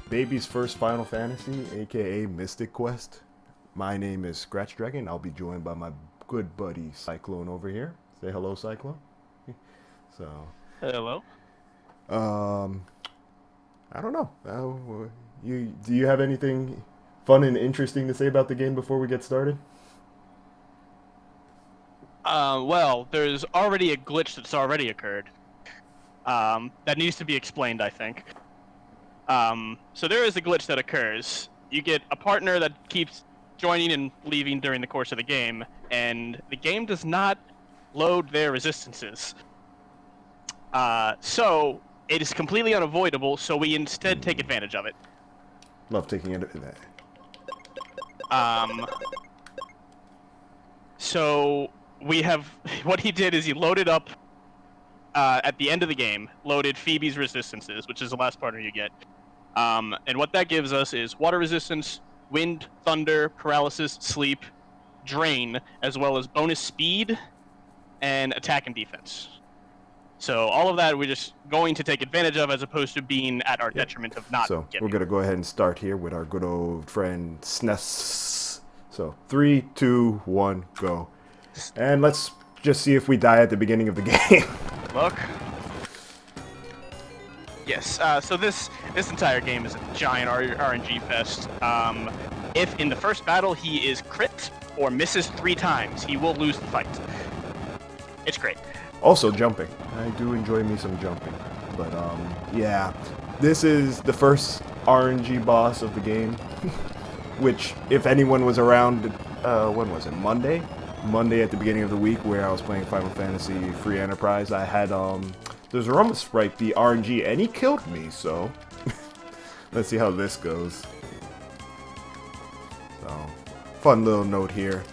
Baby's first Final Fantasy, aka Mystic Quest. My name is Scratchdragon. I'll be joined by my good buddy Cyclone over here. Say hello, Cyclone. So, Hello. um, I don't know. Do you have anything fun and interesting to say about the game before we get started? Well, there's already a glitch that's already occurred. That needs to be explained, I think. So there is a glitch that occurs. You get a partner that keeps joining and leaving during the course of the game, and the game does not load their resistances. So it is completely unavoidable, so we instead take advantage of it. Love taking it. So we have, what he did is he loaded up, at the end of the game, loaded Phoebe's resistances, which is the last partner you get. And what that gives us is water resistance, wind, thunder, paralysis, sleep, drain, as well as bonus speed, and attack and defense. So all of that we're just going to take advantage of as opposed to being at our detriment of not So getting. we're going to go ahead and start here with our good old friend SNES. So 3, 2, 1, go. And let's just see if we die at the beginning of the game. Look. Yes, so this entire game is a giant RNG fest. If in the first battle he is crit or misses 3 times, he will lose the fight. It's great. Also jumping. I do enjoy me some jumping. But yeah, this is the first RNG boss of the game. Which, if anyone was around, when was it, Monday? Monday at the beginning of the week where I was playing Final Fantasy Free Enterprise, I had there's a Rumble Sprite, the RNG, and he killed me, so let's see how this goes. So, fun little note here.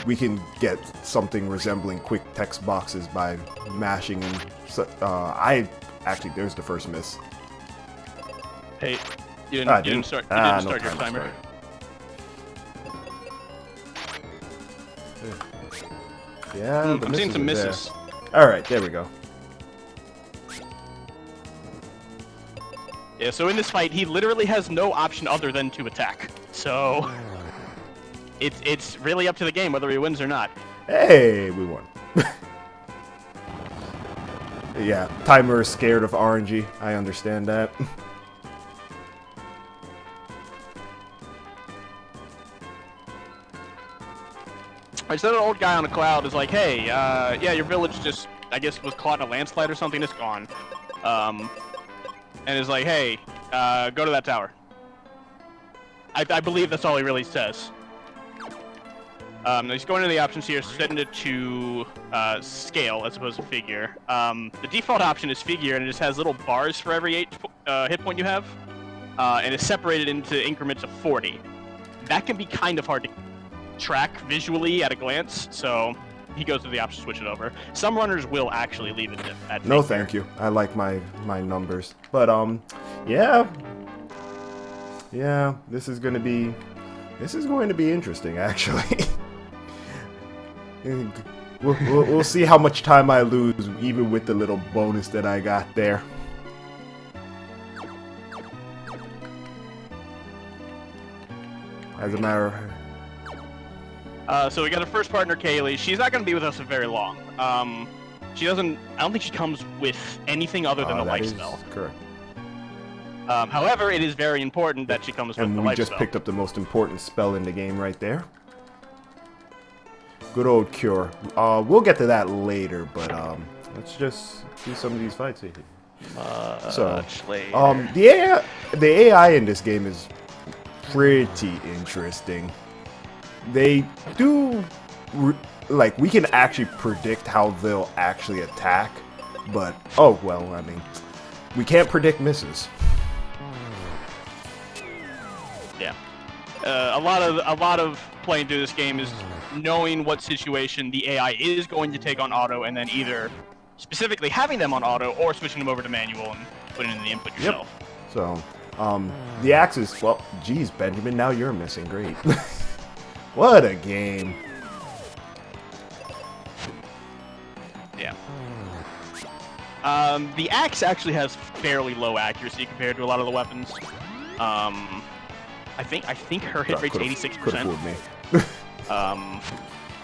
We can get something resembling quick text boxes by mashing and actually, there's the first miss. Hey, you didn't start your timer. Yeah, I'm seeing some misses. Alright, there we go. Yeah, so in this fight, he literally has no option other than to attack. So it's really up to the game whether he wins or not. Hey, we won. Yeah, timer is scared of RNG. I understand that. I said an old guy on a cloud is like, hey, yeah, your village just, I guess, was caught in a landslide or something, it's gone. And is like, hey, go to that tower. I believe that's all he really says. He's going to the options here, setting it to scale as opposed to figure. The default option is figure, and it just has little bars for every hit point you have, and it's separated into increments of 40. That can be kind of hard to track visually at a glance, so he goes to the option, switch it over. Some runners will actually leave it at No, figure. thank you. I like my numbers. But yeah, this is going to be interesting, actually. we'll see how much time I lose, even with the little bonus that I got there. As a matter of... So we got a first partner, Kaylee. She's not going to be with us for very long. She doesn't. I don't think she comes with anything other than a life spell. Correct. However, it is very important that she comes with the And we life just spell. picked up the most important spell in the game right there. Good old cure. We'll get to that later, but let's just do some of these fights here. The AI in this game is pretty interesting. They do, like, we can actually predict how they'll actually attack, but, oh, well, I mean, we can't predict misses. Yeah. A lot of playing through this game is knowing what situation the AI is going to take on auto, and then either specifically having them on auto or switching them over to manual and putting in the input yourself. So, the axe is, well, geez, Benjamin, now you're missing. Great. What a game. Yeah. The axe actually has fairly low accuracy compared to a lot of the weapons. I think her hit rate's 86%. Could have fooled me.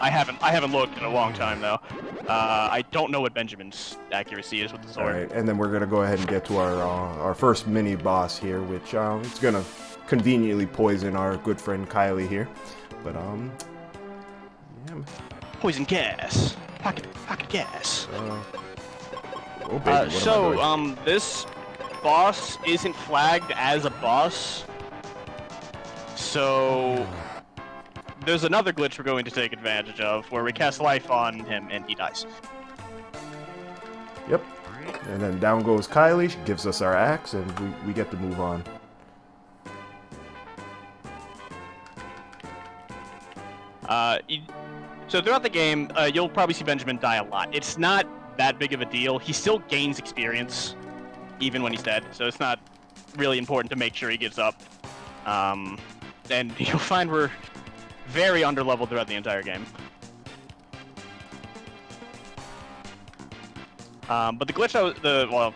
I haven't looked in a long time though. I don't know what Benjamin's accuracy is with the sword. All right, and then we're gonna go ahead and get to our first mini boss here, which it's gonna conveniently poison our good friend Kylie here, but yeah. Poison gas, pocket gas. Oh baby, what am I doing? This boss isn't flagged as a boss, so there's another glitch we're going to take advantage of, where we cast life on him and he dies. Yep. And then down goes Kylie, she gives us our axe, and we get to move on. So throughout the game, you'll probably see Benjamin die a lot. It's not that big of a deal. He still gains experience, even when he's dead, so it's not really important to make sure he gives up. And you'll find we're very underleveled throughout the entire game. But the glitch well,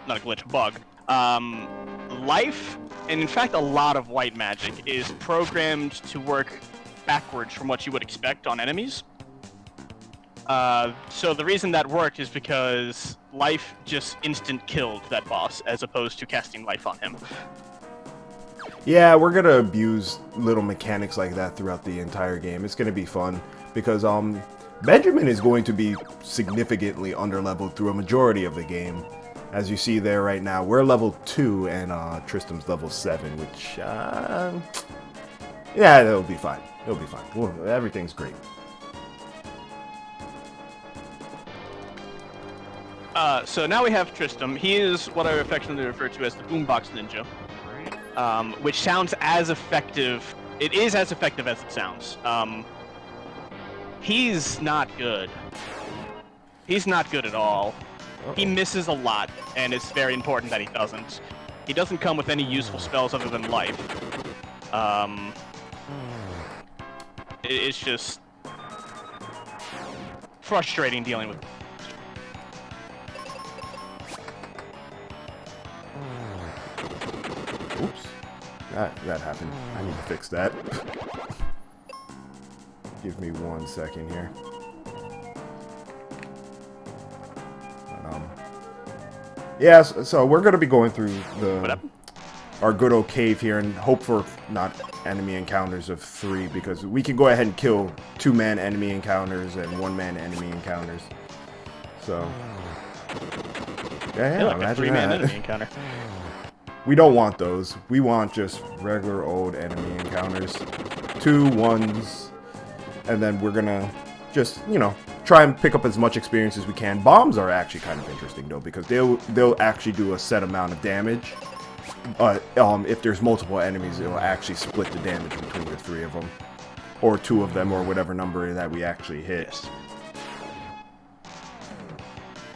not a glitch, a bug. Life, and in fact a lot of white magic, is programmed to work backwards from what you would expect on enemies. So the reason that worked is because life just instant killed that boss, as opposed to casting life on him. Yeah, we're gonna abuse little mechanics like that throughout the entire game. It's gonna be fun, because Benjamin is going to be significantly underleveled through a majority of the game. As you see there right now, we're level 2 and Tristan's level 7, which, yeah, it'll be fine. It'll be fine. Well, everything's great. So now we have Tristram. He is what I affectionately refer to as the Boombox Ninja, which sounds as effective. It is as effective as it sounds. He's not good. He's not good at all. He misses a lot, and it's very important that he doesn't. He doesn't come with any useful spells other than life. It's just frustrating dealing with. Oops. That happened. I need to fix that. Give me 1 second here. Yeah, so we're going to be going through our good old cave here and hope for not enemy encounters of 3, because we can go ahead and kill 2-man enemy encounters and 1-man enemy encounters. So, yeah, like imagine a 3-man that. enemy encounter. We don't want those. We want just regular old enemy encounters. 2 1s. And then we're gonna just, you know, try and pick up as much experience as we can. Bombs are actually kind of interesting though, because they'll actually do a set amount of damage. If there's multiple enemies, it'll actually split the damage between the 3 of them. Or 2 of them, or whatever number that we actually hit. Yes.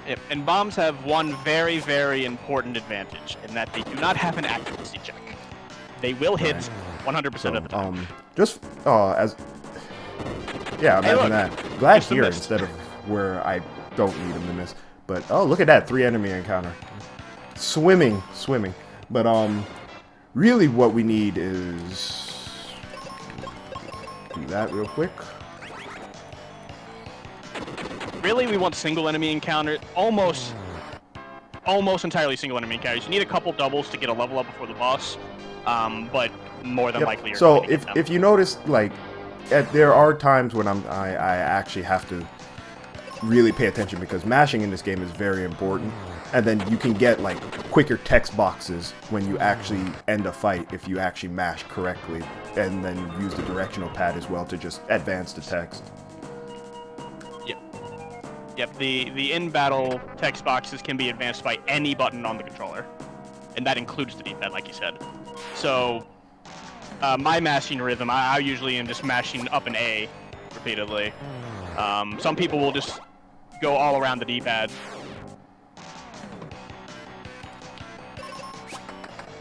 Yep, and bombs have one very, very important advantage, in that they do not have an accuracy check. They will hit 100% of the time. Yeah, imagine look, that. Glad just a here miss. instead of where I don't need them to miss. But, oh, look at that. 3 enemy encounter. Swimming. But, really what we need is... do that real quick. Really, we want single enemy encounter, almost entirely single enemy encounters. You need a couple doubles to get a level up before the boss, but more than likely you're So going to get them. if you notice, like, there are times when I actually have to really pay attention, because mashing in this game is very important, and then you can get like quicker text boxes when you actually end a fight if you actually mash correctly, and then use the directional pad as well to just advance the text. Yep, the in-battle text boxes can be advanced by any button on the controller, and that includes the D-pad, like you said. So, my mashing rhythm, I usually am just mashing up and A repeatedly. Some people will just go all around the D-pad.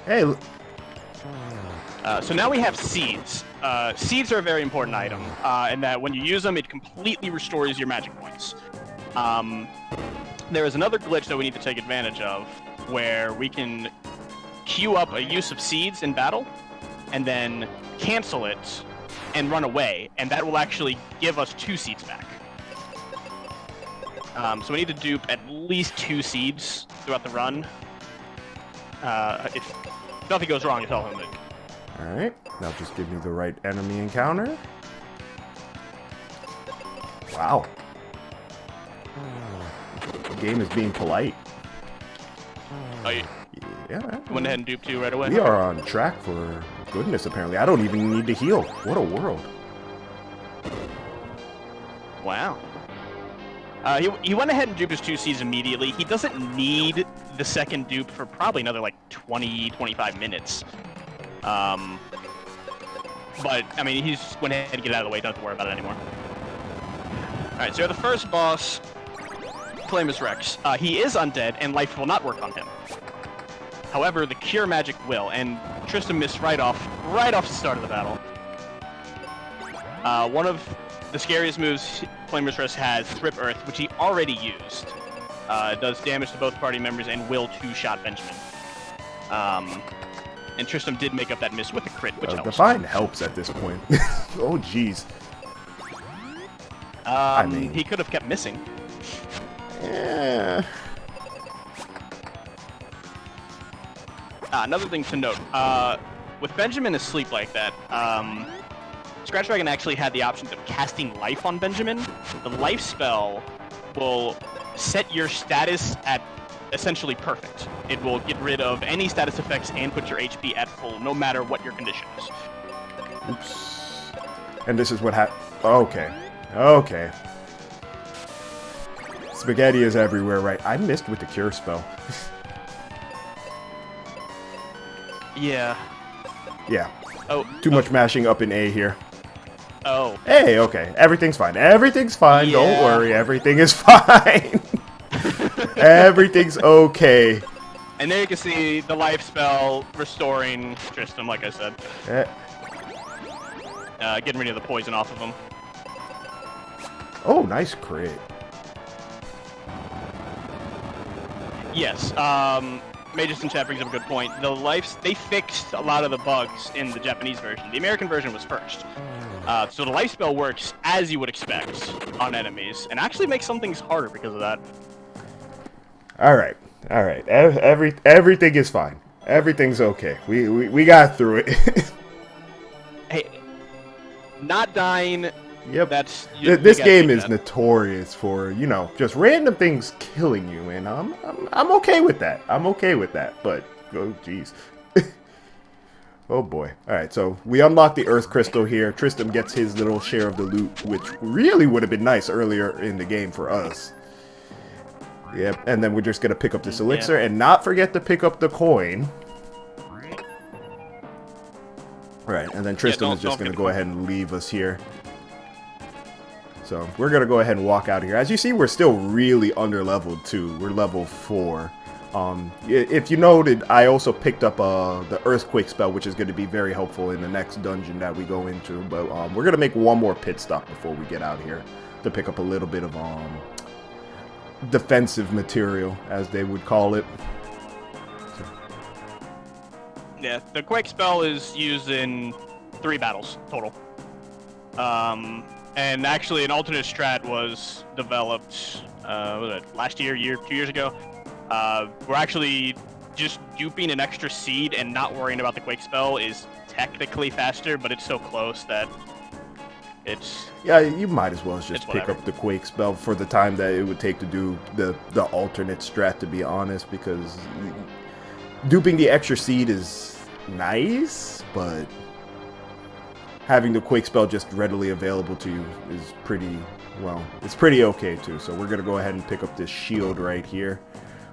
Hey. So now we have seeds. Seeds are a very important item, in that when you use them, it completely restores your magic points. There is another glitch that we need to take advantage of, where we can queue up a use of seeds in battle, and then cancel it and run away, and that will actually give us 2 seeds back. So we need to dupe at least 2 seeds throughout the run. If nothing goes wrong, you tell him that. Alright, now just give me the right enemy encounter. Wow. The game is being polite. Oh, you Yeah. went ahead and duped 2 right away? We are on track for goodness, apparently. I don't even need to heal. What a world. Wow. He went ahead and duped his 2 seeds immediately. He doesn't need the second dupe for probably another, like, 20-25 minutes. But, I mean, he just went ahead and get out of the way. Don't have to worry about it anymore. Alright, so the first boss, Flamus Rex. He is undead, and life will not work on him. However, the cure magic will, and Tristan missed right off the start of the battle. One of the scariest moves Flamus Rex has is Rip Earth, which he already used. It does damage to both party members and will 2-shot Benjamin. And Tristram did make up that miss with a crit, which helps. Define helps at this point. Oh, jeez. I mean, he could have kept missing. Yeah. Another thing to note, with Benjamin asleep like that, scratchdragon actually had the option of casting life on Benjamin. The life spell will set your status at essentially perfect. It will get rid of any status effects and put your HP at full, no matter what your condition is. Oops. And this is what happened. Okay. Okay. Spaghetti is everywhere, right? I missed with the cure spell. Yeah. Yeah. Oh. Too much mashing up in A here. Oh. Hey, okay. Everything's fine. Everything's fine. Yeah. Don't worry. Everything is fine. Everything's okay. And there you can see the life spell restoring Tristram, like I said. Getting rid of the poison off of him. Oh, nice crit. Yes, Magus and Chat brings up a good point. The lives, they fixed a lot of the bugs in the Japanese version. The American version was first. So the life spell works as you would expect on enemies, and actually makes some things harder because of that. Alright. Alright. Everything is fine. Everything's okay. We got through it. Hey, not dying. Yep. That's this game is notorious for, you know, just random things killing you, and I'm okay with that. I'm okay with that. But oh jeez. Oh boy. All right, so we unlock the Earth Crystal here. Tristram gets his little share of the loot, which really would have been nice earlier in the game for us. Yep. And then we're just gonna pick up this elixir and not forget to pick up the coin. Right, and then Tristram is just gonna go ahead and leave us here. So we're going to go ahead and walk out of here. As you see, we're still really under-leveled, too. We're level 4. If you noted, I also picked up the Earthquake spell, which is going to be very helpful in the next dungeon that we go into. But we're going to make one more pit stop before we get out of here to pick up a little bit of defensive material, as they would call it. Yeah, the Quake spell is used in 3 battles total. And actually, an alternate strat was developed, was it last year, 2 years ago. We're actually just duping an extra seed and not worrying about the Quake spell is technically faster, but it's so close that it's... Yeah, you might as well just pick up the Quake spell for the time that it would take to do the alternate strat, to be honest, because duping the extra seed is nice, but having the Quake spell just readily available to you is pretty, well, it's pretty okay too. So we're going to go ahead and pick up this shield right here,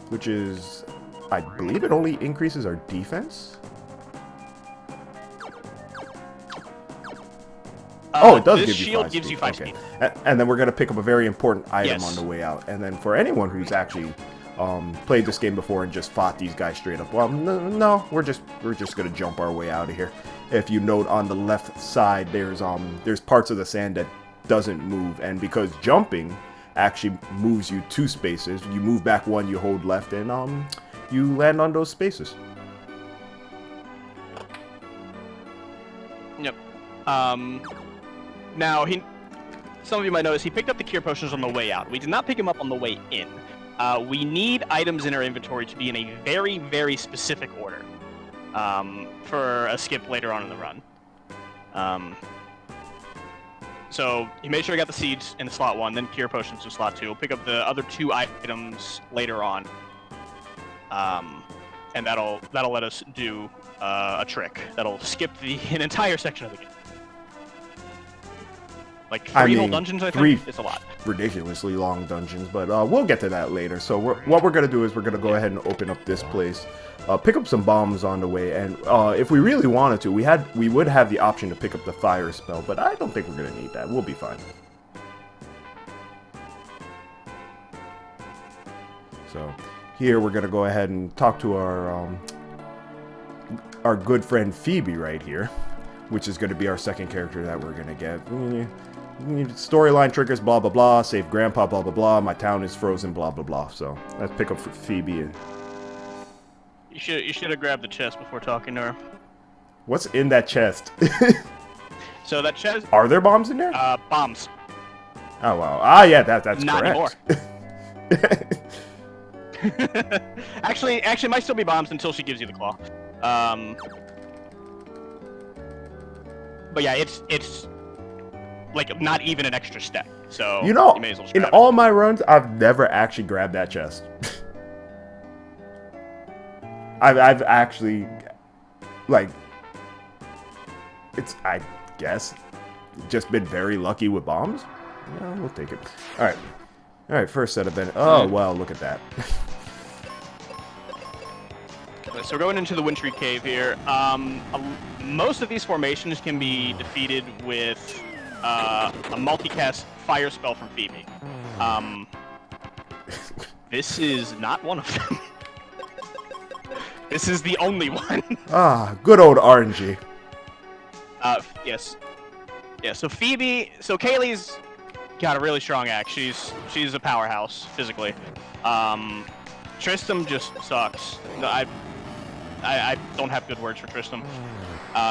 which is, I believe it only increases our defense. Oh, it does give you 5 speed. This shield gives you 5 speed. And then we're going to pick up a very important item on the way out. And then for anyone who's actually played this game before and just fought these guys straight up, well, no, we're just going to jump our way out of here. If you note on the left side, there's parts of the sand that doesn't move, and because jumping actually moves you 2 spaces, you move back 1, you hold left, and you land on those spaces. Yep. Now, some of you might notice he picked up the cure potions on the way out. We did not pick him up on the way in. We need items in our inventory to be in a very, very specific order for a skip later on in the run. So he made sure he got the seeds in slot 1, then cure potions in slot 2. We'll pick up the other 2 items later on, and that'll let us do a trick that'll skip an entire section of the game. Like 3 whole dungeons, I think. It's a lot. Ridiculously long dungeons, but we'll get to that later. So what we're gonna do is we're gonna go ahead and open up this place, pick up some bombs on the way, and if we really wanted to, we would have the option to pick up the fire spell, but I don't think we're gonna need that. We'll be fine. So here we're gonna go ahead and talk to our good friend Phoebe right here, which is going to be our second character that we're gonna get. Storyline triggers, blah blah blah. Save Grandpa, blah blah blah. My town is frozen, blah blah blah. So let's pick up Phoebe. You should have grabbed the chest before talking to her. What's in that chest? So that chest. Are there bombs in there? Bombs. Oh wow. Ah yeah, that's not correct. Anymore. Actually, might still be bombs until she gives you the claw. But yeah, it's like not even an extra step. So you know, may as well just in grab all my runs, I've never actually grabbed that chest. I've actually, like, I guess, just been very lucky with bombs. Yeah, we'll take it. All right. First set of oh wow, look at that. So we're going into the Wintry Cave here. Most of these formations can be defeated with a multicast fire spell from Phoebe. This is not one of them. This is the only one. Good old RNG. Yes. Yeah, so Phoebe, Kaylee's got a really strong axe. She's a powerhouse, physically. Tristram just sucks. No, I don't have good words for Tristram.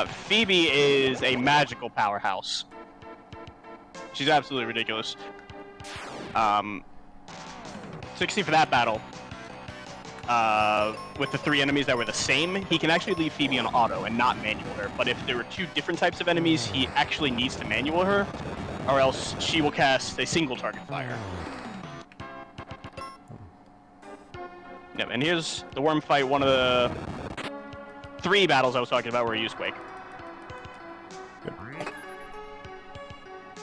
Phoebe is a magical powerhouse. She's absolutely ridiculous. So you can see for that battle, with the 3 enemies that were the same, he can actually leave Phoebe on auto and not manual her. But if there were 2 different types of enemies, he actually needs to manual her, or else she will cast a single target fire. Yep, and here's the worm fight, one of the 3 battles I was talking about where he used Quake.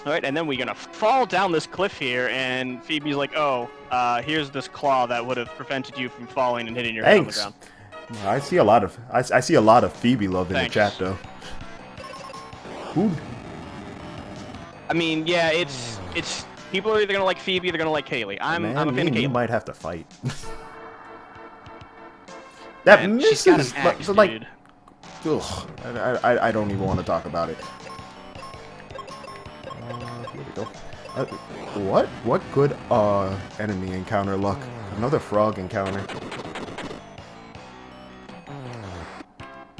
Alright, and then we're gonna fall down this cliff here, and Phoebe's like, oh, here's this claw that would have prevented you from falling and hitting your head on the ground. I see a lot of Phoebe love in the chat, though. Ooh. I mean, yeah, it's people are either gonna like Phoebe or they're gonna like Kaylee. I'm a fan of Kaylee. You might have to fight. That man, misses, she's got an axe, like, dude. Ugh, I don't even want to talk about it. Here we go. What good enemy encounter luck? Another frog encounter.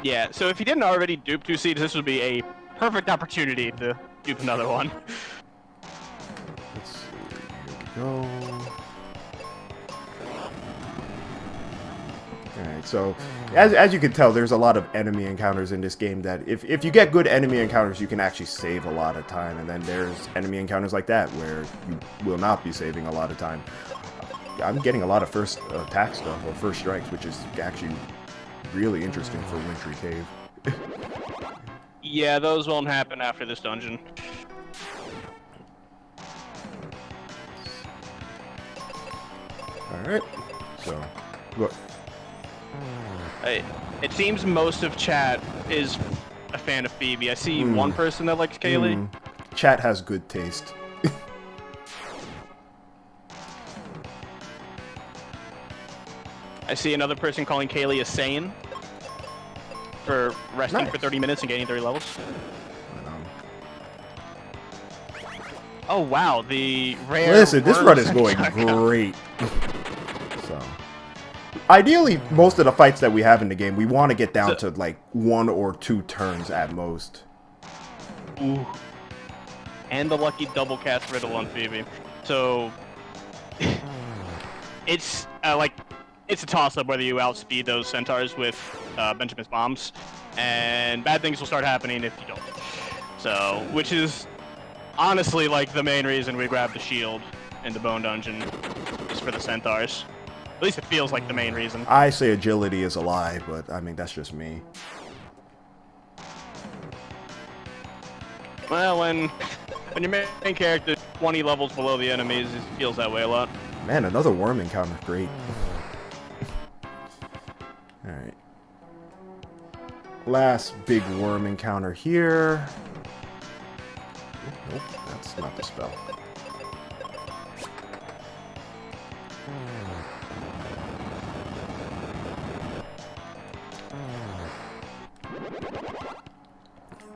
Yeah, so if you didn't already dupe 2 seeds, this would be a perfect opportunity to dupe another one. Let's see. Here we go. Alright, so as you can tell, there's a lot of enemy encounters in this game that if you get good enemy encounters, you can actually save a lot of time, and then there's enemy encounters like that where you will not be saving a lot of time. I'm getting a lot of first attack stuff, or first strikes, which is actually really interesting for Wintry Cave. Yeah, those won't happen after this dungeon. Alright, so, look. It seems most of chat is a fan of Phoebe. I see one person that likes Kaylee. Chat has good taste. I see another person calling Kaylee a sane for resting for 30 minutes and gaining 30 levels. Oh wow, the rare. Listen, this run is going great. So, ideally, most of the fights that we have in the game, we want to get down to like 1 or 2 turns at most. Ooh. And the lucky double cast riddle on Phoebe. So it's it's a toss-up whether you outspeed those centaurs with Benjamin's bombs, and bad things will start happening if you don't. So, which is honestly like the main reason we grabbed the shield in the bone dungeon, is for the centaurs. At least it feels like the main reason. I say agility is a lie, but I mean that's just me. Well, when your main character is 20 levels below the enemies, it feels that way a lot. Man, another worm encounter. Great. Alright. Last big worm encounter here. Nope, that's not the spell.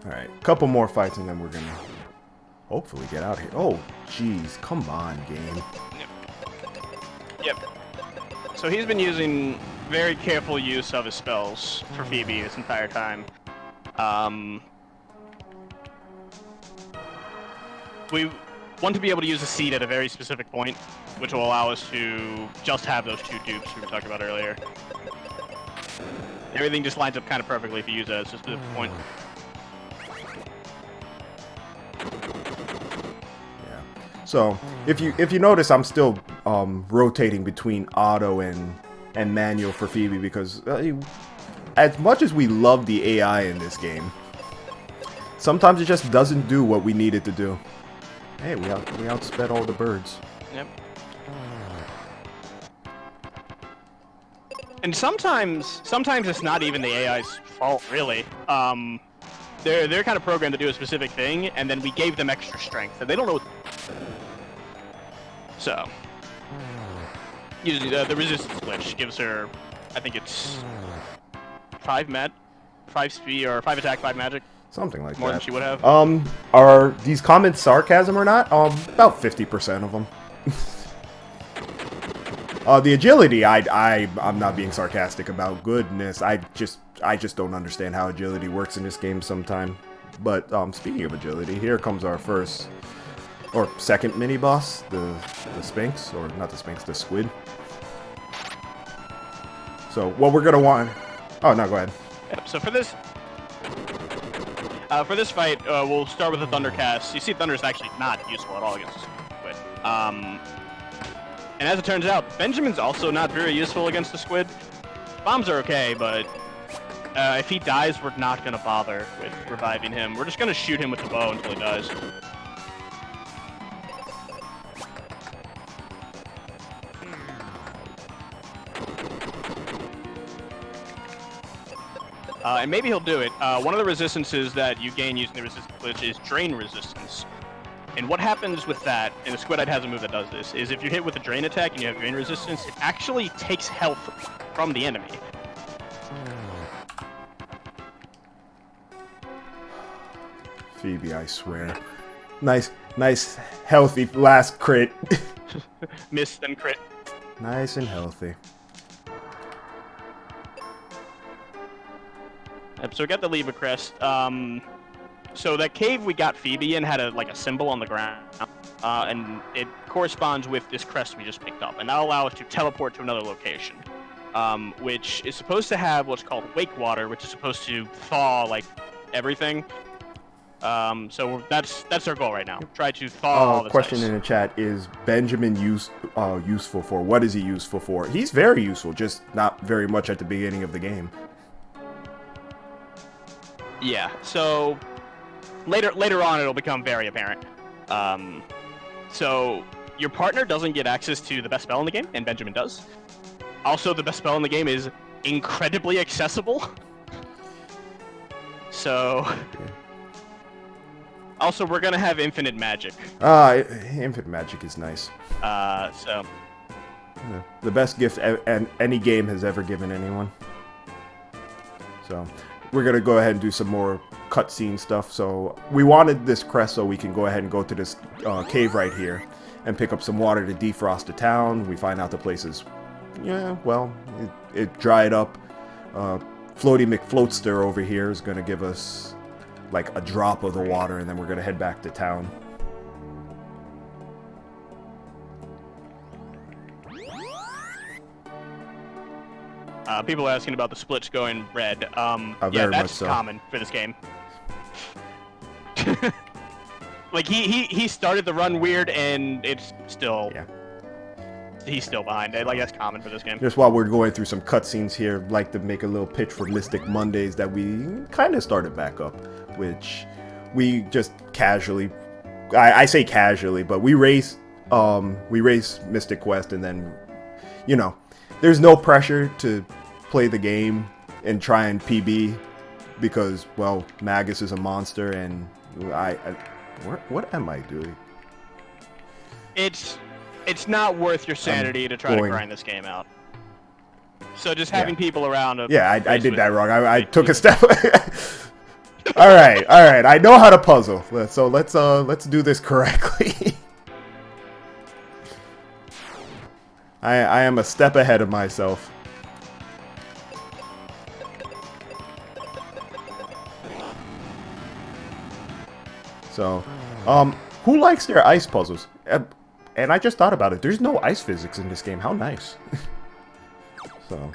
Alright, couple more fights and then we're gonna hopefully get out of here. Oh, jeez, come on, game. Yep. So he's been using very careful use of his spells for Phoebe this entire time. We want to be able to use a seed at a very specific point, which will allow us to just have those 2 dupes we were talking about earlier. Everything just lines up kind of perfectly if you use that at a specific point. So if you notice, I'm still rotating between auto and manual for Phoebe because as much as we love the AI in this game, sometimes it just doesn't do what we need it to do. Hey, we outsped all the birds. Yep. And sometimes it's not even the AI's fault, really. They're kind of programmed to do a specific thing, and then we gave them extra strength, and they don't know. So, usually the resistance glitch gives her, I think it's 5 speed or 5 attack, 5 magic. Something like More that. than she would have. Are these comments sarcasm or not? About 50% of them. The agility, I'm not being sarcastic about. Goodness, I just don't understand how agility works in this game sometime. But speaking of agility, here comes our first or second mini boss, the Sphinx, or not the Sphinx, the Squid. So what we're gonna want. Oh no, go ahead. Yep, so for this fight, we'll start with the Thundercast. You see, Thunder is actually not useful at all against the Squid. And as it turns out, Benjamin's also not very useful against the Squid. Bombs are okay, but if he dies, we're not going to bother with reviving him. We're just going to shoot him with the bow until he dies. And maybe he'll do it. One of the resistances that you gain using the resistance glitch is drain resistance. And what happens with that, and the Squidite has a move that does this, is if you hit with a drain attack and you have drain resistance, it actually takes health from the enemy. Phoebe, I swear. Nice, healthy last crit. Miss and crit. Nice and healthy. So we got the Leva Crest. So that cave we got Phoebe in had a symbol on the ground, and it corresponds with this crest we just picked up, and that'll allow us to teleport to another location, which is supposed to have what's called wake water, which is supposed to thaw everything. So that's our goal right now. Try to thaw all this question ice. in the chat: is Benjamin useful for? What is he useful for? He's very useful, just not very much at the beginning of the game. Yeah. So later on, it'll become very apparent. So your partner doesn't get access to the best spell in the game, and Benjamin does. Also, the best spell in the game is incredibly accessible. So. Also, we're gonna have infinite magic. Infinite magic is nice. So. Yeah, the best gift any game has ever given anyone. So, we're gonna go ahead and do some more cutscene stuff. So, we wanted this crest so we can go ahead and go to this cave right here and pick up some water to defrost the town. We find out the place is yeah, well, it dried up. Floaty McFloatster over here is going to give us like a drop of the water, and then we're going to head back to town. People are asking about the splits going red. Yeah, Very much that's so. common for this game. Like he started the run weird, and it's still he's still behind. Like that's common for this game. Just while we're going through some cutscenes here, I'd like to make a little pitch for Mystic Mondays that we kind of started back up, which we just casually, I say casually, but we race Mystic Quest, and then, you know, there's no pressure to play the game and try and PB because, well, Magus is a monster, and what am I doing? It's not worth your sanity to try to grind this game out. So just having people around. I did that wrong. I took a step. all right. I know how to puzzle. So let's do this correctly. I am a step ahead of myself. So, who likes their ice puzzles? And I just thought about it. There's no ice physics in this game. How nice. So,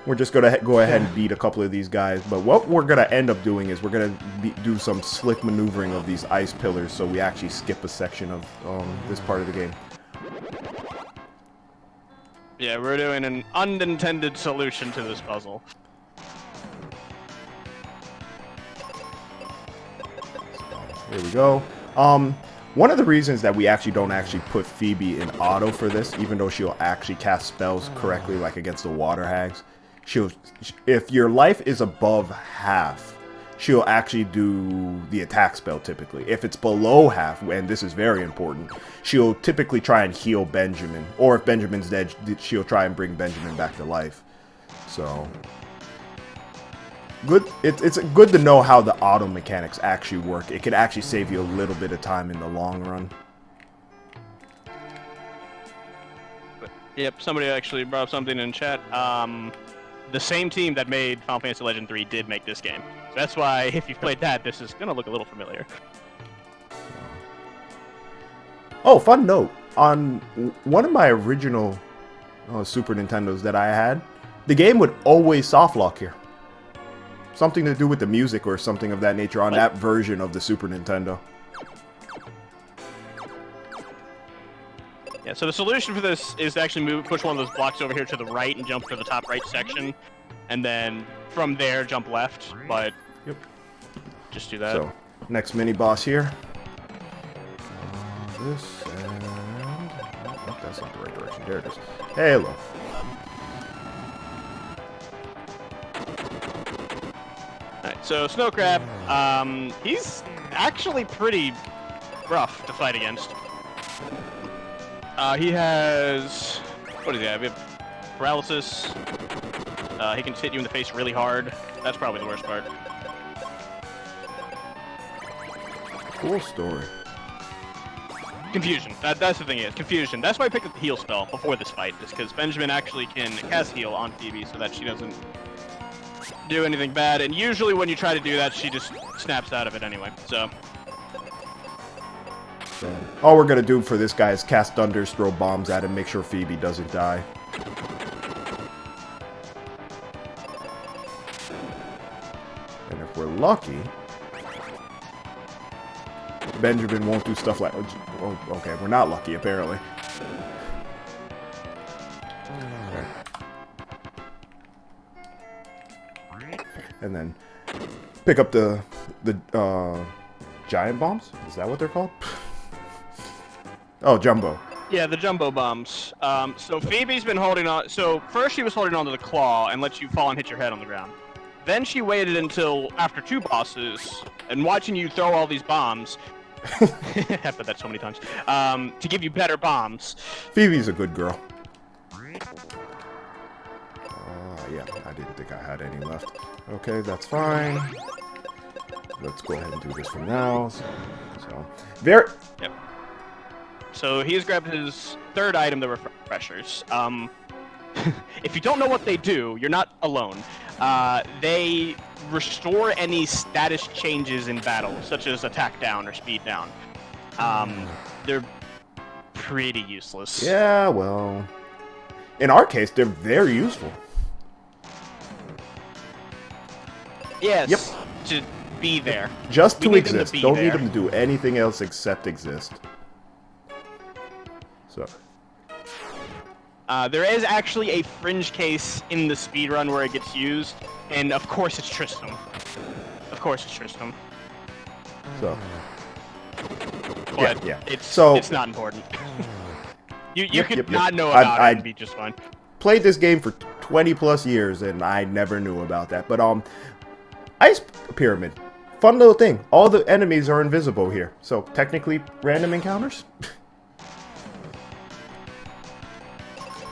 we're just going to go ahead and beat a couple of these guys. But what we're going to end up doing is we're going to do some slick maneuvering of these ice pillars, so we actually skip a section of this part of the game. Yeah, we're doing an unintended solution to this puzzle. Here we go. One of the reasons that we actually don't put Phoebe in auto for this, even though she'll actually cast spells correctly, like against the water hags, if your life is above half, she'll actually do the attack spell typically. If it's below half, and this is very important, she'll typically try and heal Benjamin. Or if Benjamin's dead, she'll try and bring Benjamin back to life. So, good. It's good to know how the auto mechanics actually work. It could actually save you a little bit of time in the long run. Yep, somebody actually brought up something in chat. The same team that made Final Fantasy Legend 3 did make this game. So that's why, if you've played that, this is going to look a little familiar. Oh, fun note. On one of my original Super Nintendos that I had, the game would always softlock here. Something to do with the music or something of that nature on that version of the Super Nintendo. Yeah, so the solution for this is to actually push one of those blocks over here to the right and jump to the top right section. And then from there, jump left. But just do that. So, next mini-boss here. This and... Oh, that's not the right direction. There it is. Hello. Alright, so Snowcrab, he's actually pretty rough to fight against. He has... What does he have? We have paralysis. He can hit you in the face really hard. That's probably the worst part. Cool story. Confusion. That's the thing is, confusion. That's why I picked up the heal spell before this fight, is because Benjamin actually can cast heal on Phoebe so that she doesn't do anything bad, and usually when you try to do that, she just snaps out of it anyway, so... So, all we're gonna do for this guy is cast thunders, throw bombs at him, make sure Phoebe doesn't die. And if we're lucky, Benjamin won't do stuff like... Oh, okay, we're not lucky, apparently. Okay. And then pick up the giant bombs? Is that what they're called? Oh, jumbo. Yeah, the jumbo bombs. So Phoebe's been holding on... So first she was holding on to the claw and let you fall and hit your head on the ground. Then she waited until after 2 bosses and watching you throw all these bombs... I've said that so many times. To give you better bombs. Phoebe's a good girl. Yeah, I didn't think I had any left. Okay, that's fine. Let's go ahead and do this for now. So there... Yep. So he has grabbed his 3rd item, the refreshers. if you don't know what they do, you're not alone. They restore any status changes in battle, such as attack down or speed down. They're pretty useless. Yeah, well, in our case, they're very useful. Yes. Yep. To be there. Just to We need them to exist. be Don't there. need them to do anything else except exist. So. There is actually a fringe case in the speedrun where it gets used, and of course it's Tristram. Of course it's Tristram. So. But yeah. it's not important. you could not know about it and be just fine. Played this game for 20 plus years and I never knew about that. But Ice Pyramid. Fun little thing. All the enemies are invisible here. So technically random encounters.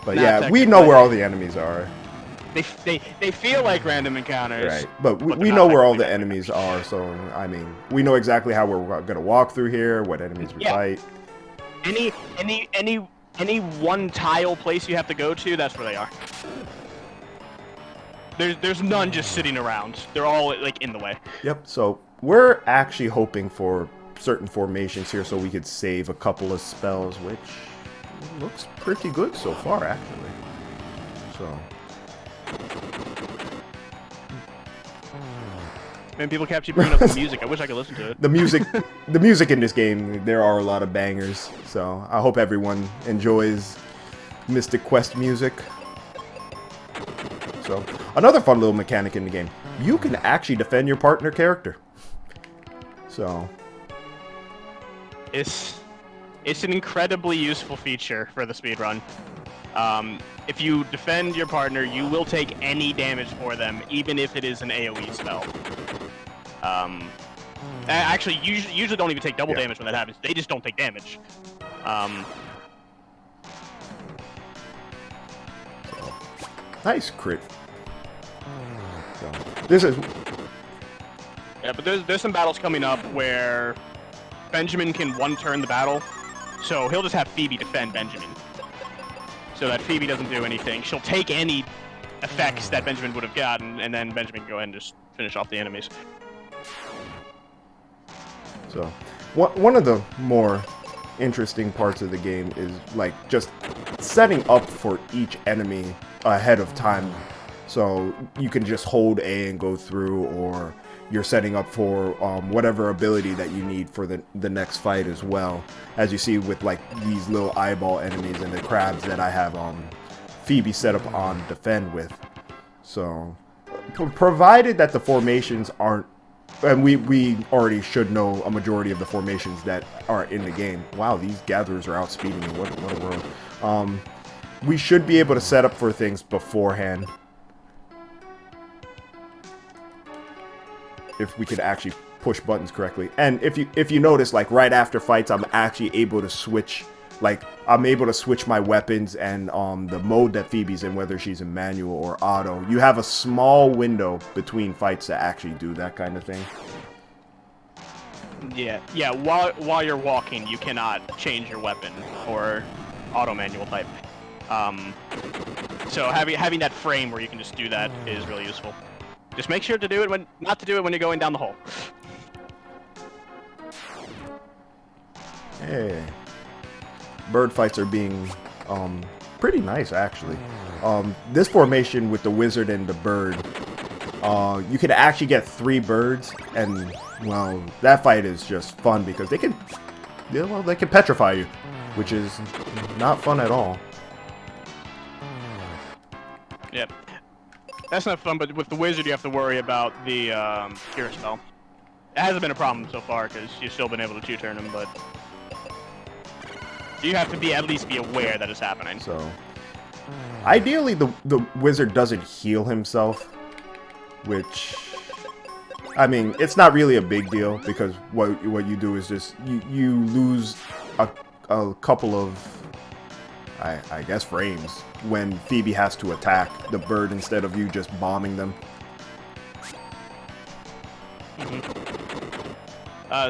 But yeah, we know where all the enemies are. They feel like random encounters. Right. But we know where all the enemies are, so I mean, we know exactly how we're gonna walk through here, what enemies we fight. Any one tile place you have to go to, that's where they are. There's none just sitting around. They're all like in the way. Yep. So we're actually hoping for certain formations here, so we could save a couple of spells, which looks pretty good so far, actually. So. Man, people kept bringing up the music. I wish I could listen to it. The music in this game, there are a lot of bangers. So I hope everyone enjoys Mystic Quest music. So another fun little mechanic in the game: you can actually defend your partner character. So it's an incredibly useful feature for the speedrun. If you defend your partner, you will take any damage for them, even if it is an AoE spell. Actually, usually don't even take double damage when that happens. They just don't take damage. Nice crit. So, this is... Yeah, but there's some battles coming up where Benjamin can one-turn the battle, so he'll just have Phoebe defend Benjamin. So that Phoebe doesn't do anything. She'll take any effects that Benjamin would have gotten, and then Benjamin can go ahead and just finish off the enemies. So, one of the more interesting parts of the game is like just setting up for each enemy ahead of time. So you can just hold A and go through, or you're setting up for whatever ability that you need for the next fight as well. As you see with like these little eyeball enemies and the crabs that I have Phoebe set up on defend with. So provided that the formations aren't, and we already should know a majority of the formations that are in the game. Wow, these gatherers are outspeeding me. What a world. We should be able to set up for things beforehand. If we could actually push buttons correctly. And if you notice, like right after fights, I'm actually able to switch. Like I'm able to switch my weapons and the mode that Phoebe's in, whether she's in manual or auto. You have a small window between fights to actually do that kind of thing. Yeah. While you're walking, you cannot change your weapon or auto manual type. So having that frame where you can just do that is really useful. Just make sure to do it not to do it when you're going down the hole. Hey. Bird fights are being pretty nice, actually. This formation with the wizard and the bird, you can actually get 3 birds, and well, that fight is just fun because they can petrify you, which is not fun at all. Yep. That's not fun, but with the wizard you have to worry about the cure spell. It hasn't been a problem so far because you've still been able to 2-turn him, but you have to at least be aware that it's happening. So, ideally, the wizard doesn't heal himself, which, I mean, it's not really a big deal because what you do is just you lose a couple of, I guess, frames when Phoebe has to attack the bird instead of you just bombing them.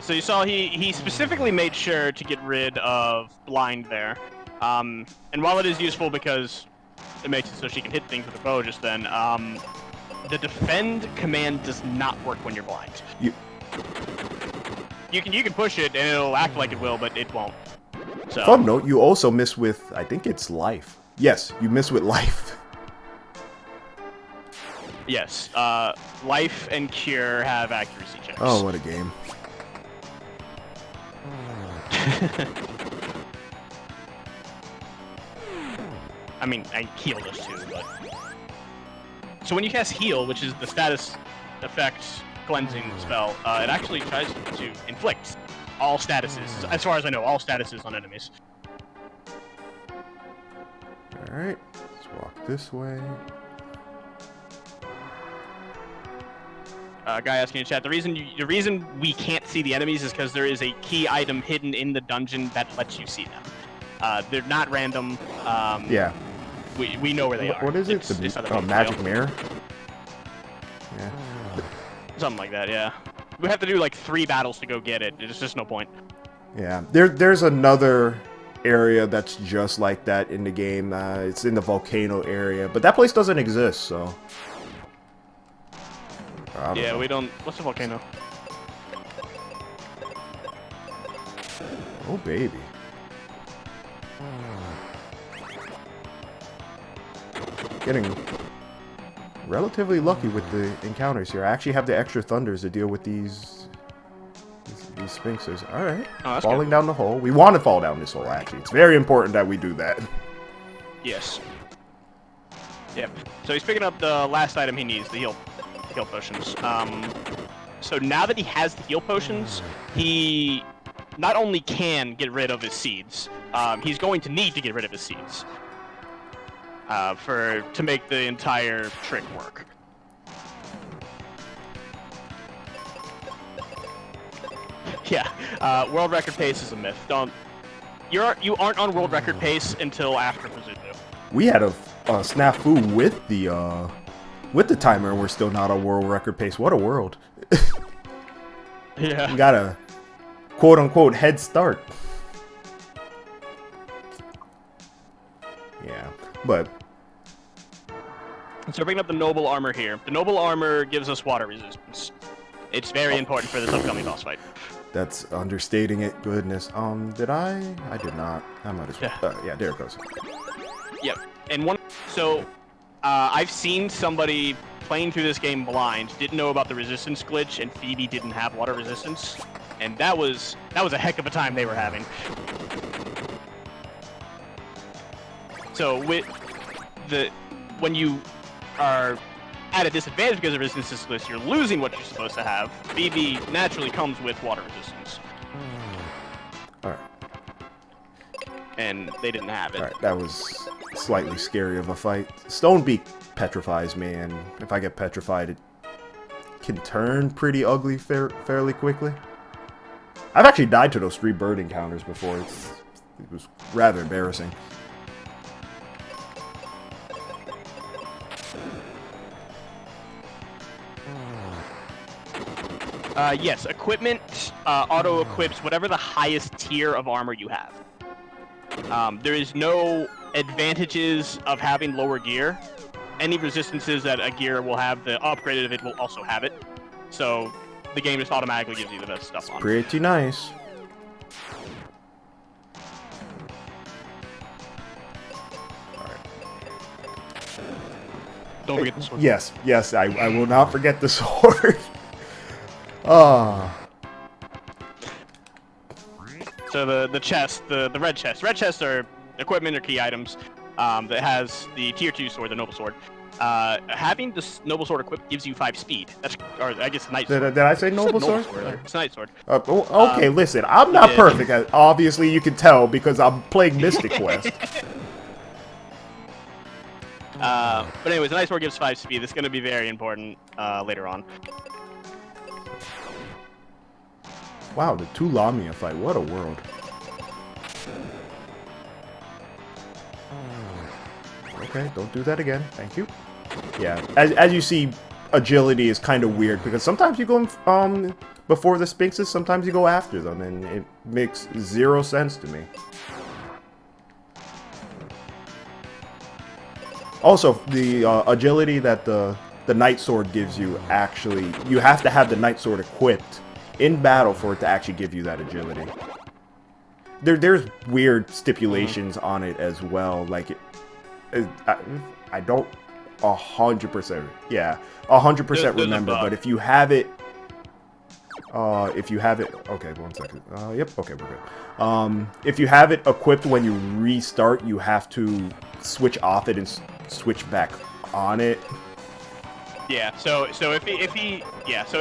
So you saw he specifically made sure to get rid of blind there. And while it is useful because it makes it so she can hit things with a bow just then. The defend command does not work when you're blind. You can push it and it'll act like it will, but it won't. So. Fun note, you also miss with, I think it's life. Yes, you miss with life. Yes, life and cure have accuracy checks. Oh, what a game. I mean, I heal does too, but... So when you cast heal, which is the status effect cleansing spell, it actually tries to inflict all statuses, as far as I know, all statuses on enemies. Alright, let's walk this way. Guy asking in chat, the reason we can't see the enemies is because there is a key item hidden in the dungeon that lets you see them. They're not random. Yeah. We know where they are. What is it? The magic mirror? Yeah. Something like that, yeah. We have to do like 3 battles to go get it. There's just no point. Yeah. There's another area that's just like that in the game. It's in the volcano area, but that place doesn't exist, so... Yeah, we don't... What's a volcano? Oh, baby. Getting relatively lucky with the encounters here. I actually have the extra thunders to deal with these sphinxes. Alright. Oh, falling down the hole. We want to fall down this hole, actually. It's very important that we do that. Yes. Yep. So he's picking up the last item he needs, the heal potions. So now that he has the heal potions, he not only can get rid of his seeds, he's going to need to get rid of his seeds to make the entire trick work. Yeah, world record pace is a myth. You aren't on world record pace until after Pazuzu. We had a snafu with the timer, and we're still not on world record pace. What a world! Yeah. We got a quote-unquote head start. Yeah, but... So bringing up the noble armor here. The noble armor gives us water resistance. It's very important for this upcoming boss fight. That's understating it. Goodness. Did I? I did not. I might as well. Yeah, there it goes. Yep. And I've seen somebody playing through this game blind, didn't know about the resistance glitch, and Phoebe didn't have water resistance, and that was a heck of a time they were having. So when you are at a disadvantage because of resistance glitch, you're losing what you're supposed to have. Phoebe naturally comes with water resistance. Alright. And they didn't have it. Alright, that was slightly scary of a fight. Stonebeak petrifies me, and if I get petrified, it can turn pretty ugly fairly quickly. I've actually died to those 3 bird encounters before. It was rather embarrassing. Yes, equipment auto-equips whatever the highest tier of armor you have. There is no advantages of having lower gear. Any resistances that a gear will have, the upgraded of it will also have it. So the game just automatically gives you the best stuff on it. Pretty nice. Don't forget the sword. Yes, I will not forget the sword. Ah. So the chest, the red chest. Red chests are equipment or key items that has the tier 2 sword, the noble sword. Having this noble sword equipped gives you 5 speed. Or I guess knight sword. Did I say noble sword? It's knight sword. Okay, listen, I'm not perfect. Obviously, you can tell because I'm playing Mystic Quest. But anyways, the knight sword gives 5 speed. It's going to be very important later on. Wow, the 2 Lamia fight. What a world. Okay, don't do that again. Thank you. Yeah, as you see, agility is kind of weird because sometimes you go before the Sphinxes, sometimes you go after them, and it makes 0 sense to me. Also, the agility that the Night Sword gives you, actually, you have to have the Night Sword equipped in battle for it to actually give you that agility. There's weird stipulations on it as well. Like, I don't 100%, yeah, 100% remember. But if you have it, okay, 1 second. Yep, okay, we're good. If you have it equipped when you restart, you have to switch off it and switch back on it. Yeah. So if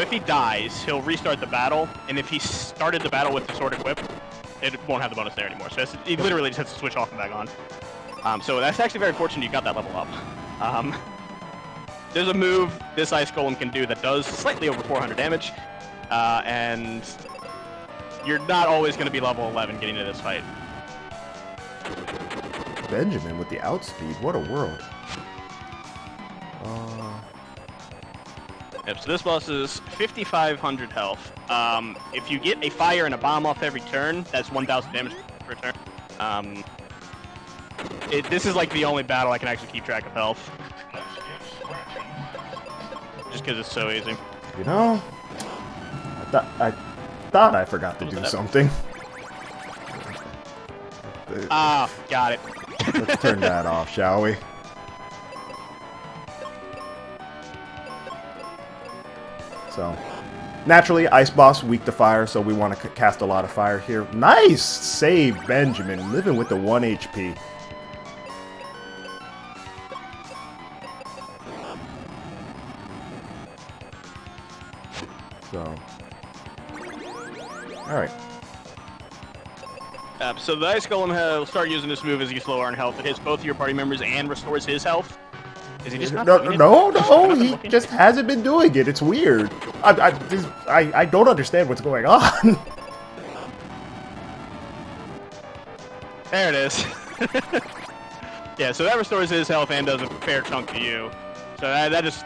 he dies, he'll restart the battle, and if he started the battle with the sword equipped, it won't have the bonus there anymore. So he literally just has to switch off and back on. So that's actually very fortunate you got that level up. There's a move this Ice Golem can do that does slightly over 400 damage, and you're not always going to be level 11 getting into this fight. Benjamin with the outspeed, what a world. Yep, so this boss is 5,500 health. If you get a fire and a bomb off every turn, that's 1,000 damage per turn. This is like the only battle I can actually keep track of health. Just because it's so easy. You know, I thought I forgot to do something. Ah, got it. Let's turn that off, shall we? So, naturally, Ice Boss weak to fire, so we want to cast a lot of fire here. Nice save, Benjamin, living with the 1 HP. So, alright. So the Ice Golem will start using this move as you slow in health. It hits both of your party members and restores his health. Is he just not doing it? No, he just hasn't been doing it. It's weird. I don't understand what's going on. There it is. Yeah, so that restores his health and does a fair chunk to you. So that just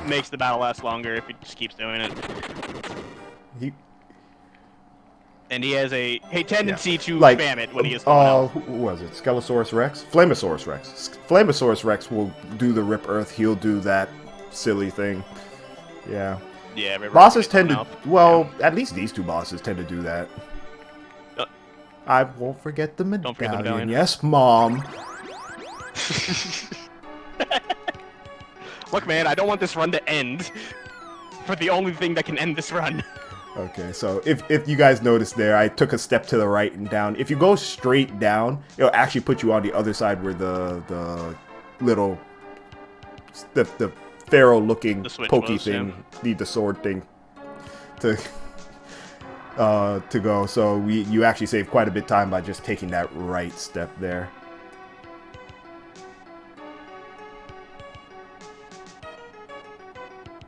makes the battle last longer if he just keeps doing it. And he has a tendency to spam it when he is low. Who was it? Skelosaurus Rex? Flamosaurus Rex. Flamosaurus Rex will do the Rip Earth. He'll do that silly thing. Yeah. Yeah. Bosses tend to... Well, at least these two bosses tend to do that. I won't forget the medallion. Don't forget the medallion. Yes, Mom. Look, man, I don't want this run to end for the only thing that can end this run. Okay, so if you guys noticed there, I took a step to the right and down. If you go straight down, it'll actually put you on the other side where the little the pharaoh-looking pokey thing, the sword thing to go. So you actually save quite a bit of time by just taking that right step there.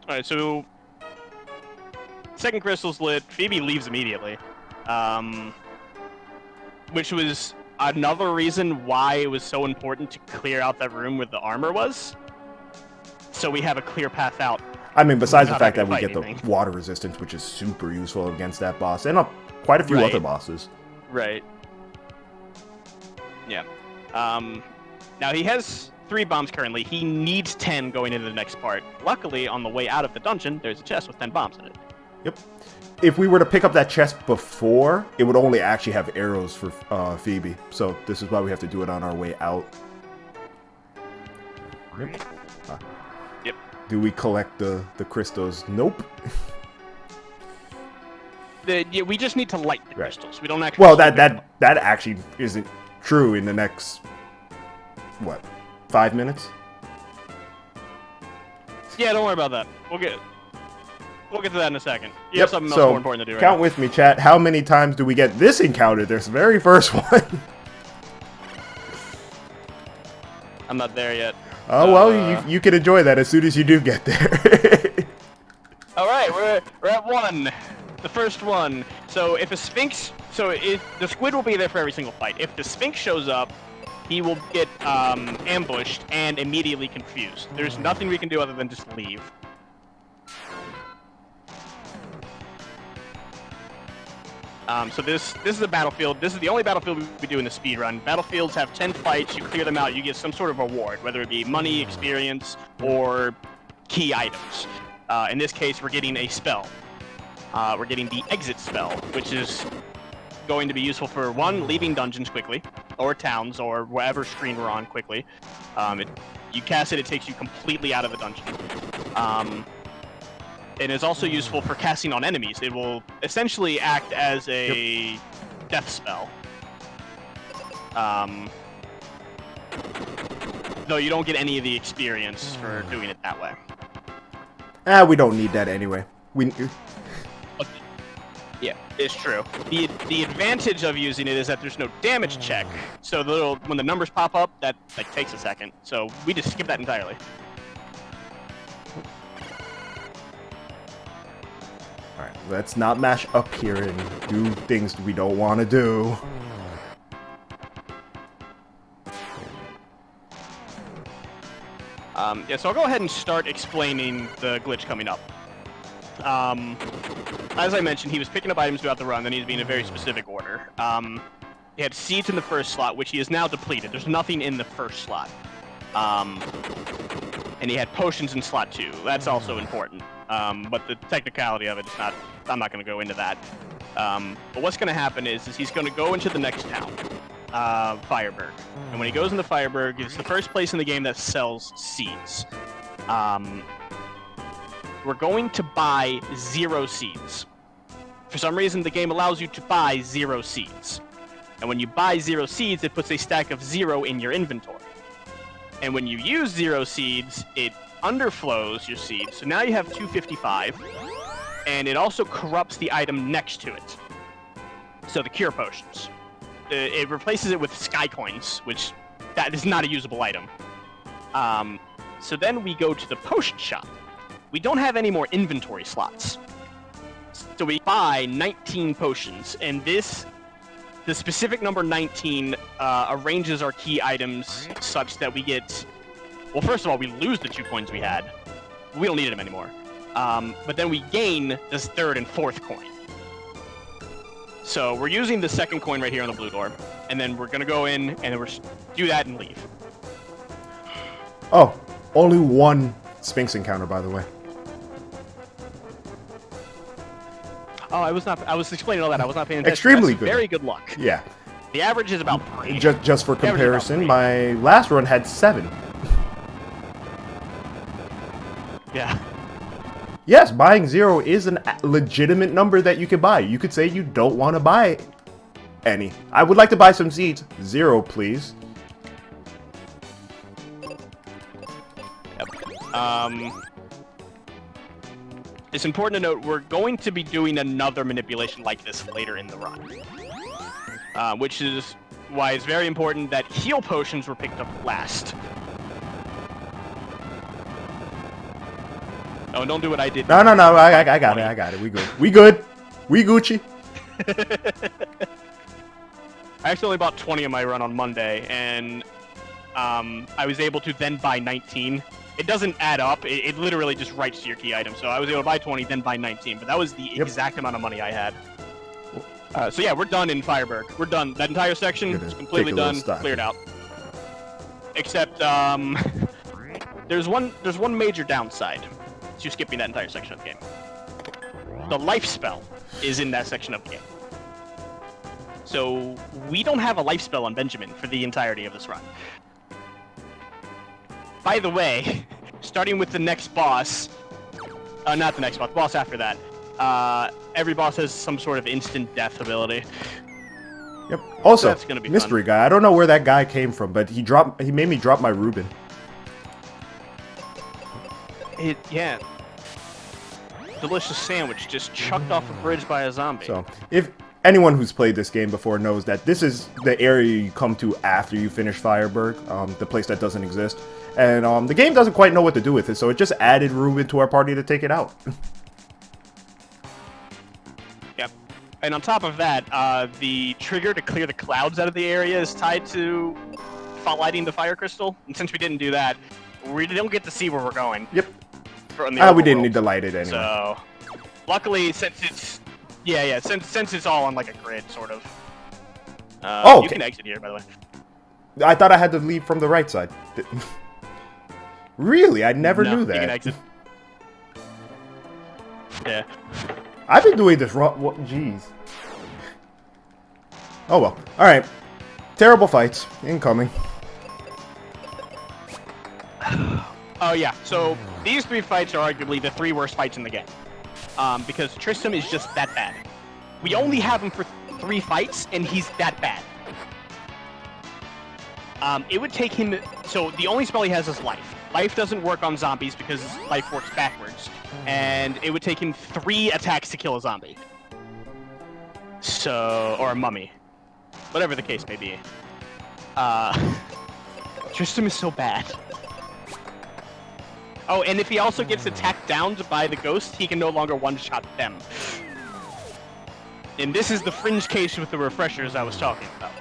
All right, so. Second crystal's lit. Phoebe leaves immediately, which was another reason why it was so important to clear out that room where the armor was, so we have a clear path out. I mean, besides the fact that we get the water resistance, which is super useful against that boss, and quite a few other bosses. Right. Yeah. Now he has 3 bombs currently. He needs 10 going into the next part. Luckily, on the way out of the dungeon, there's a chest with 10 bombs in it. Yep. If we were to pick up that chest before, it would only actually have arrows for Phoebe. So this is why we have to do it on our way out. Yep. Yep. Do we collect the crystals? Nope. Yeah, we just need to light the crystals. We don't actually. Well, that actually isn't true in the next, what, 5 minutes? Yeah, don't worry about that. We'll get to that in a second. You have something else more important to do right count now. with me, chat. How many times do we get this encounter? This very first one. I'm not there yet. Oh, well, you can enjoy that as soon as you do get there. All right, we're at 1. The first one. So if a Sphinx... the squid will be there for every single fight. If the Sphinx shows up, he will get ambushed and immediately confused. There's nothing we can do other than just leave. So this is a battlefield. This is the only battlefield we do in the speedrun. Battlefields have 10 fights. You clear them out, you get some sort of reward, whether it be money, experience, or key items. In this case, we're getting a spell. We're getting the exit spell, which is going to be useful for, one, leaving dungeons quickly, or towns, or whatever screen we're on quickly. You cast it, it takes you completely out of the dungeon. And it's also useful for casting on enemies. It will essentially act as a death spell. Though you don't get any of the experience for doing it that way. We don't need that anyway. Yeah, it's true. The advantage of using it is that there's no damage check. So when the numbers pop up, that takes a second. So we just skip that entirely. Alright, let's not mash up here and do things we don't want to do. Yeah, so I'll go ahead and start explaining the glitch coming up. As I mentioned, he was picking up items throughout the run, then he was being in a very specific order. He had seeds in the first slot, which he has now depleted. There's nothing in the first slot. And he had potions in slot 2. That's also important. But the technicality of it is not... I'm not going to go into that. But what's going to happen is he's going to go into the next town, Fireburg. And when he goes into Fireburg, it's the first place in the game that sells seeds. We're going to buy 0 seeds. For some reason, the game allows you to buy 0 seeds. And when you buy 0 seeds, it puts a stack of 0 in your inventory. And when you use 0 seeds, it underflows your seeds. So now you have 255. And it also corrupts the item next to it. So the cure potions. It replaces it with sky coins, which that is not a usable item. So then we go to the potion shop. We don't have any more inventory slots. So we buy 19 potions, and the specific number 19 arranges our key items such that we get... Well, first of all, we lose the 2 coins we had. We don't need them anymore. But then we gain this 3rd and 4th coin. So we're using the 2nd coin right here on the blue door, and then we're going to go in, and then we're do that and leave. Oh, only 1 Sphinx encounter, by the way. Oh, I was explaining all that. I was not paying attention. Extremely That's good. Very good luck. Yeah. The average is about 3. Just for comparison, my last run had 7. Yeah. Yes, buying 0 is a legitimate number that you could buy. You could say you don't want to buy any. I would like to buy some seeds. 0, please. Yep. It's important to note we're going to be doing another manipulation like this later in the run. Which is why it's very important that heal potions were picked up last. Oh, and don't do what I did. No, I got it. We good. We good. We Gucci. I actually only bought 20 on my run on Monday, and I was able to then buy 19. It doesn't add up. It literally just writes to your key item. So I was able to buy 20, then buy 19. But that was the exact amount of money I had. So yeah, we're done in Fireburg. We're done. That entire section is completely done, cleared out. Except there's one major downside to skipping that entire section of the game. The life spell is in that section of the game. So we don't have a life spell on Benjamin for the entirety of this run. By the way, starting with the next boss, not the next boss, boss after that, every boss has some sort of instant death ability. Yep. Also, that's gonna be mystery fun. guy. I don't know where that guy came from, but he made me drop my Reuben. Yeah. Delicious sandwich just chucked off a bridge by a zombie. So, if anyone who's played this game before knows that this is the area you come to after you finish Fireburg, the place that doesn't exist. And the game doesn't quite know what to do with it, so it just added Reuben to our party to take it out. Yep. And on top of that, the trigger to clear the clouds out of the area is tied to lighting the fire crystal. And since we didn't do that, we don't get to see where we're going. Yep. We didn't need to light it anyway. So, luckily, since it's Yeah. Since it's all on like a grid, sort of. Oh, you okay. can exit here, by the way. I thought I had to leave from the right side. Really? I never knew that. You can exit. Yeah. I've been doing this wrong. What? Jeez. Oh well. All right. Terrible fights incoming. Oh yeah. So these 3 fights are arguably the 3 worst fights in the game, because Tristram is just that bad. We only have him for 3 fights, and he's that bad. It would take him. So the only spell he has is life. Life doesn't work on zombies because life works backwards, and it would take him 3 attacks to kill a zombie. So, or a mummy, whatever the case may be. Tristram is so bad. Oh, and if he also gets attacked down by the ghost, he can no longer one-shot them. And this is the fringe case with the refreshers I was talking about.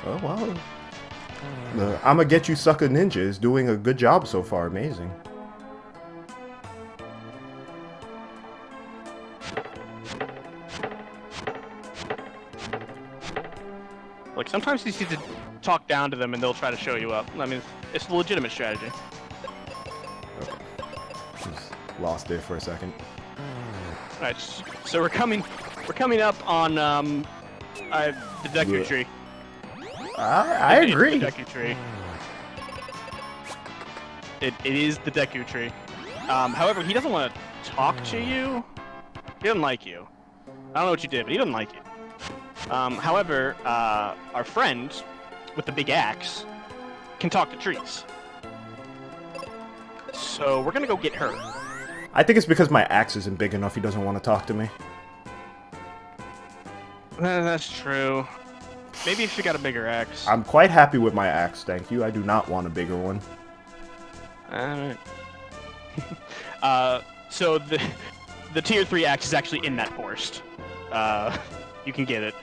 Oh wow. The I'ma Get You Sucker Ninja is doing a good job so far. Amazing. Like, sometimes you need to talk down to them and they'll try to show you up. I mean, it's a legitimate strategy. Just lost it for a second. Alright, so we're coming up on the Deku Tree. I agree. It's the Deku Tree. It is the Deku Tree. However, he doesn't want to talk to you. He doesn't like you. I don't know what you did, but he doesn't like you. However, our friend with the big axe can talk to trees. So we're gonna go get her. I think it's because my axe isn't big enough. He doesn't want to talk to me. That's true. Maybe if you got a bigger axe. I'm quite happy with my axe, thank you. I do not want a bigger one. Alright. So the tier 3 axe is actually in that forest. You can get it.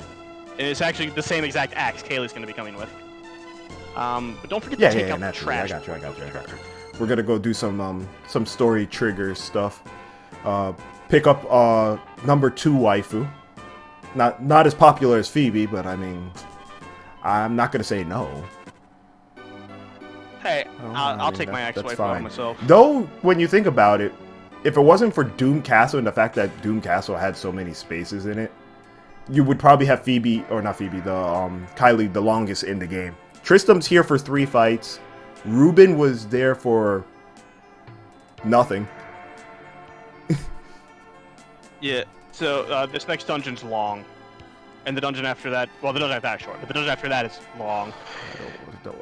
And it's actually the same exact axe Kaylee's going to be coming with. But don't forget to take out the trash. I got you. We're gonna go do some story trigger stuff. Pick up number 2 waifu. Not as popular as Phoebe, but I mean, I'm not gonna say no. Hey, I'll take my ex-wife on myself. Though, when you think about it, if it wasn't for Doom Castle and the fact that Doom Castle had so many spaces in it, you would probably have Phoebe, or not Phoebe, Kylie the longest in the game. Tristram's here for 3 fights. Ruben was there for nothing. Yeah, so this next dungeon's long. And the dungeon after that, well, the dungeon after that is short, but the dungeon after that is long.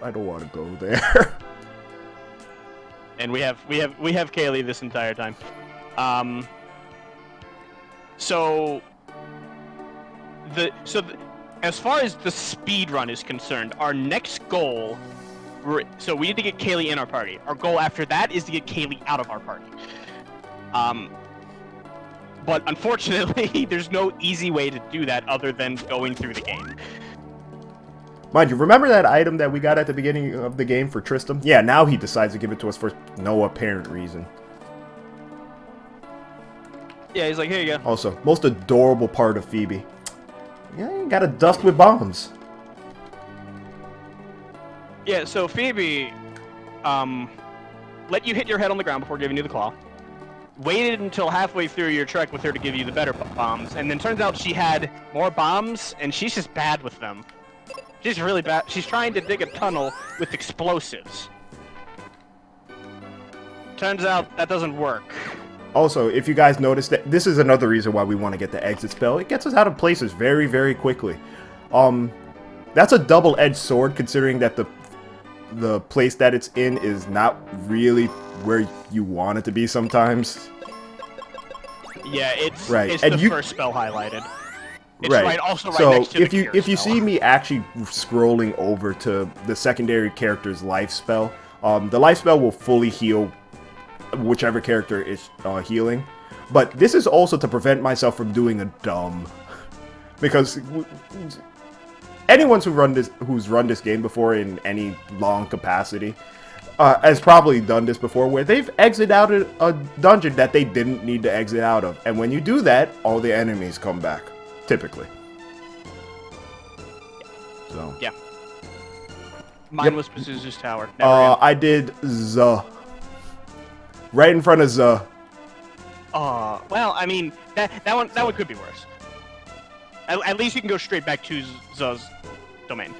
I don't want to go there. And we have Kaylee this entire time. As far as the speed run is concerned, our next goal, so we need to get Kaylee in our party. Our goal after that is to get Kaylee out of our party. But unfortunately, there's no easy way to do that other than going through the game. Mind you, remember that item that we got at the beginning of the game for Tristram? Yeah, now he decides to give it to us for no apparent reason. Yeah, he's like, here you go. Also, most adorable part of Phoebe. Yeah, you gotta dust with bombs. Yeah, so Phoebe, let you hit your head on the ground before giving you the claw. Waited until halfway through your trek with her to give you the better bombs, and then turns out she had more bombs, and she's just bad with them. She's really bad. She's trying to dig a tunnel with explosives. Turns out that doesn't work. Also, if you guys noticed, that this is another reason why we want to get the exit spell. It gets us out of places very, very quickly. That's a double-edged sword, considering that the place that it's in is not really where you want it to be sometimes. Yeah, it's right. It's and the first spell highlighted. It's right. Also right so next to if you see me actually scrolling over to the secondary character's life spell, the life spell will fully heal whichever character is healing. But this is also to prevent myself from doing a dumb, because anyone who's run this game before in any long capacity, has probably done this before, where they've exited out of a dungeon that they didn't need to exit out of. And when you do that, all the enemies come back, typically. So. Yeah. Mine was Pazuzu's tower. Never I did Z. Right in front of Z. Well, I mean, that one could be worse. At least you can go straight back to Z's domain.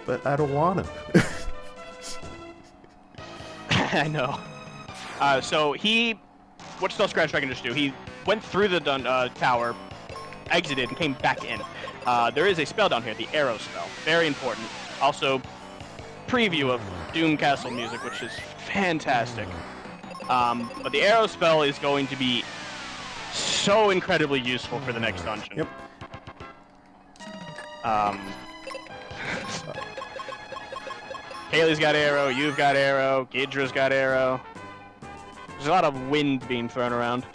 But I don't want to. I know. So what does scratchdragon just do? He went through the tower, exited, and came back in. There is a spell down here, the arrow spell. Very important. Also, preview of Doom Castle music, which is fantastic. But the arrow spell is going to be so incredibly useful for the next dungeon. Yep. Kaylee's got arrow, you've got arrow, Gidra's got arrow. There's a lot of wind being thrown around.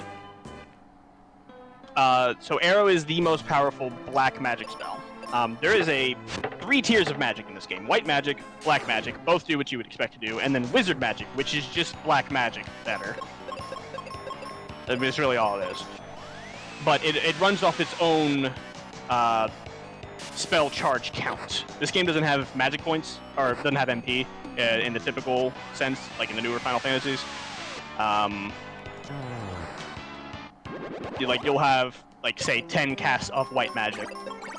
So arrow is the most powerful black magic spell. There is 3 tiers of magic in this game. White magic, black magic, both do what you would expect to do, and then wizard magic, which is just black magic better. I mean, it's really all it is. But it runs off its own spell charge count. This game doesn't have magic points, or doesn't have MP in the typical sense, like in the newer Final Fantasies. You'll have, like, say, 10 casts of white magic.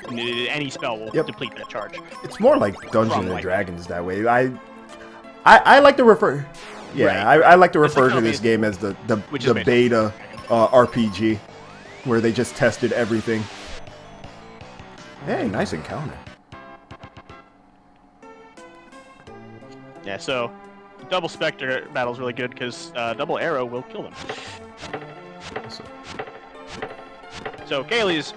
And any spell will deplete that charge. It's more like Dungeons and Dragons that way. I like to refer... Yeah, right. I like to refer to this game as the beta RPG, where they just tested everything. Hey, nice encounter. Yeah, so double Spectre battle is really good because double arrow will kill them. So Kaylee's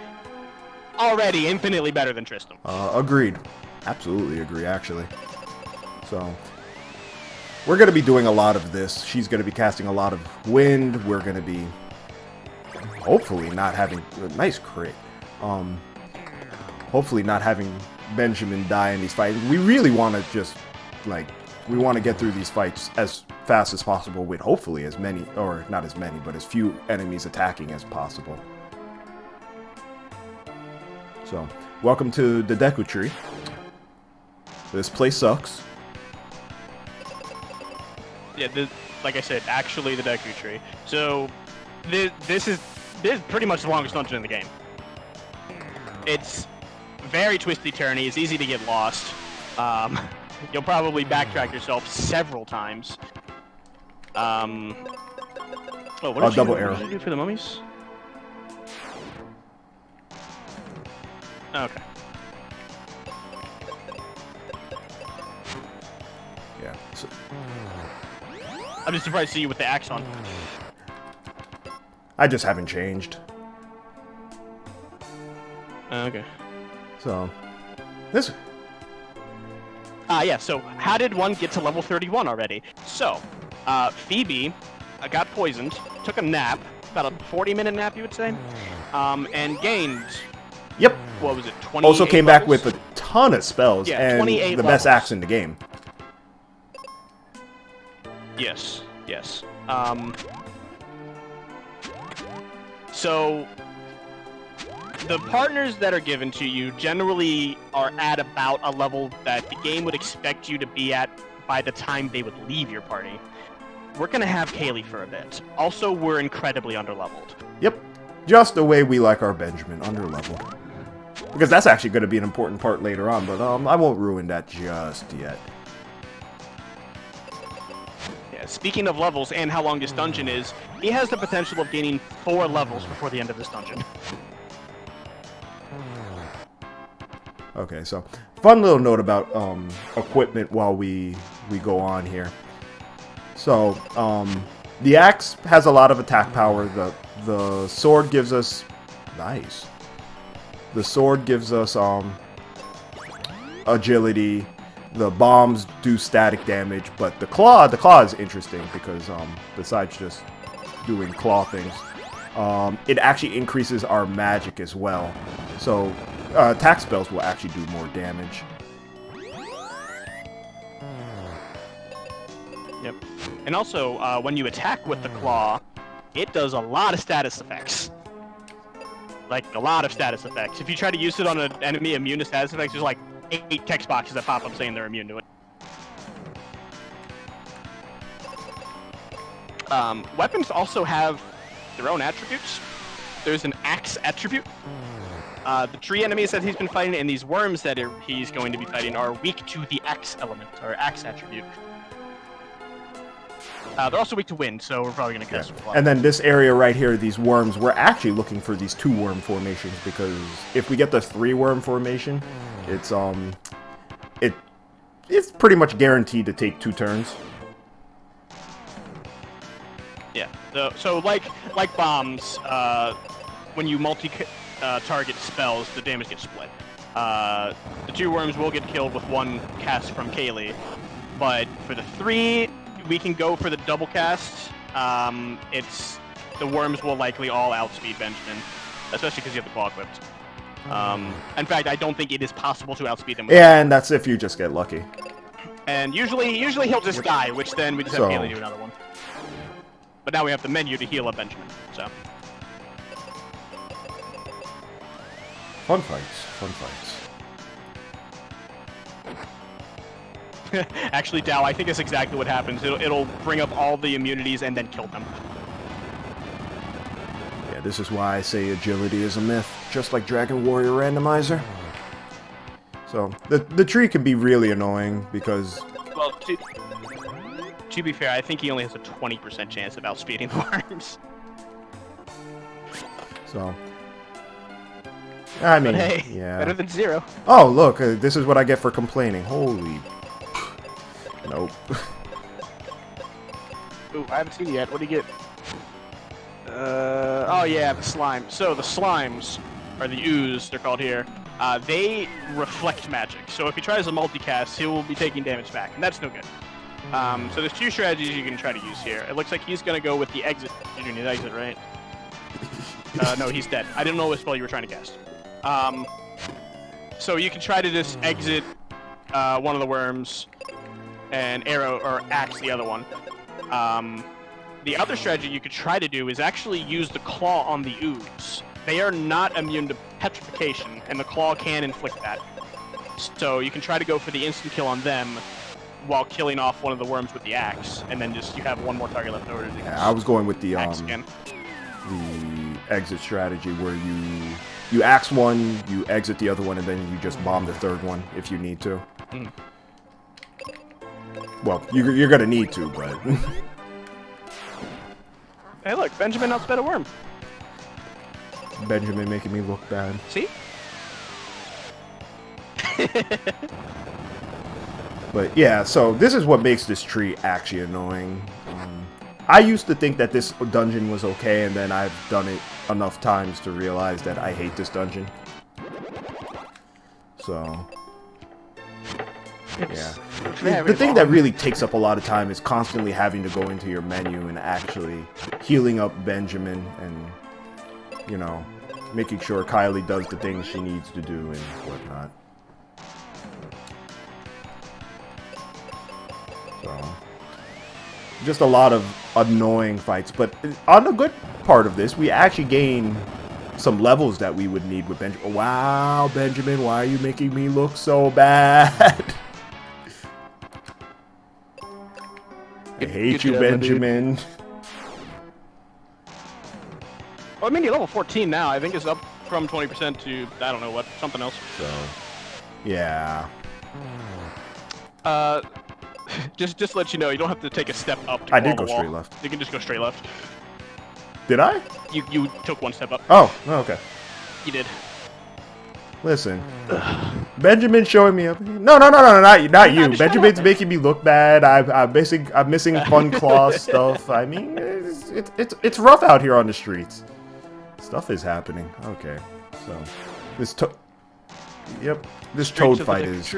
already infinitely better than Tristram. Agreed. Absolutely agree, actually. So we're going to be doing a lot of this. She's going to be casting a lot of wind. We're going to be hopefully not having a nice crit. Hopefully not having Benjamin die in these fights. We really want to just, like, we want to get through these fights as fast as possible with hopefully as many, or not as many, but as few enemies attacking as possible. So, welcome to the Deku Tree. This place sucks. Yeah, like I said, actually the Deku Tree. So, this is pretty much the longest dungeon in the game. It's very twisty-turny. It's easy to get lost. You'll probably backtrack yourself several times. Oh, what did double arrow. What did you do for the mummies? Okay. Yeah. So. I'm just surprised to see you with the axe on. I just haven't changed. Okay. So, this... Yeah, so how did one get to level 31 already? So, Phoebe got poisoned, took a nap, about a 40-minute nap, you would say, and gained... Yep. What was it, 28 Also came levels? back with a ton of spells, yeah, and 28 the levels. best axe in the game. Yes, yes. So, the partners that are given to you generally are at about a level that the game would expect you to be at by the time they would leave your party. We're going to have Kaylee for a bit. Also, we're incredibly underleveled. Yep. Just the way we like our Benjamin, underleveled. Because that's actually going to be an important part later on, but I won't ruin that just yet. Yeah, speaking of levels and how long this dungeon is, he has the potential of gaining 4 levels before the end of this dungeon. Okay, so fun little note about equipment while we go on here. So the axe has a lot of attack power. The sword gives us nice. The sword gives us agility. The bombs do static damage, but the claw is interesting because besides just doing claw things, it actually increases our magic as well. So attack spells will actually do more damage. Yep. And also, when you attack with the claw, it does a lot of status effects. Like, a lot of status effects. If you try to use it on an enemy immune to status effects, there's like 8 text boxes that pop up saying they're immune to it. Weapons also have their own attributes. There's an axe attribute. The tree enemies that he's been fighting and these worms that he's going to be fighting are weak to the axe element, or axe attribute. They're also weak to wind, so we're probably going to cast a lot. And then this area right here, these worms, we're actually looking for these 2 worm formations, because if we get the 3 worm formation, it's pretty much guaranteed to take 2 turns. Yeah. So like bombs, when you target spells, the damage gets split. The 2 worms will get killed with 1 cast from Kaylee, but for the 3, we can go for the double cast. The worms will likely all outspeed Benjamin, especially because you have the claw equipped. In fact, I don't think it is possible to outspeed him. Yeah, and that's if you just get lucky. And usually he'll just die, which then we just have Kaylee do another one. But now we have the menu to heal up Benjamin, so. Fun fights, fun fights. Actually, Dow, I think that's exactly what happens. It'll bring up all the immunities and then kill them. Yeah, this is why I say agility is a myth, just like Dragon Warrior Randomizer. So, the tree can be really annoying because... Well, to be fair, I think he only has a 20% chance of outspeeding the worms. So... I mean, but hey, yeah. Better than 0. Oh, look, this is what I get for complaining. Holy... Nope. Ooh, I haven't seen it yet. What do you get? Oh yeah, the slime. So the slimes, or the ooze, they're called here. They reflect magic. So if he tries a multicast, he will be taking damage back, and that's no good. So there's 2 strategies you can try to use here. It looks like he's gonna go with the exit. You're doing the exit, right? No, he's dead. I didn't know what spell you were trying to cast. So you can try to just exit one of the worms and arrow or axe the other one. The other strategy you could try to do is actually use the claw on the ooze. They are not immune to petrification, and the claw can inflict that. So you can try to go for the instant kill on them while killing off one of the worms with the axe, and then just you have 1 more target left over. Yeah, I was going with the axe again. The exit strategy where you axe one, you exit the other one, and then you just bomb the 3rd one if you need to. Mm. Well, you're gonna need to, but... Hey look, Benjamin outsped a worm. Benjamin making me look bad. See? But yeah, so this is what makes this tree actually annoying. I used to think that this dungeon was okay, and then I've done it enough times to realize that I hate this dungeon. So... yeah. The thing that really takes up a lot of time is constantly having to go into your menu and actually healing up Benjamin and, you know, making sure Kylie does the things she needs to do and whatnot. So, just a lot of annoying fights. But on the good part of this, we actually gain some levels that we would need with Benjamin. Wow, Benjamin, why are you making me look so bad? I hate you, Benjamin. Well, I mean, you're level 14 now. I think it's up from 20% to, I don't know what, something else. So, yeah. Just to let you know, you don't have to take a step up to I did the go wall. straight left. You can just go straight left. Did I? You took 1 step up. Oh, okay. You did. Listen, Benjamin's showing me up. No, not you. Benjamin's making me look bad. I'm missing fun claw stuff. I mean, it's rough out here on the streets. Stuff is happening. Okay, so this toad fight is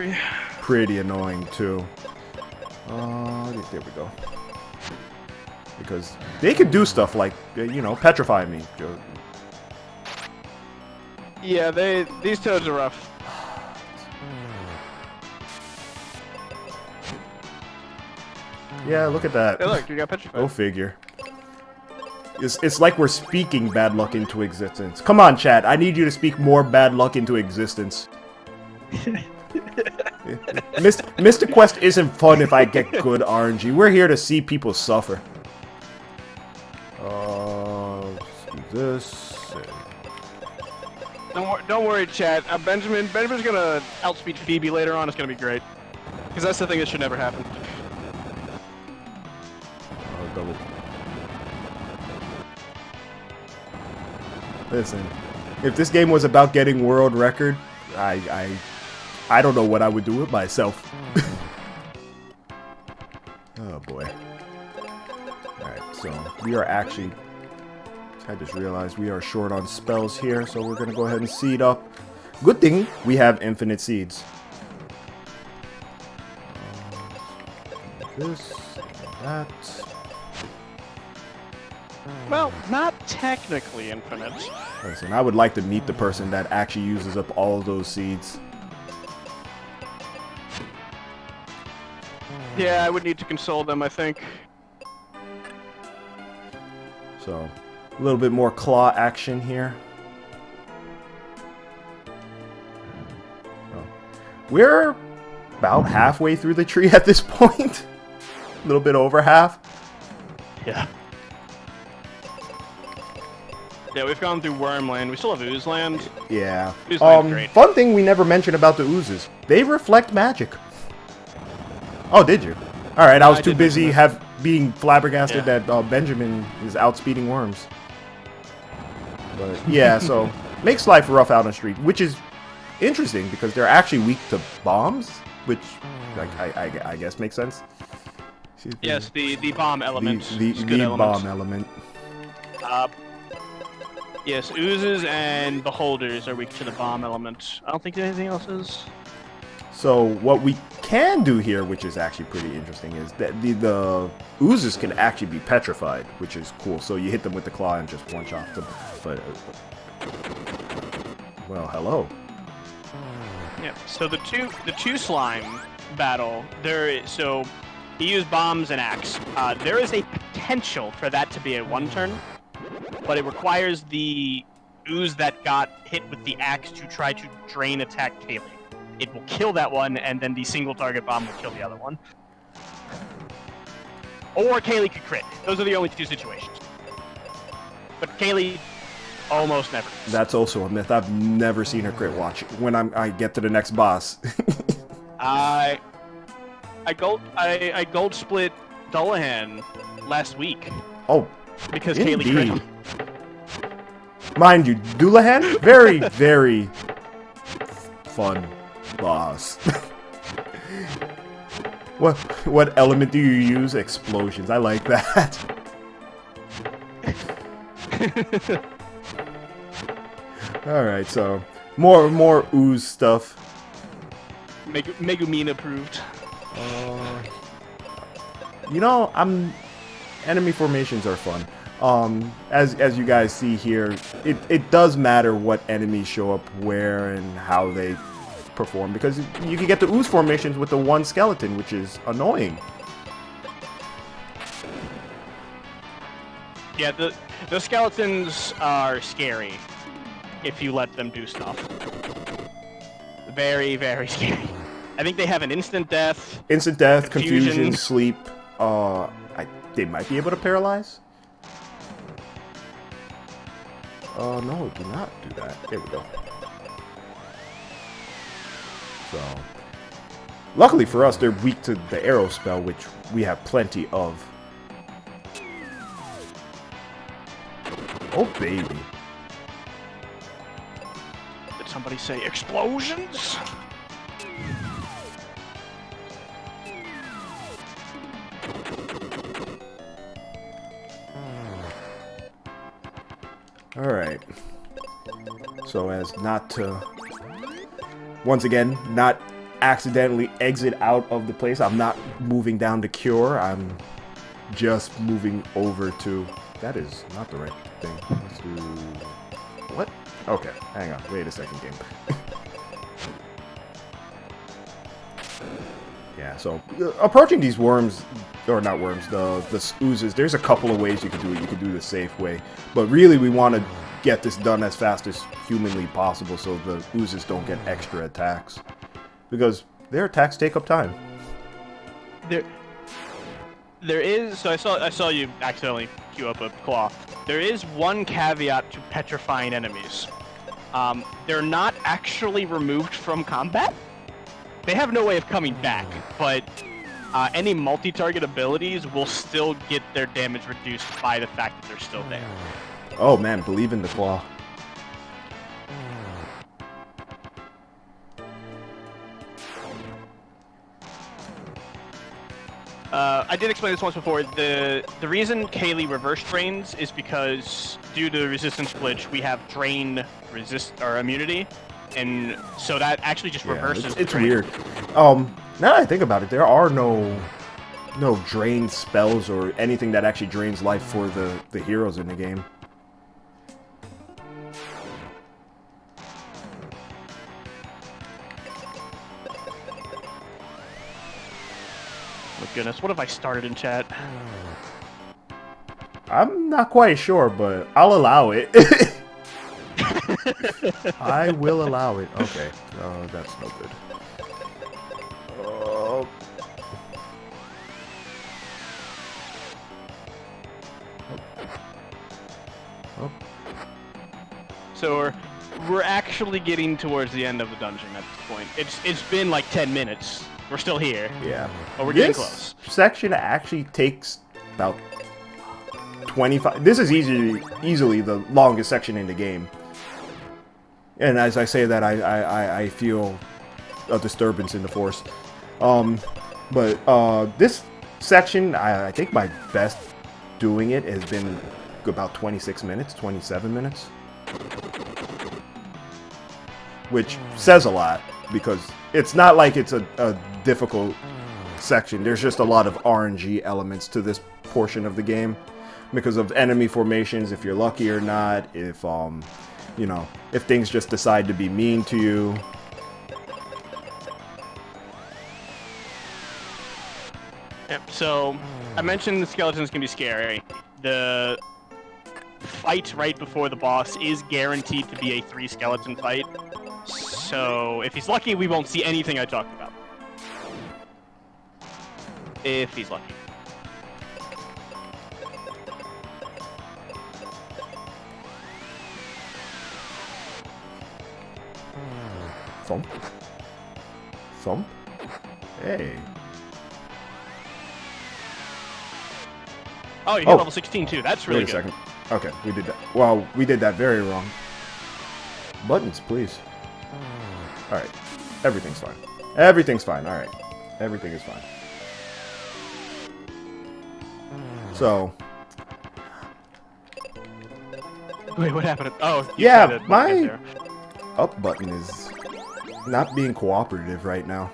pretty annoying too. There we go. Because they could do stuff like, you know, petrify me. Yeah, these toads are rough. Yeah, look at that. Hey, look, you got petrified. Go figure. It's like we're speaking bad luck into existence. Come on, chat. I need you to speak more bad luck into existence. Mr. Quest isn't fun if I get good RNG. We're here to see people suffer. Let's do this. Don't worry, chat. Benjamin's gonna outspeed Phoebe later on. It's gonna be great. Because that's the thing that should never happen. Double. Listen, if this game was about getting world record, I don't know what I would do with myself. Oh boy. Alright, so we are actually... I just realized we are short on spells here, so we're gonna go ahead and seed up. Good thing we have infinite seeds. This, that... Well, not technically infinite. Listen, I would like to meet the person that actually uses up all of those seeds. Yeah, I would need to console them, I think. So, a little bit more claw action here. Oh. We're about halfway through the tree at this point. A little bit over half. Yeah. Yeah, we've gone through Wormland. We still have Oozeland. Yeah. Oozeland's great. Fun thing we never mentioned about the oozes. They reflect magic. Oh, did you? Alright, I was too busy being flabbergasted that Benjamin is outspeeding worms. But yeah, so makes life rough out on the street, which is interesting because they're actually weak to bombs, which like I guess makes sense. Yes, the bomb element. The bomb element. Yes, oozes and beholders are weak to the bomb element. I don't think anything else is. So what we can do here, which is actually pretty interesting, is that the oozes can actually be petrified, which is cool. So you hit them with the claw and just one-shot them. But well, hello. Yeah. So the two slime battle there. So he used bombs and axe. There is a potential for that to be a one-turn, but it requires the ooze that got hit with the axe to try to drain attack Kaylee. It will kill that one, and then the single target bomb will kill the other one. Or Kaylee could crit. Those are the only two situations. But Kaylee almost never. That's also a myth. I've never seen her crit watch when I get to the next boss. I gold split Dullahan last week. Oh, because indeed. Kaylee crit him. Mind you, Dullahan, very, very fun boss. What element do you use? Explosions. I like that. Alright, so more ooze stuff. Megumin approved. You know, enemy formations are fun. As you guys see here, it does matter what enemies show up where and how they perform, because you can get the ooze formations with the one skeleton, which is annoying. Yeah, the skeletons are scary if you let them do stuff. Very, very scary. I think they have an instant death. Instant death, confusion, sleep. They might be able to paralyze. No, do not do that. There we go. So, luckily for us, they're weak to the arrow spell, which we have plenty of. Oh, baby. Did somebody say explosions? Alright. So as not to, once again, not accidentally exit out of the place, I'm not moving down to cure, I'm just moving over to... That is not the right thing. Let's do... What? Okay, hang on. Wait a second, game. Yeah, so approaching these worms, or not worms, the oozes, there's a couple of ways you could do it. You could do the safe way, but really we want to get this done as fast as humanly possible so the oozes don't get extra attacks, because their attacks take up time. There is, so I saw you accidentally queue up a claw. There is one caveat to petrifying enemies. They're not actually removed from combat. They have no way of coming back, but any multi-target abilities will still get their damage reduced by the fact that they're still there. Oh man, believe in the claw. I did explain this once before. The reason Kaylee reverse drains is because due to the resistance glitch, we have drain immunity, and so that actually just reverses. It's weird. Now that I think about it, there are no drain spells or anything that actually drains life for the heroes in the game. Oh goodness, what have I started in chat? I'm not quite sure, but I'll allow it. I will allow it. Okay. That's no good. So we're actually getting towards the end of the dungeon at this point. It's been like 10 minutes. We're still here. Yeah. But we're getting close. This section actually takes about 25. This is easily the longest section in the game. And as I say that, I feel a disturbance in the force. But this section, I think my best doing it has been about 26 minutes, 27 minutes. Which says a lot, because it's not like it's a difficult section. There's just a lot of RNG elements to this portion of the game, because of enemy formations, if you're lucky or not, if you know, if things just decide to be mean to you. Yep, so I mentioned the skeletons can be scary. The fight right before the boss is guaranteed to be a 3 skeleton fight. So if he's lucky, we won't see anything I talked about. If he's lucky. Thump. Thump. Hey. Oh, you hit level 16 too. That's really good. Wait a good. second. Okay, we did that. Well, we did that very wrong. Buttons, please. Alright. Everything's fine. Everything's fine. Alright. Everything is fine. So. Wait, what happened? Oh, yeah, my up button is not being cooperative right now.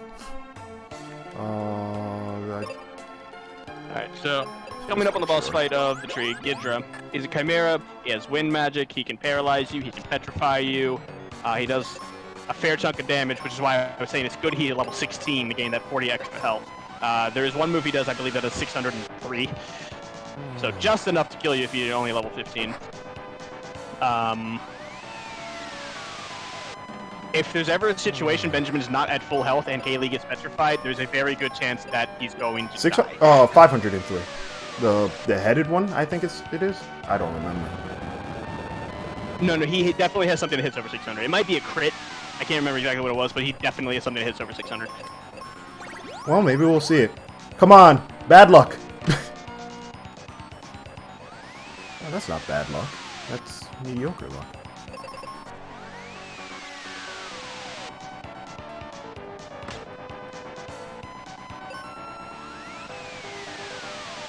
Alright, so coming up on the boss fight of the tree, Ghidra. He's a Chimera, he has wind magic, he can paralyze you, he can petrify you, he does a fair chunk of damage, which is why I was saying it's good he's at level 16 to gain that 40 extra health. There is one move he does, I believe that is 603, so just enough to kill you if you're only level 15. If there's ever a situation Benjamin is not at full health and Kaylee gets petrified, there's a very good chance that he's going to die. 503. The headed one, I think it is. I don't remember. No, he definitely has something that hits over 600. It might be a crit. I can't remember exactly what it was, but he definitely has something that hits over 600. Well, maybe we'll see it. Come on, bad luck. Oh, that's not bad luck. That's mediocre luck.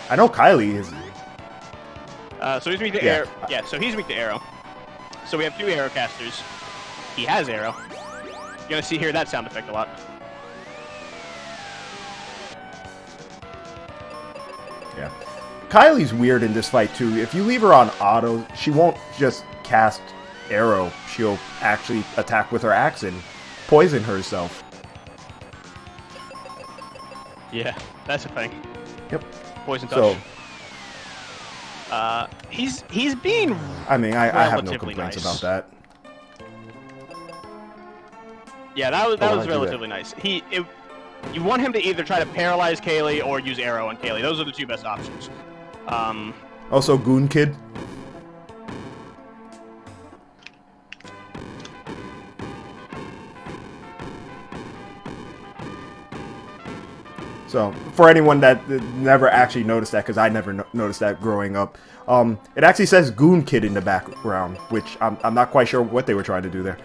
I know Kylie is. So he's weak to arrow. Yeah, so he's weak to arrow. So we have 2 arrow casters. He has arrow. You're gonna hear that sound effect a lot. Yeah. Kylie's weird in this fight too. If you leave her on auto, she won't just cast arrow. She'll actually attack with her axe and poison herself. Yeah, that's a thing. Yep. Poison touch. So, he's being. I mean, I have no relatively complaints nice. about that. Yeah, that was Why'd you do relatively nice. You want him to either try to paralyze Kaylee or use arrow on Kaylee. Those are the two best options. Also, Goon Kid. So, for anyone that never actually noticed that, because I never noticed that growing up, it actually says Goon Kid in the background, which I'm not quite sure what they were trying to do there.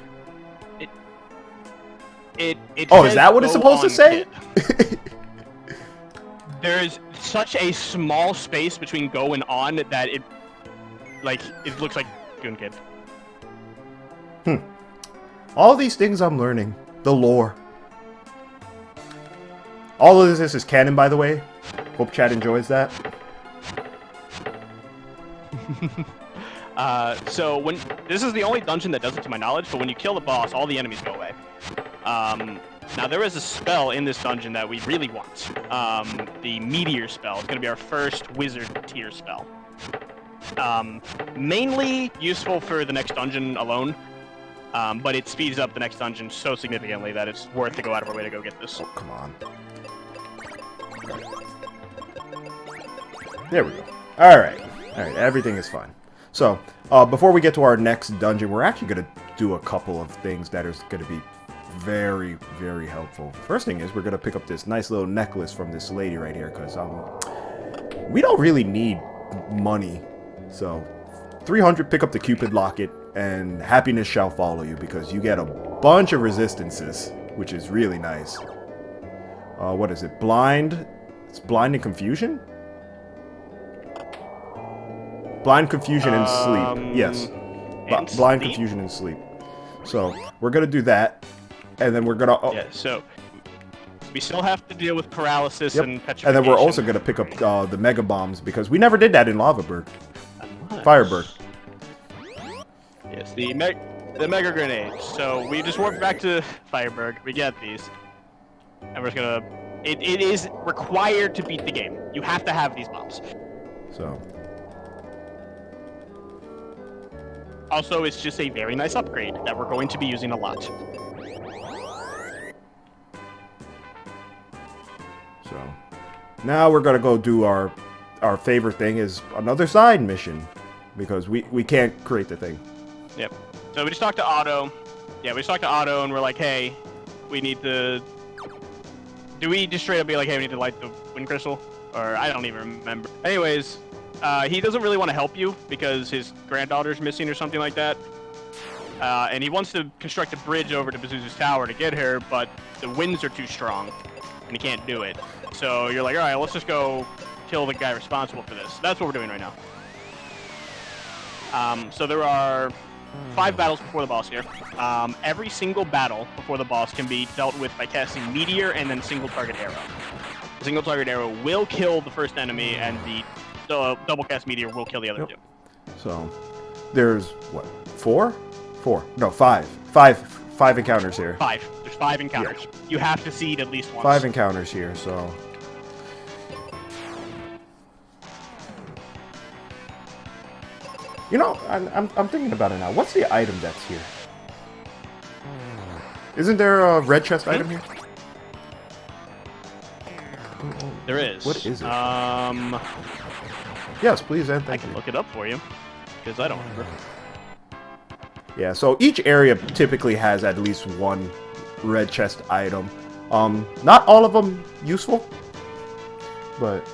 It Oh, is that what it's supposed to say? There's such a small space between go and on that it looks like Goon Kid. All these things I'm learning. The lore. All of this is canon, by the way. Hope chat enjoys that. So this is the only dungeon that does it to my knowledge, but when you kill the boss, all the enemies go away. Now there is a spell in this dungeon that we really want. The Meteor spell. It's going to be our first wizard tier spell. Mainly useful for the next dungeon alone, but it speeds up the next dungeon so significantly that it's worth to go out of our way to go get this. Oh, come on. There we go. Alright. Alright, everything is fine. So, before we get to our next dungeon, we're actually going to do a couple of things that are going to be very, very helpful. First thing is, we're going to pick up this nice little necklace from this lady right here, because we don't really need money. So, 300, pick up the Cupid locket, and happiness shall follow you, because you get a bunch of resistances, which is really nice. What is it? Blind? It's blind and confusion? Blind, confusion, and sleep. Yes. Blind, confusion, and sleep. So, we're going to do that. And then we're going to... Yeah, so... We still have to deal with paralysis and petrification. And then we're also going to pick up the Mega Bombs, because we never did that in Lavaburg. Fireburg. Yes, the Mega Grenades. So, we just warp back to Fireburg. We get these. And we're just going to... It is required to beat the game. You have to have these bombs. So... Also, it's just a very nice upgrade that we're going to be using a lot. So, now we're gonna go do our favorite thing, is another side mission, because we can't create the thing. Yep. So we just talked to Otto. Yeah, we just talked to Otto, and we're like, hey, we need to... Do we just straight up be like, hey, we need to light the wind crystal? Or I don't even remember. Anyways... he doesn't really want to help you because his granddaughter's missing or something like that. And he wants to construct a bridge over to Pazuzu's tower to get her, but the winds are too strong, and he can't do it. So you're like, all right, let's just go kill the guy responsible for this. That's what we're doing right now. So there are 5 battles before the boss here. Every single battle before the boss can be dealt with by casting Meteor and then single target arrow. The single target arrow will kill the first enemy, and the double cast Meteor will kill the other two. So, there's, what, 4? 4. No, 5. 5 encounters here. 5. There's 5 encounters. Yeah. You have to seed at least once. 5 encounters here, so... You know, I'm thinking about it now. What's the item that's here? Isn't there a red chest item here? There is. What is it? Yes, please and thank you. I can look it up for you, because I don't remember. Yeah, so each area typically has at least one red chest item. Not all of them useful, but...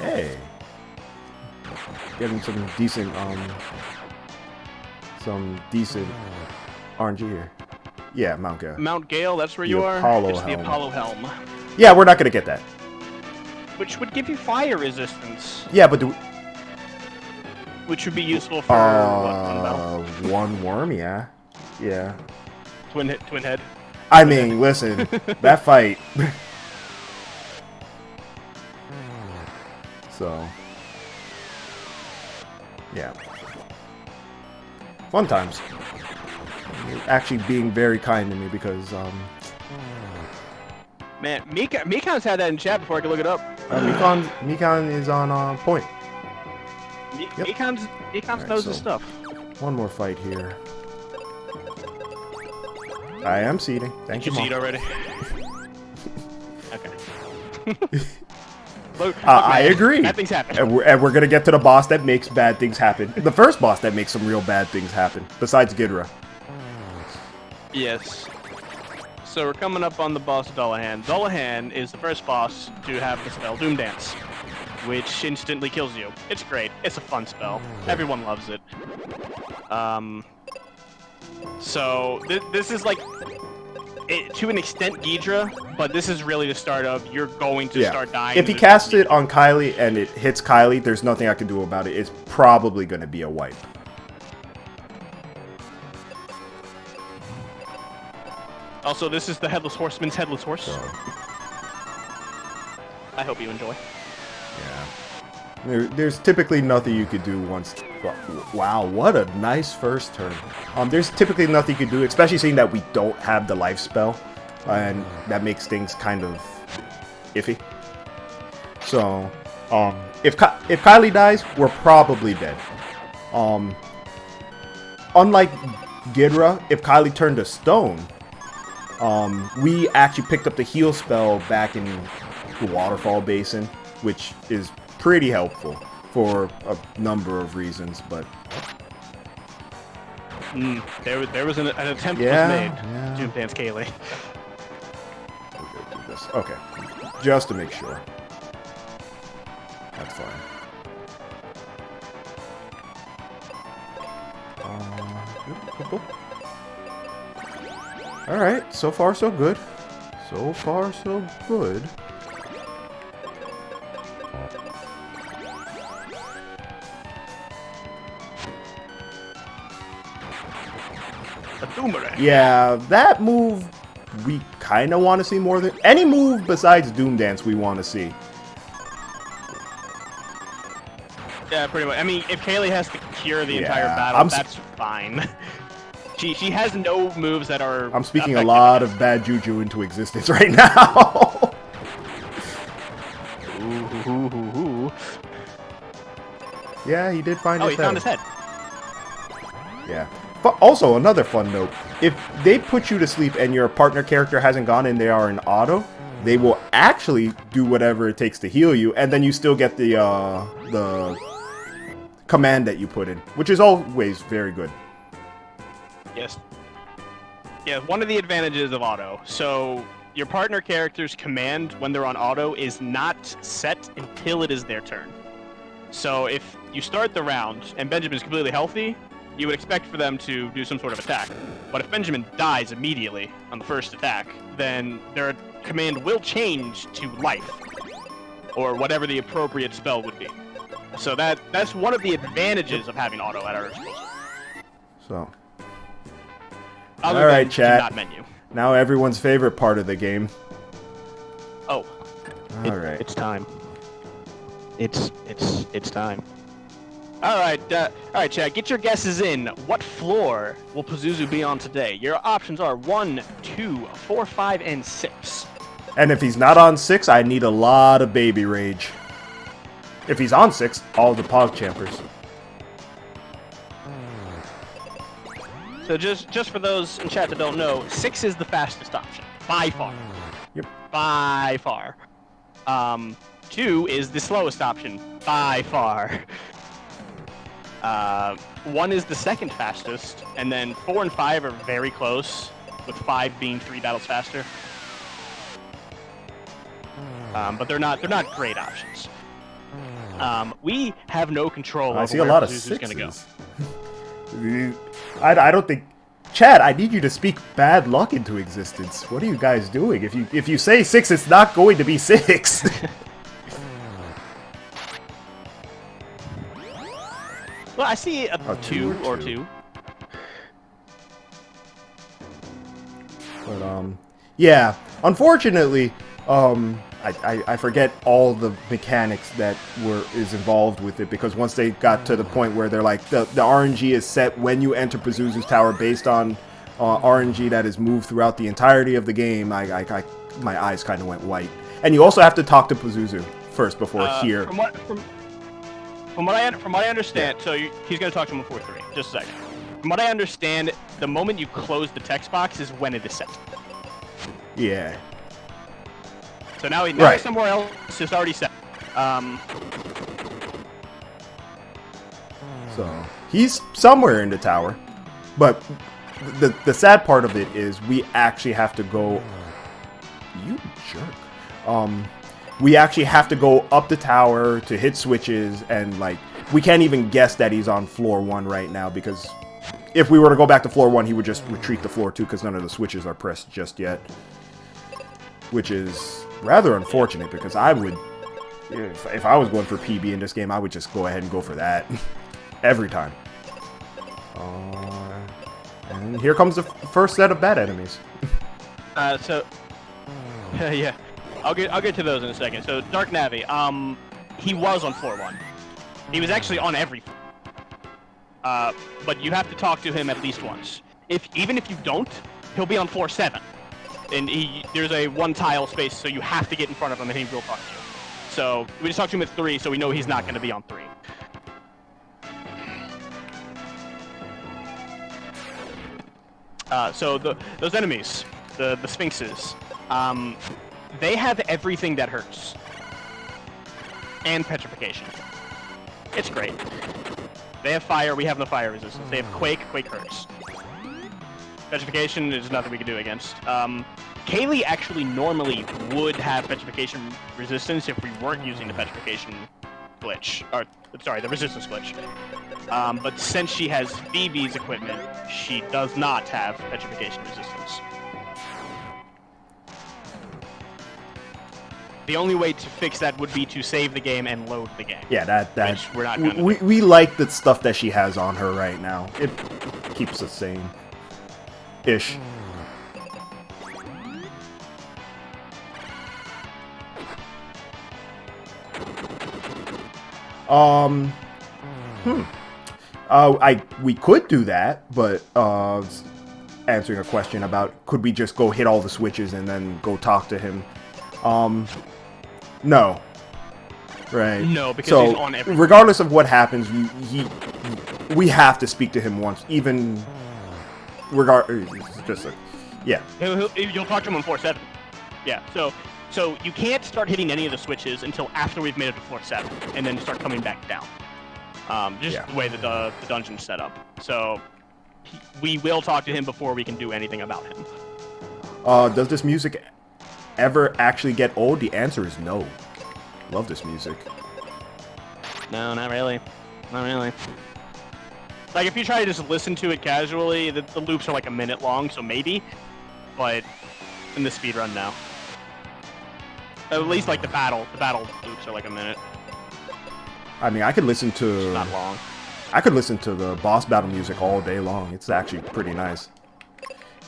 Hey. Getting some decent RNG here. Yeah, Mount Gale. Mount Gale, that's where you are? It's the Apollo Helm. Yeah, we're not gonna get that. Which would give you fire resistance. Yeah, but which would be useful for what, one battle? One worm, yeah. Yeah. Twin head. I mean, listen, that fight. So, Yeah. Fun times. You're actually being very kind to me because, Man, Mikon's had that in chat before I could look it up. Mikon is on point. Yep. Mikon's Alright, knows so his stuff. one more fight here. I am seeding. Thank Did you, you seed Mom. already? Okay. Look, I man, agree. bad things happen. And we're gonna get to the boss that makes bad things happen. The first boss that makes some real bad things happen, besides Ghidorah. Yes. So we're coming up on the boss Dullahan. Dullahan is the first boss to have the spell Doom Dance, which instantly kills you. It's great. It's a fun spell. Everyone loves it. So this is like, to an extent, Ghidra, but this is really the start of you're going to start dying. If he casts it on Kylie and it hits Kylie, there's nothing I can do about it. It's probably going to be a wipe. Also, this is the Headless Horseman's Headless Horse. So, I hope you enjoy. yeah. There's typically nothing you could do once... Wow, what a nice first turn. There's typically nothing you could do, especially seeing that we don't have the life spell. And that makes things kind of iffy. So, if Kylie dies, we're probably dead. Unlike Ghidorah, if Kylie turned to stone... we actually picked up the heal spell back in the waterfall basin, which is pretty helpful for a number of reasons, but... There was an attempt was made to Doom Dance Kaylee. We're gonna do this. Okay. Just to make sure. That's fine. Alright, so far so good. So far so good. A Doomerang. Yeah, that move we kind of want to see more than... Any move besides Doom Dance we want to see. Yeah, pretty much. I mean, if Kaylee has to cure the entire battle, that's fine. She has no moves that are... I'm speaking a lot of bad juju into existence right now. Ooh. Yeah, he did find his head. Oh, he found his head. Yeah. But also, another fun note. If they put you to sleep and your partner character hasn't gone and they are in auto, they will actually do whatever it takes to heal you, and then you still get the command that you put in, which is always very good. Yes. Yeah, one of the advantages of auto. So, your partner character's command when they're on auto is not set until it is their turn. So, if you start the round and Benjamin's completely healthy, you would expect for them to do some sort of attack. But if Benjamin dies immediately on the first attack, then their command will change to life, or whatever the appropriate spell would be. So that's one of the advantages of having auto at our disposal. So, Other all right, than chat. do not menu. Now everyone's favorite part of the game. Oh. All right. It's time. It's time. All right, chat. Get your guesses in. What floor will Pazuzu be on today? Your options are 1, 2, 4, 5, and 6. And if he's not on 6, I need a lot of baby rage. If he's on 6, all the Pog Champers. So just for those in chat that don't know, 6 is the fastest option by far. Yep. By far. 2 is the slowest option by far. 1 is the second fastest, and then 4 and 5 are very close, with 5 being 3 battles faster. But they're not great options. We have no control over I see a where lot of Pazuzu's gonna go. 6s. I don't think... Chad, I need you to speak bad luck into existence. What are you guys doing? If you say 6, it's not going to be 6. Well, I see a 2 or 2. But, yeah. Unfortunately, I forget all the mechanics that is involved with it, because once they got to the point where they're like the RNG is set when you enter Pazuzu's tower based on RNG that is moved throughout the entirety of the game, my eyes kind of went white. And you also have to talk to Pazuzu first before here. From what I understand, so he's going to talk to him before 3. Just a second. From what I understand, the moment you close the text box is when it is set. Yeah. So now he's somewhere else. It's already set. So he's somewhere in the tower, but the sad part of it is we actually have to go. You jerk. We actually have to go up the tower to hit switches, and like we can't even guess that he's on floor 1 right now, because if we were to go back to floor 1, he would just retreat to floor 2 because none of the switches are pressed just yet, which is rather unfortunate, because I would, if I was going for PB in this game, I would just go ahead and go for that every time. And here comes the first set of bad enemies. Yeah, I'll get to those in a second. So Dark Navi, he was on floor 1. He was actually on every floor. But you have to talk to him at least once. Even if you don't, he'll be on floor 7. And there's a 1 tile space, so you have to get in front of him, and he will talk to you. So we just talked to him at 3, so we know he's not going to be on 3. So those enemies, the Sphinxes, they have everything that hurts, and petrification. It's great. They have fire. We have no fire resistance. They have quake. Quake hurts. Petrification is nothing we can do against. Kaylee actually normally would have petrification resistance if we weren't using the petrification glitch, or sorry, the resistance glitch. But since she has Phoebe's equipment, she does not have petrification resistance. The only way to fix that would be to save the game and load the game. Yeah, which we're not gonna do. We like the stuff that she has on her right now. It keeps us sane. Ish. We could do that, but answering a question about could we just go hit all the switches and then go talk to him? No. Right. No, because he's on everything. Regardless of what happens, we have to speak to him once, even just like, yeah. You'll talk to him on floor 7. Yeah. So you can't start hitting any of the switches until after we've made it to floor 7, and then start coming back down. The way that the dungeon's set up. So we will talk to him before we can do anything about him. Does this music ever actually get old? The answer is no. Love this music. No, not really. Not really. Like, if you try to just listen to it casually, the loops are like a minute long, so maybe. But in the speedrun now. At least, like, the battle loops are like a minute. I mean, I could listen to... It's not long. I could listen to the boss battle music all day long. It's actually pretty nice.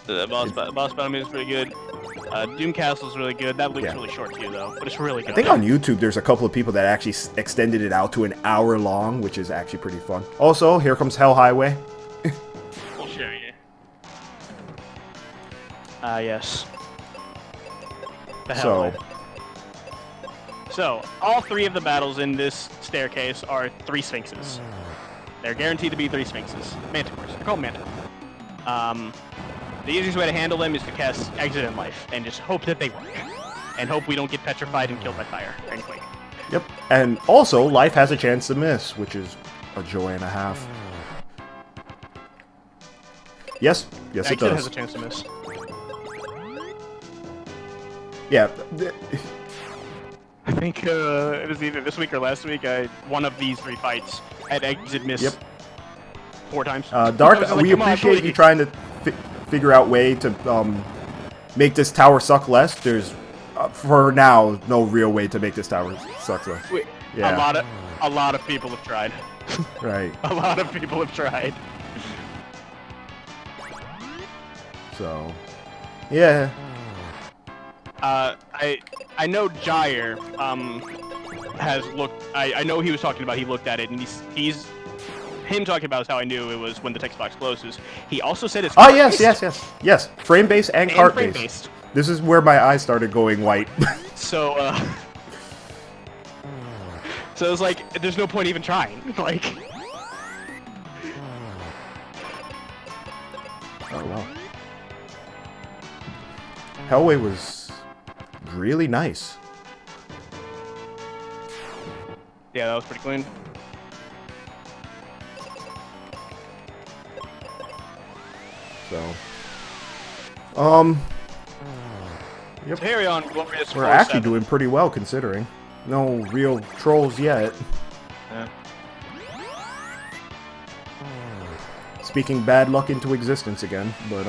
The boss battle music is pretty good. Doom Castle's really good. That loop's really short too, though, but it's really good. I think on YouTube there's a couple of people that actually extended it out to an hour long, which is actually pretty fun. Also, here comes Hell Highway. We'll show you. Yes. The Hell Highway. So, all 3 of the battles in this staircase are 3 Sphinxes. They're guaranteed to be 3 Sphinxes. Manticores. They're called Manticores. The easiest way to handle them is to cast Exit in Life, and just hope that they work. And hope we don't get petrified and killed by fire or quake. Yep. And also, Life has a chance to miss, which is a joy and a half. Yes, it Exit does. has a chance to miss. Yeah. I think it was either this week or last week. One of these 3 fights had Exit miss 4 times. Dark, like, we appreciate you trying to figure out way to make this tower suck less. There's, for now, no real way to make this tower suck less. Yeah. A lot of people have tried. Right. A lot of people have tried. So, yeah. I I know Jair has looked. I know he was talking about. He looked at it, and he's him talking about is how I knew it was when the text box closes. He also said it's. Oh yes. Frame based and cart based. This is where my eyes started going white. So so it's like there's no point even trying. Like. Oh wow. Hellway was really nice. Yeah, that was pretty clean. So, yep. Carry on, glorious. We're actually doing pretty well considering. No real trolls yet. Yeah. Speaking bad luck into existence again, but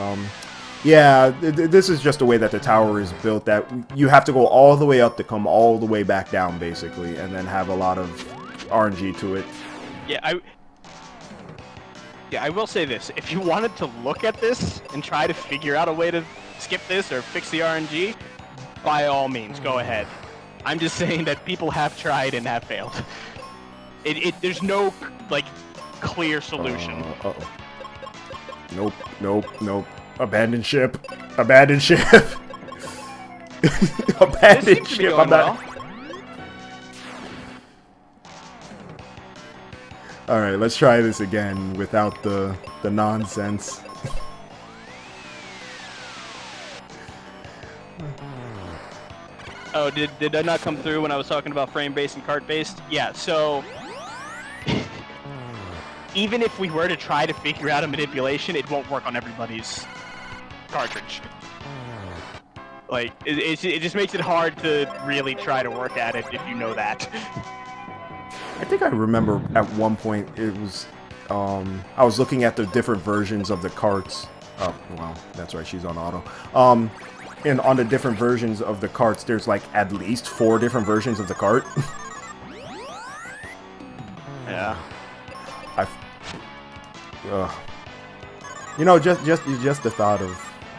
yeah, this is just the way that the tower is built, that you have to go all the way up to come all the way back down, basically, and then have a lot of RNG to it. Yeah, I will say this. If you wanted to look at this and try to figure out a way to skip this or fix the RNG, by all means, go ahead. I'm just saying that people have tried and have failed. There's no, like, clear solution. Nope. Abandon ship. Abandon ship. Abandon ship. I'm not. Alright, let's try this again without the nonsense. Oh, did I not come through when I was talking about frame-based and cart-based? Yeah, so... even if we were to try to figure out a manipulation, it won't work on everybody's cartridge. Like, it just makes it hard to really try to work at it if you know that. I think I remember at one point it was, I was looking at the different versions of the carts. Oh, well, that's right, she's on auto. And on the different versions of the carts, there's like at least 4 different versions of the cart. Yeah. You know, just the thought of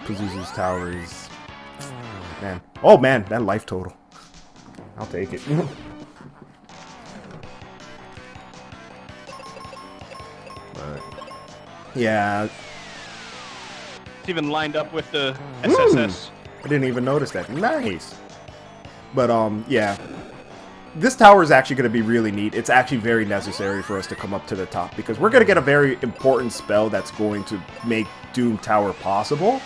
Pazuzu's tower is, man. Oh man, that life total. I'll take it. But yeah, It's even lined up with the SSS. I didn't even notice that. Nice. But yeah. This tower is actually going to be really neat. It's actually very necessary for us to come up to the top, because we're going to get a very important spell that's going to make Doom Tower possible.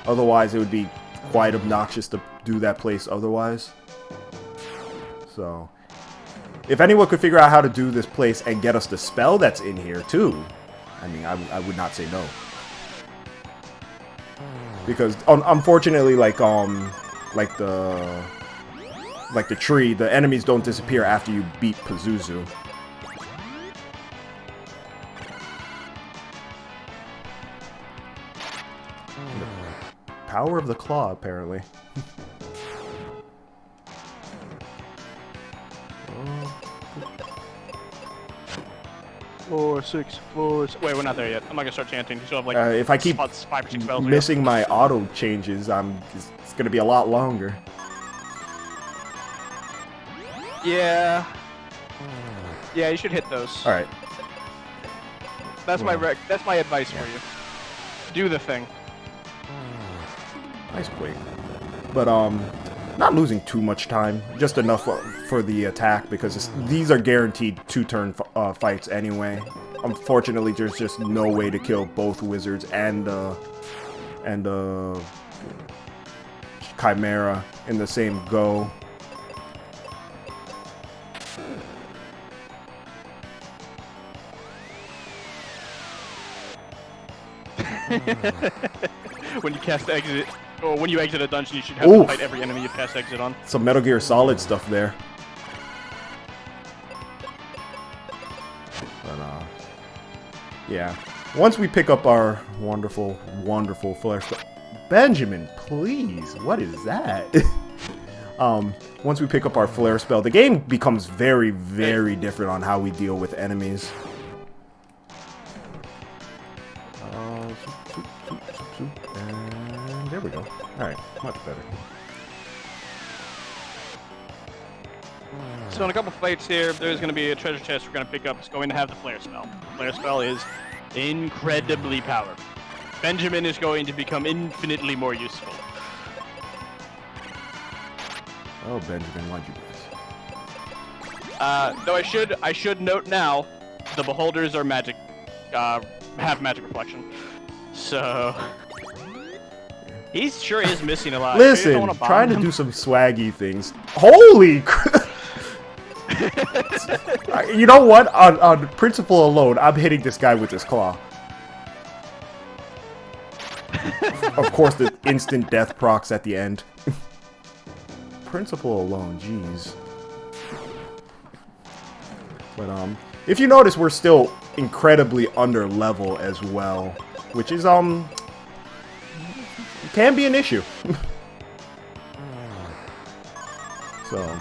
Otherwise, it would be quite obnoxious to do that place otherwise. So, if anyone could figure out how to do this place and get us the spell that's in here too, I mean, I would not say no. Because unfortunately, like the tree, the enemies don't disappear after you beat Pazuzu. The power of the claw, apparently. 4, 6, 4. Wait, we're not there yet. I'm not gonna start chanting. You still have like if I keep 5 or 6 spells. missing my auto changes, it's gonna be a lot longer. Yeah. Yeah, you should hit those. All right. That's my advice for you. Do the thing. Nice quake. But not losing too much time, just enough for the attack, because these are guaranteed 2-turn fights anyway. Unfortunately, there's just no way to kill both wizards and Chimera in the same go. When you cast exit, or when you exit a dungeon, you should have to fight every enemy you cast exit on. Some Metal Gear Solid stuff there. But yeah. Once we pick up our wonderful, wonderful flare spell. Benjamin, please, what is that? Once we pick up our flare spell, the game becomes very, very different on how we deal with enemies. And there we go. Alright, much better. So in a couple fights here, there's going to be a treasure chest we're going to pick up. It's going to have the flare spell. The flare spell is incredibly powerful. Benjamin is going to become infinitely more useful. Oh, Benjamin, why'd you do this? Though I should note now, the beholders are magic, have magic reflection. So he sure is missing a lot. Listen, trying to do some swaggy things. Holy crap! You know what? On principle alone, I'm hitting this guy with this claw. Of course, the instant death procs at the end. Principle alone, jeez. But if you notice, we're still incredibly under level as well, which is can be an issue. So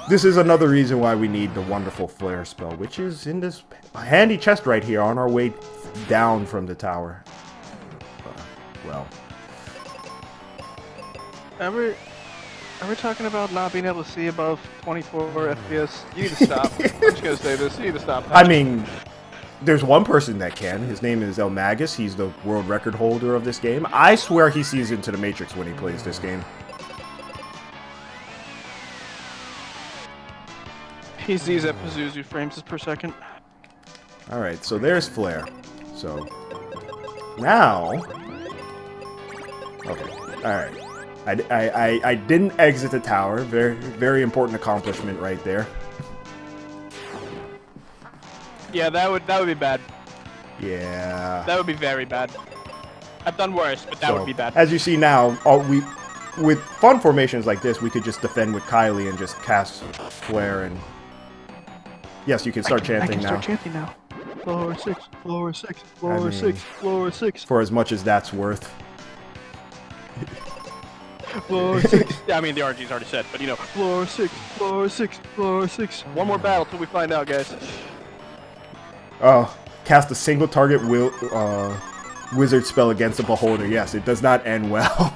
this is another reason why we need the wonderful flare spell, which is in this handy chest right here on our way down from the tower. Well, Are we talking about not being able to see above 24 FPS? You need to stop. I'm just gonna say this. You need to stop. I mean, there's one person that can. His name is El Magus. He's the world record holder of this game. I swear he sees into the Matrix when he plays this game. He sees at Pazuzu frames per second. Alright, so there's Flare. So, now... Okay, alright. I didn't exit the tower. Very, very important accomplishment right there. Yeah, that would be bad. Yeah. That would be very bad. I've done worse, but that would be bad. As you see now, with fun formations like this, we could just defend with Kylie and just cast Flare and... Yes, you can start chanting now. I can start chanting now. Floor 6, floor 6, floor 6, floor 6. For as much as that's worth. Floor 6. Yeah, I mean, the RNG's already said, but you know. Floor 6, floor 6, floor 6. One more battle till we find out, guys. Oh, cast a single target wizard spell against a beholder. Yes, it does not end well.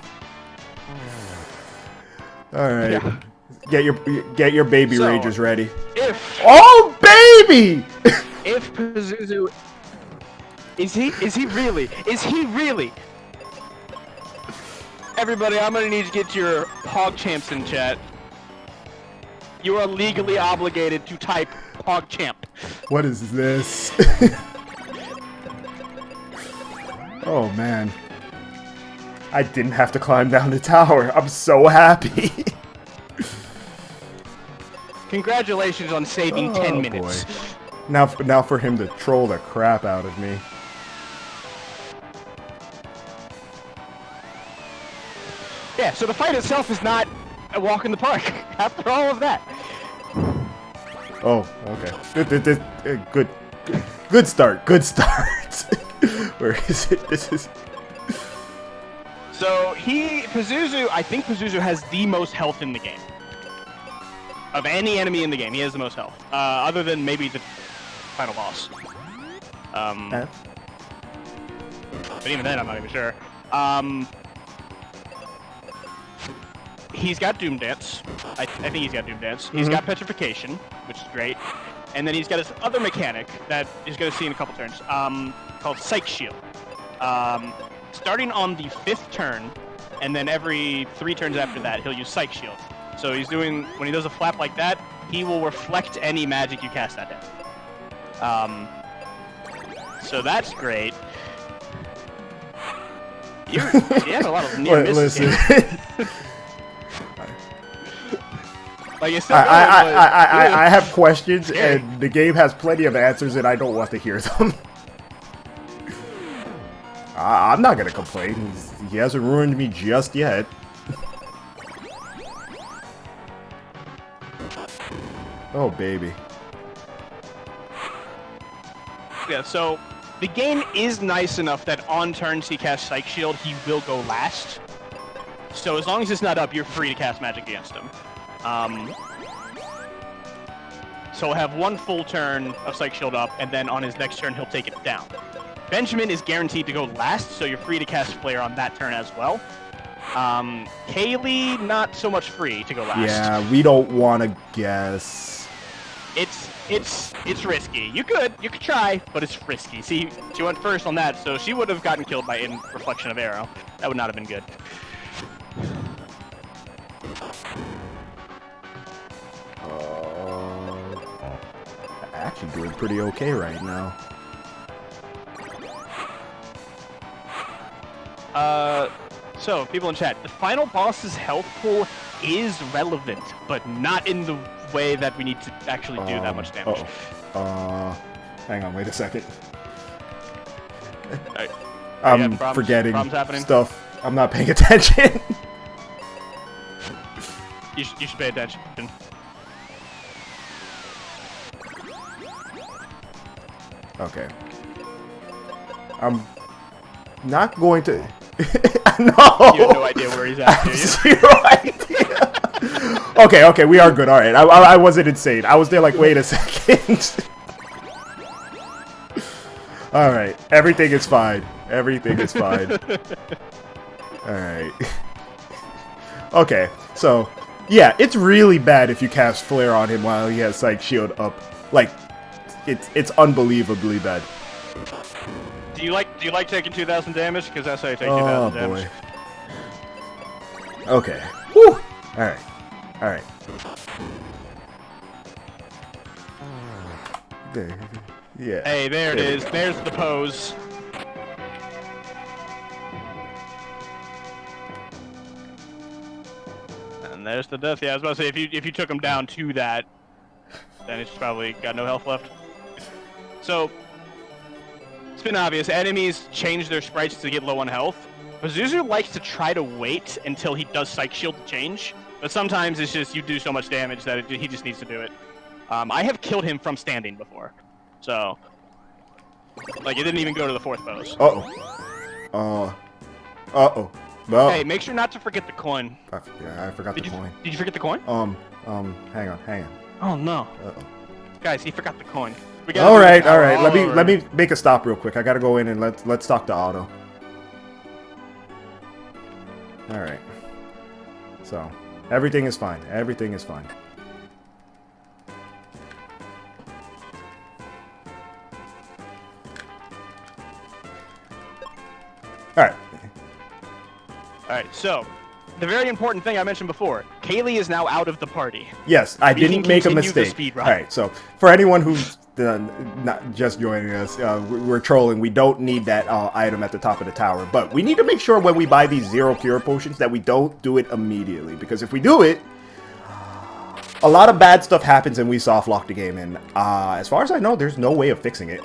Alright. Yeah. Get your baby ragers ready. Oh baby! If Pazuzu is he really? Everybody, I'm gonna need to get your PogChamps in chat. You are legally obligated to type PogChamp. What is this? Oh man. I didn't have to climb down the tower. I'm so happy. Congratulations on saving 10 minutes. Boy. Now for him to troll the crap out of me. Yeah, so the fight itself is not a walk in the park after all of that. Oh, okay. Good start. Good start. Where is it? This is... So Pazuzu, I think Pazuzu has the most health in the game. Of any enemy in the game, he has the most health. Other than maybe the final boss. But even then, I'm not even sure. He's got Doom Dance. I think he's got Doom Dance. He's got Petrification, which is great. And then he's got this other mechanic that he's going to see in a couple turns, called Psych Shield. Starting on the 5th turn, and then every 3 turns after that, he'll use Psych Shield. So when he does a flap like that, he will reflect any magic you cast at him. So that's great. He has a lot of near misses. Like I have questions, and the game has plenty of answers, and I don't want to hear them. I'm not gonna complain. He hasn't ruined me just yet. Oh, baby. Yeah, so the game is nice enough that on turns he casts Psych Shield, he will go last. So as long as it's not up, you're free to cast magic against him. So he'll have 1 full turn of Psych Shield up, and then on his next turn, he'll take it down. Benjamin is guaranteed to go last, so you're free to cast Flare on that turn as well. Kaylee, not so much free to go last. Yeah, we don't want to guess. It's risky. You could try, but it's risky. See, she went first on that, so she would have gotten killed by in reflection of arrow. That would not have been good. Actually doing pretty okay right now. So people in chat, the final boss's health pool is relevant, but not in the way that we need to actually do that much damage. Hang on, wait a second. Right. I'm forgetting stuff. I'm not paying attention. You should pay attention. Okay. I'm not going to... No! You have no idea where he's at, do you? Zero idea. Okay, we are good. Alright, I wasn't insane. I was there like, wait a second. Alright, everything is fine. Everything is fine. Alright. Okay, so... Yeah, it's really bad if you cast Flare on him while he has Psych Shield up. Like, it's unbelievably bad. Do you like taking 2,000 damage? Because that's how you take 2,000 damage. Boy. Okay. Whew. Alright. Alright. Yeah. Hey, there it is. There's the pose. And there's the death. Yeah, I was about to say, if you took him down to that, then it's probably got no health left. So, it's been obvious. Enemies change their sprites to get low on health. Pazuzu likes to try to wait until he does Psych Shield to change, but sometimes it's just you do so much damage that he just needs to do it. I have killed him from standing before, so like it didn't even go to the fourth pose. Well, hey, make sure not to forget the coin. I forgot the coin. Did you forget the coin? Hang on. Oh no. Guys, he forgot the coin. All right. Let me make a stop real quick. I gotta go in and let's talk to Otto. All right. So everything is fine. Everything is fine. All right. All right. So the very important thing I mentioned before, Kaylee is now out of the party. Yes, I didn't make a mistake. All right. So for anyone who's not just joining us, we're trolling. We don't need that item at the top of the tower, but we need to make sure when we buy these zero cure potions that we don't do it immediately, because if we do it, a lot of bad stuff happens and we soft lock the game. And as far as I know, there's no way of fixing it.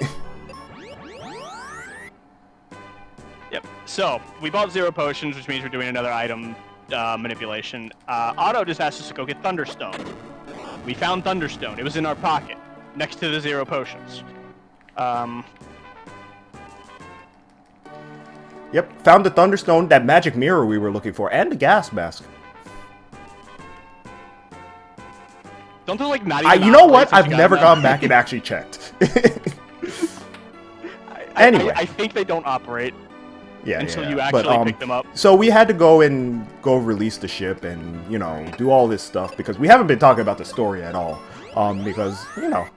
Yep. So we bought zero potions, which means we're doing another item manipulation. Otto just asked us to go get Thunderstone. We found Thunderstone. It was in our pocket, next to the zero potions. Yep, found the Thunderstone, that magic mirror we were looking for, and the gas mask. Don't they like not even? You know what? I've never gone back and actually checked. Anyway, I think they don't operate. Yeah, until you actually pick them up. So we had to go release the ship and, you know, do all this stuff because we haven't been talking about the story at all. Because, you know,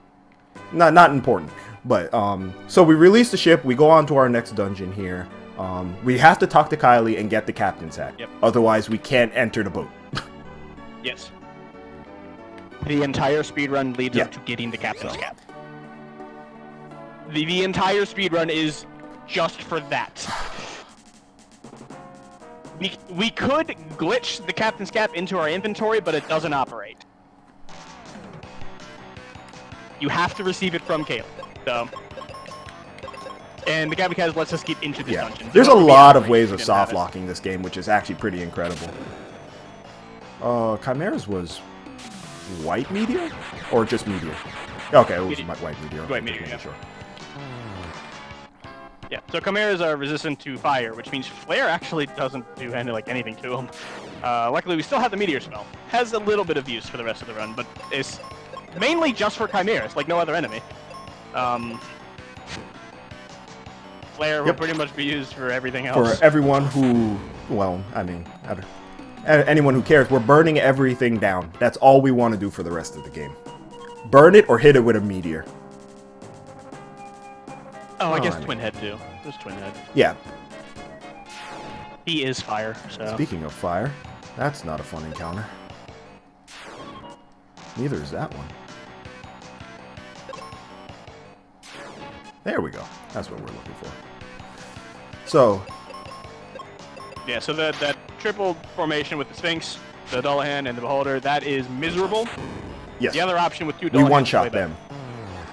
not important. But so we release the ship, we go on to our next dungeon here. We have to talk to Kylie and get the captain's hat. Yep. Otherwise we can't enter the boat. Yes. The entire speedrun leads up to getting the captain's cap. The entire speedrun is just for that. We could glitch the captain's cap into our inventory, but it doesn't operate. You have to receive it from Caleb. So, and the captain's cap lets us get into this dungeon. There's a lot of ways of soft locking this game, which is actually pretty incredible. Chimera's was white Meteor? Or just Meteor? Okay, it was white Meteor. White Meteor, yeah. Sure. Yeah, so Chimeras are resistant to fire, which means Flare actually doesn't do anything to them. Luckily, we still have the Meteor spell. Has a little bit of use for the rest of the run, but it's mainly just for Chimeras, like no other enemy. Flare will pretty much be used for everything else. For everyone who well, I mean, anyone who cares, we're burning everything down. That's all we want to do for the rest of the game. Burn it or hit it with a meteor. Oh, I guess Twin Head too. There's Twin Head. Yeah. He is fire, so... Speaking of fire, that's not a fun encounter. Neither is that one. There we go. That's what we're looking for. So... Yeah, so that triple formation with the Sphinx, the Dullahan, and the Beholder, that is miserable. Yes. The other option with two We Dullahans one-shot them.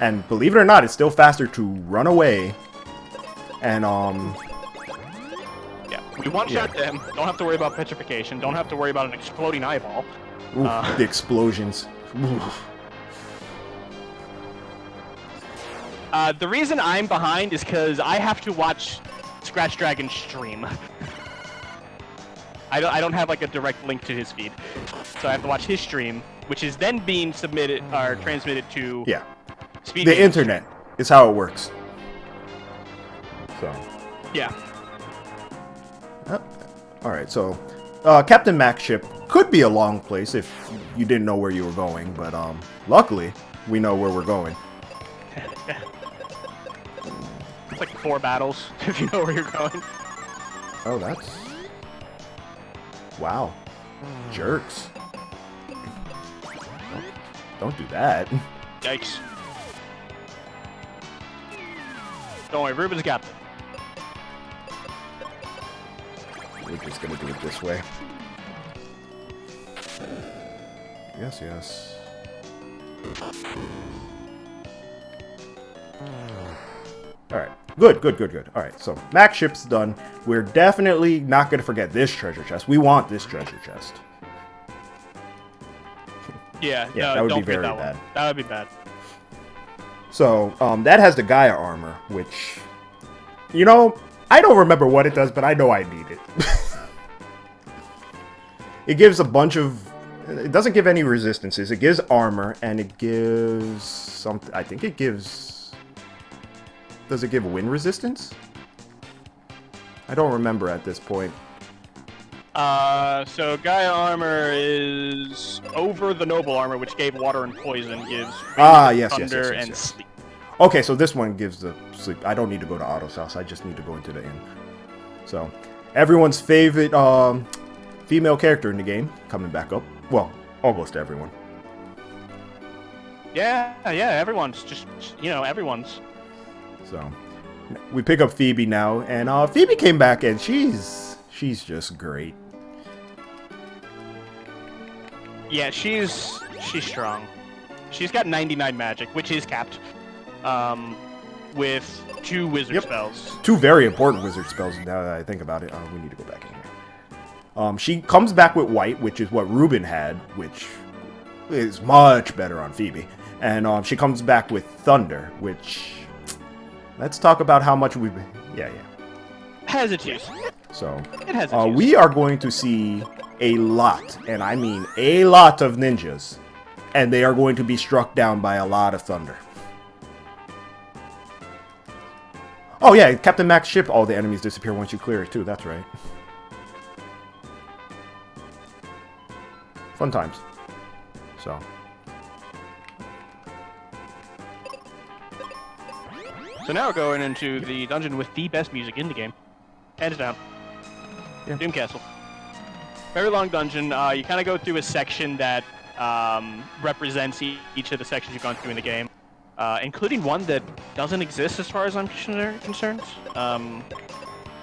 And believe it or not, it's still faster to run away and, Yeah, we one-shot them, don't have to worry about petrification, don't have to worry about an exploding eyeball. Oof, the explosions. Oof. The reason I'm behind is because I have to watch scratchdragon stream. I don't have like a direct link to his feed, so I have to watch his stream, which is then being submitted or transmitted to SpeedGaming. The internet is how it works. So yeah. All right, so Captain Mac's ship could be a long place if you didn't know where you were going, but luckily we know where we're going. It's like 4 battles if you know where you're going. Oh, that's... Wow. Jerks. Don't do that. Yikes. Don't worry, Ruben's got them. We're just gonna do it this way. Yes, yes. Alright. Good, good, good, good. Alright, so Mac's ship's done. We're definitely not gonna forget this treasure chest. We want this treasure chest. Yeah, yeah, no, that would don't be very that bad. One. That would be bad. So, that has the Gaia armor, which, you know, I don't remember what it does, but I know I need it. It gives a bunch of... It doesn't give any resistances. It gives armor, and it gives something... I think it gives... Does it give wind resistance? I don't remember at this point. So Gaia armor is over the noble armor, which gave water and poison, gives thunder and sleep. Okay, so this one gives the sleep. I don't need to go to Otto's house. I just need to go into the inn. So, everyone's favorite female character in the game coming back up. Well, almost everyone. Yeah, everyone's just, you know, everyone's. So, we pick up Phoebe now, and Phoebe came back, and she's just great. Yeah, she's strong. She's got 99 magic, which is capped, with 2 wizard spells. 2 very important wizard spells, now that I think about it. We need to go back in here. She comes back with white, which is what Ruben had, which is much better on Phoebe. And she comes back with thunder, which... Let's talk about how much we've... Yeah. Has its use. So, it has its use. We are going to see a lot, and I mean a lot of ninjas. And they are going to be struck down by a lot of thunder. Oh yeah, Captain Mac's ship, all the enemies disappear once you clear it too, that's right. Fun times. So. So now we're going into the dungeon with the best music in the game. Hands down. Yeah. Doom Castle. Very long dungeon. You kind of go through a section that represents each of the sections you've gone through in the game, including one that doesn't exist as far as I'm concerned.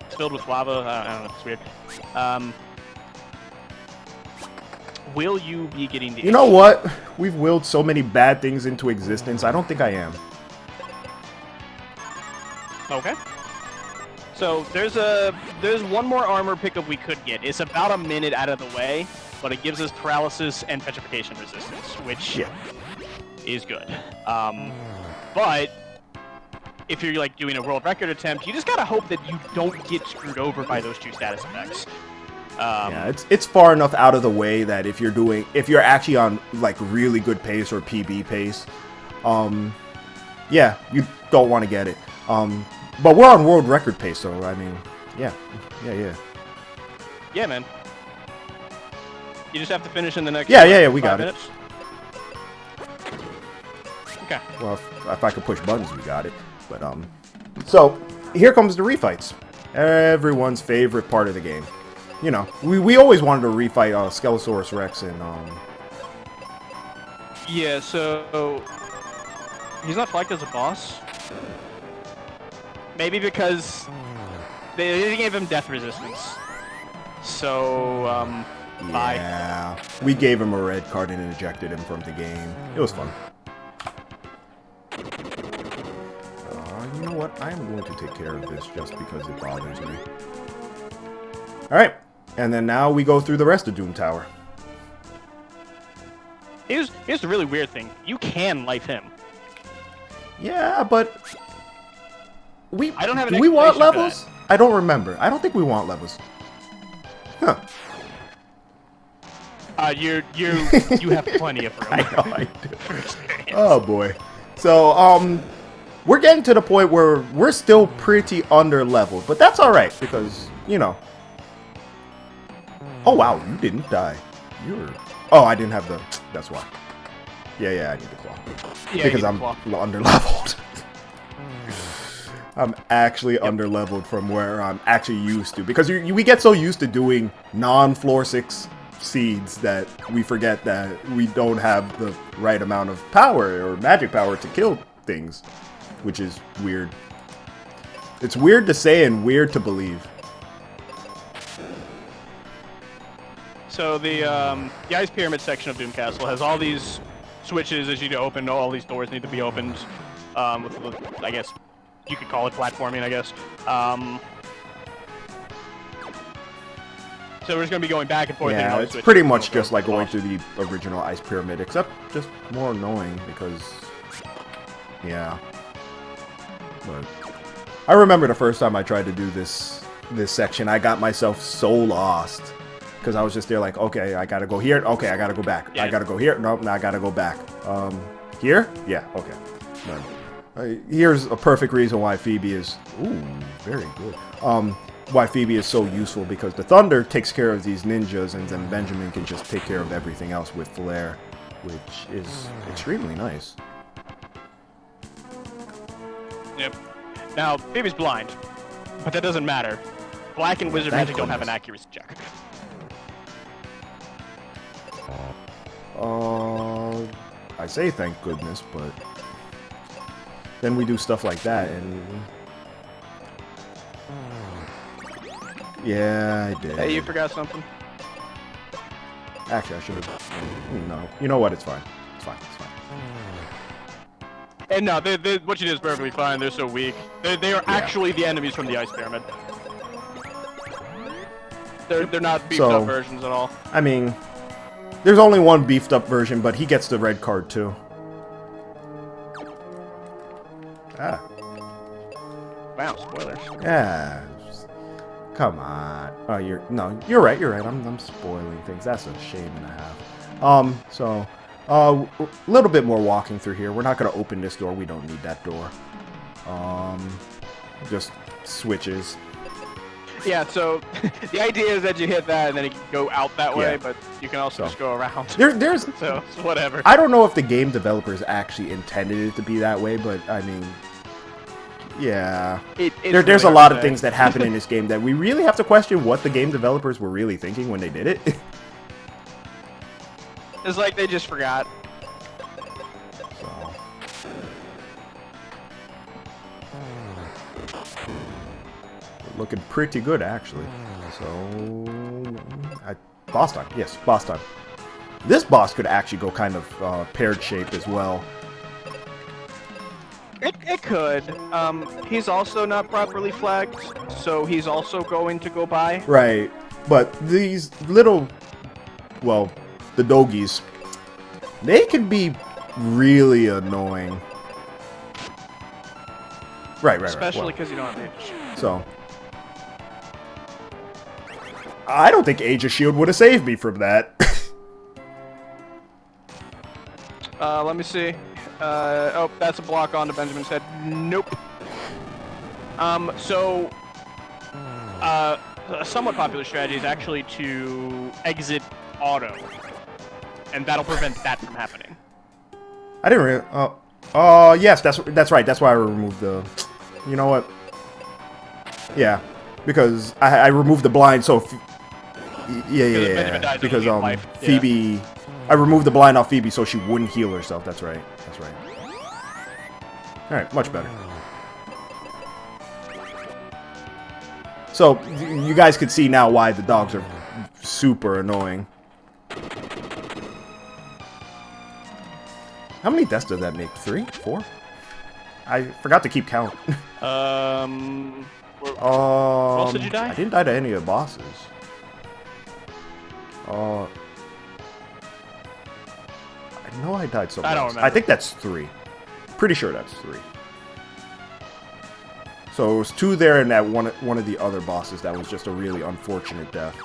It's filled with lava. I don't know. It's weird. Will you be getting the... You know what? We've willed so many bad things into existence. I don't think I am. Okay. So there's one more armor pickup we could get. It's about a minute out of the way, but it gives us paralysis and petrification resistance, which is good. But if you're like doing a world record attempt, you just gotta hope that you don't get screwed over by those 2 status effects. Yeah, it's far enough out of the way that if you're actually on like really good pace or PB pace, yeah, you don't want to get it. But we're on world record pace, so I mean, yeah. Yeah, man. You just have to finish in the next. Yeah, we got minutes. Okay. Well, if I could push buttons, we got it. But so here comes the refights. Everyone's favorite part of the game. You know, we always wanted to refight Skelosaurus Rex and Yeah, so he's not flagged as a boss. Maybe because they gave him death resistance. So bye. Yeah, we gave him a red card and ejected him from the game. It was fun. You know what? I am going to take care of this just because it bothers me. Alright, and then now we go through the rest of Doom Tower. Here's the really weird thing. You can life him. Yeah, but I don't have an do we want explanation for levels? I don't remember. I don't think we want levels. Huh. You have plenty of room. I know I do. Oh boy. So we're getting to the point where we're still pretty under leveled, but that's all right because you know. Oh wow, you didn't die. You're. Oh, I didn't have the. That's why. Yeah, I need the claw. Yeah, because I'm under leveled. I'm actually under leveled from where I'm actually used to because we get so used to doing non-floor 6 seeds that we forget that we don't have the right amount of power or magic power to kill things, which is weird. It's weird to say and weird to believe. So the Ice Pyramid section of Doom Castle has all these switches as you need to open. All these doors need to be opened. With, I guess you could call it platforming. I guess. So we're just gonna be going back and forth. Yeah, it's pretty much just like going through the original Ice Pyramid, except just more annoying because, yeah. But I remember the first time I tried to do this section, I got myself so lost. Because I was just there like, okay, I gotta go here. Okay, I gotta go back. Yeah. I gotta go here. Nope, now I gotta go back. Here? Yeah, okay. Here's a perfect reason why Phoebe is... Ooh, very good. Why Phoebe is so useful, because the Thunder takes care of these ninjas, and then Benjamin can just take care of everything else with Flare, which is extremely nice. Yep. Now, Phoebe's blind, but that doesn't matter. Black and Wizard Magic don't have an accuracy check. I say thank goodness, but then we do stuff like that, and yeah, I did. Hey, you forgot something? Actually, I should have. No, you know what? It's fine. It's fine. It's fine. And no, what you did is perfectly fine. They're so weak. They are actually the enemies from the Ice Pyramid. They're not beefed up versions at all. I mean, there's only one beefed up version, but he gets the red card too. Ah. Wow, spoilers. Yeah. Come on. Oh, you're right. You're right. I'm spoiling things. That's a shame and a half. So, a little bit more walking through here. We're not gonna open this door. We don't need that door. Just switches. Yeah, so the idea is that you hit that and then you can go out that way, but you can also just go around. There's so whatever. I don't know if the game developers actually intended it to be that way, but I mean, yeah. There's really a lot of things that happen in this game that we really have to question what the game developers were really thinking when they did it. It's like they just forgot. So. Looking pretty good, actually. So, boss time. Yes, boss time. This boss could actually go kind of paired shaped as well. It could. He's also not properly flagged, so he's also going to go by. Right, but these little, well, the doggies, they can be really annoying. Right. Especially because you don't have Age. So, I don't think Age of Shield would have saved me from that. Let me see. Oh, that's a block onto Benjamin's head. Nope. So a somewhat popular strategy is actually to exit auto, and that'll prevent that from happening. I didn't really... Oh, yes, that's right. That's why I removed the... You know what? Yeah, because I removed the blind, so... Yeah. Because, Phoebe... Yeah. I removed the blind off Phoebe so she wouldn't heal herself. That's right. That's right. Alright, much better. So, you guys can see now why the dogs are super annoying. How many deaths does that make? 3? 4? I forgot to keep count. Where else did you die? I didn't die to any of the bosses. I know I died somewhere else. I think that's 3. Pretty sure that's 3. So it was 2 there and that one of the other bosses that was just a really unfortunate death.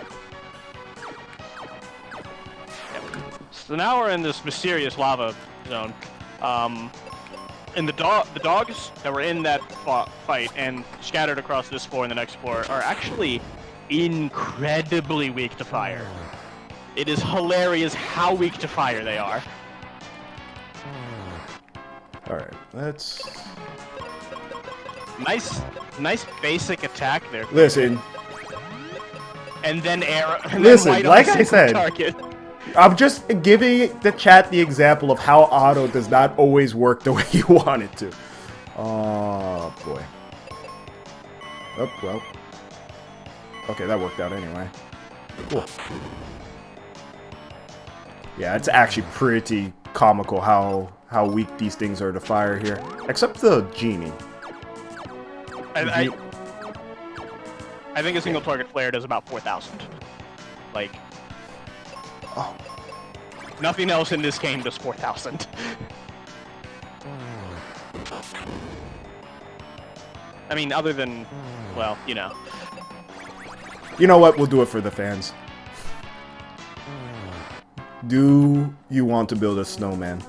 So now we're in this mysterious lava zone. And the dogs that were in that fight and scattered across this floor and the next floor are actually incredibly weak to fire. It is hilarious how weak to fire they are. Alright, let's... Nice basic attack there. Listen. And then arrow. Listen, like I said, I'm just giving the chat the example of how auto does not always work the way you want it to. Oh, boy. Oh, well. Okay, that worked out anyway. Cool. Yeah, it's actually pretty comical how weak these things are to fire here. Except the genie. I think a single target flare does about 4,000. Like... Oh. Nothing else in this game does 4,000. I mean, other than... Well, you know. You know what? We'll do it for the fans. Do you want to build a snowman?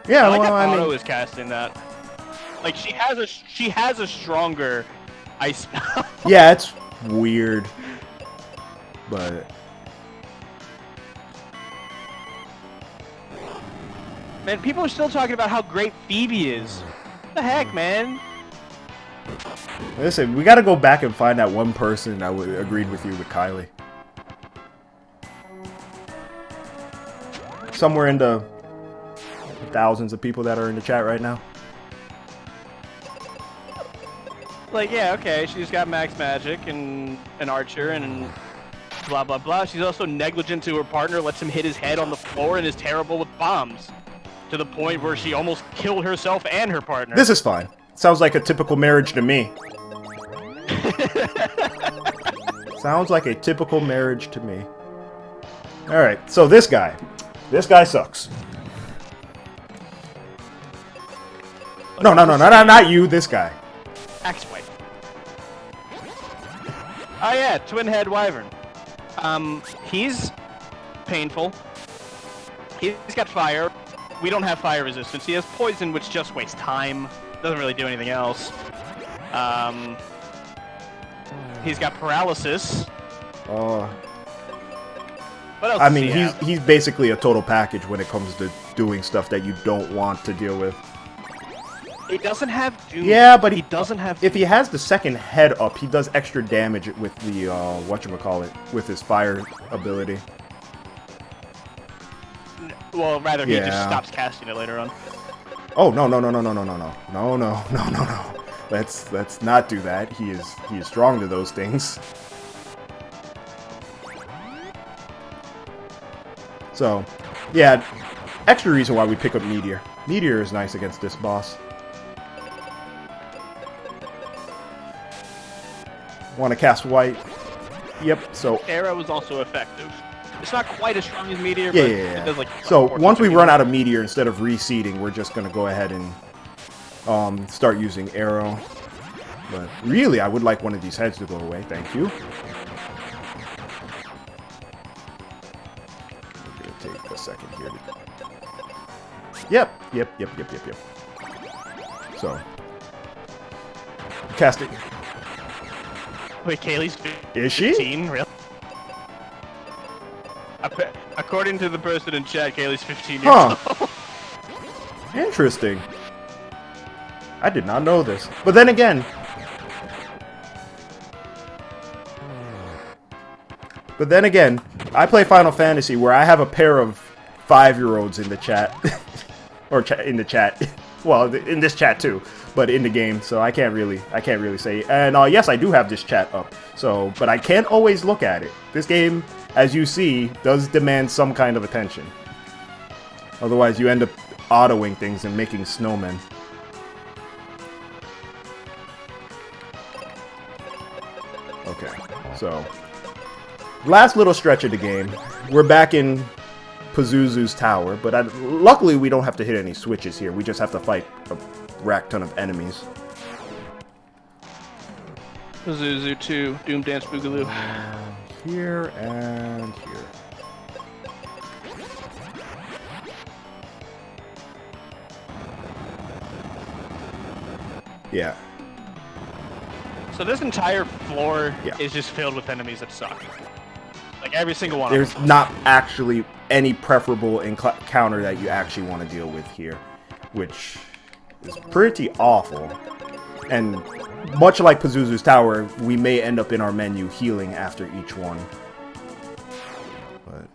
Yeah, I like well, that Auto is casting that. Like she has a stronger ice spell. Yeah, it's weird, but man, people are still talking about how great Phoebe is. What the heck, man? Listen, we gotta go back and find that one person that agreed with you with Kylie. Somewhere in the thousands of people that are in the chat right now. Like, yeah, okay, she's got max magic and an archer and blah blah blah. She's also negligent to her partner, lets him hit his head on the floor, and is terrible with bombs. To the point where she almost killed herself and her partner. This is fine. Sounds like a typical marriage to me. Sounds like a typical marriage to me. Alright, so this guy. This guy sucks. No, not you, this guy. Ex-wife. Oh yeah, twin-head Wyvern. He's painful. He's got fire. We don't have fire resistance. He has poison, which just wastes time. Doesn't really do anything else. He's got paralysis. Oh. What else? I mean, he's basically a total package when it comes to doing stuff that you don't want to deal with. He doesn't have Doom. Yeah, but he doesn't have... If he has the second head up, he does extra damage with the, whatchamacallit, with his fire ability. Well, rather, he just stops casting it later on. Oh, no. Let's not do that. He is strong to those things. So, yeah, extra reason why we pick up Meteor. Meteor is nice against this boss. Want to cast white? Yep, so... Arrow is also effective. It's not quite as strong as Meteor, but it does like... So, once we run out of Meteor, instead of reseeding, we're just going to go ahead and start using Arrow. But really, I would like one of these heads to go away. Thank you. We're going to take a second here. Yep. So... casting. Wait, Kaylee's Is she? 15? Really? According to the person in chat, Kaylee's 15 years old. Interesting. I did not know this. But then again... I play Final Fantasy where I have a pair of 5-year-olds in the chat. Or in the chat. Well, in this chat too. But in the game, so I can't really say. And yes, I do have this chat up. So, but I can't always look at it. This game, as you see, does demand some kind of attention. Otherwise, you end up autoing things and making snowmen. Okay, so last little stretch of the game. We're back in Pazuzu's tower, but luckily we don't have to hit any switches here. We just have to fight a rack ton of enemies. Pazuzu 2, Doom Dance Boogaloo. Here and here. Yeah. So this entire floor is just filled with enemies that suck. Like every single one There's of them. not actually any preferable encounter that you actually want to deal with here, which is pretty awful. And much like Pazuzu's tower, we may end up in our menu healing after each one. But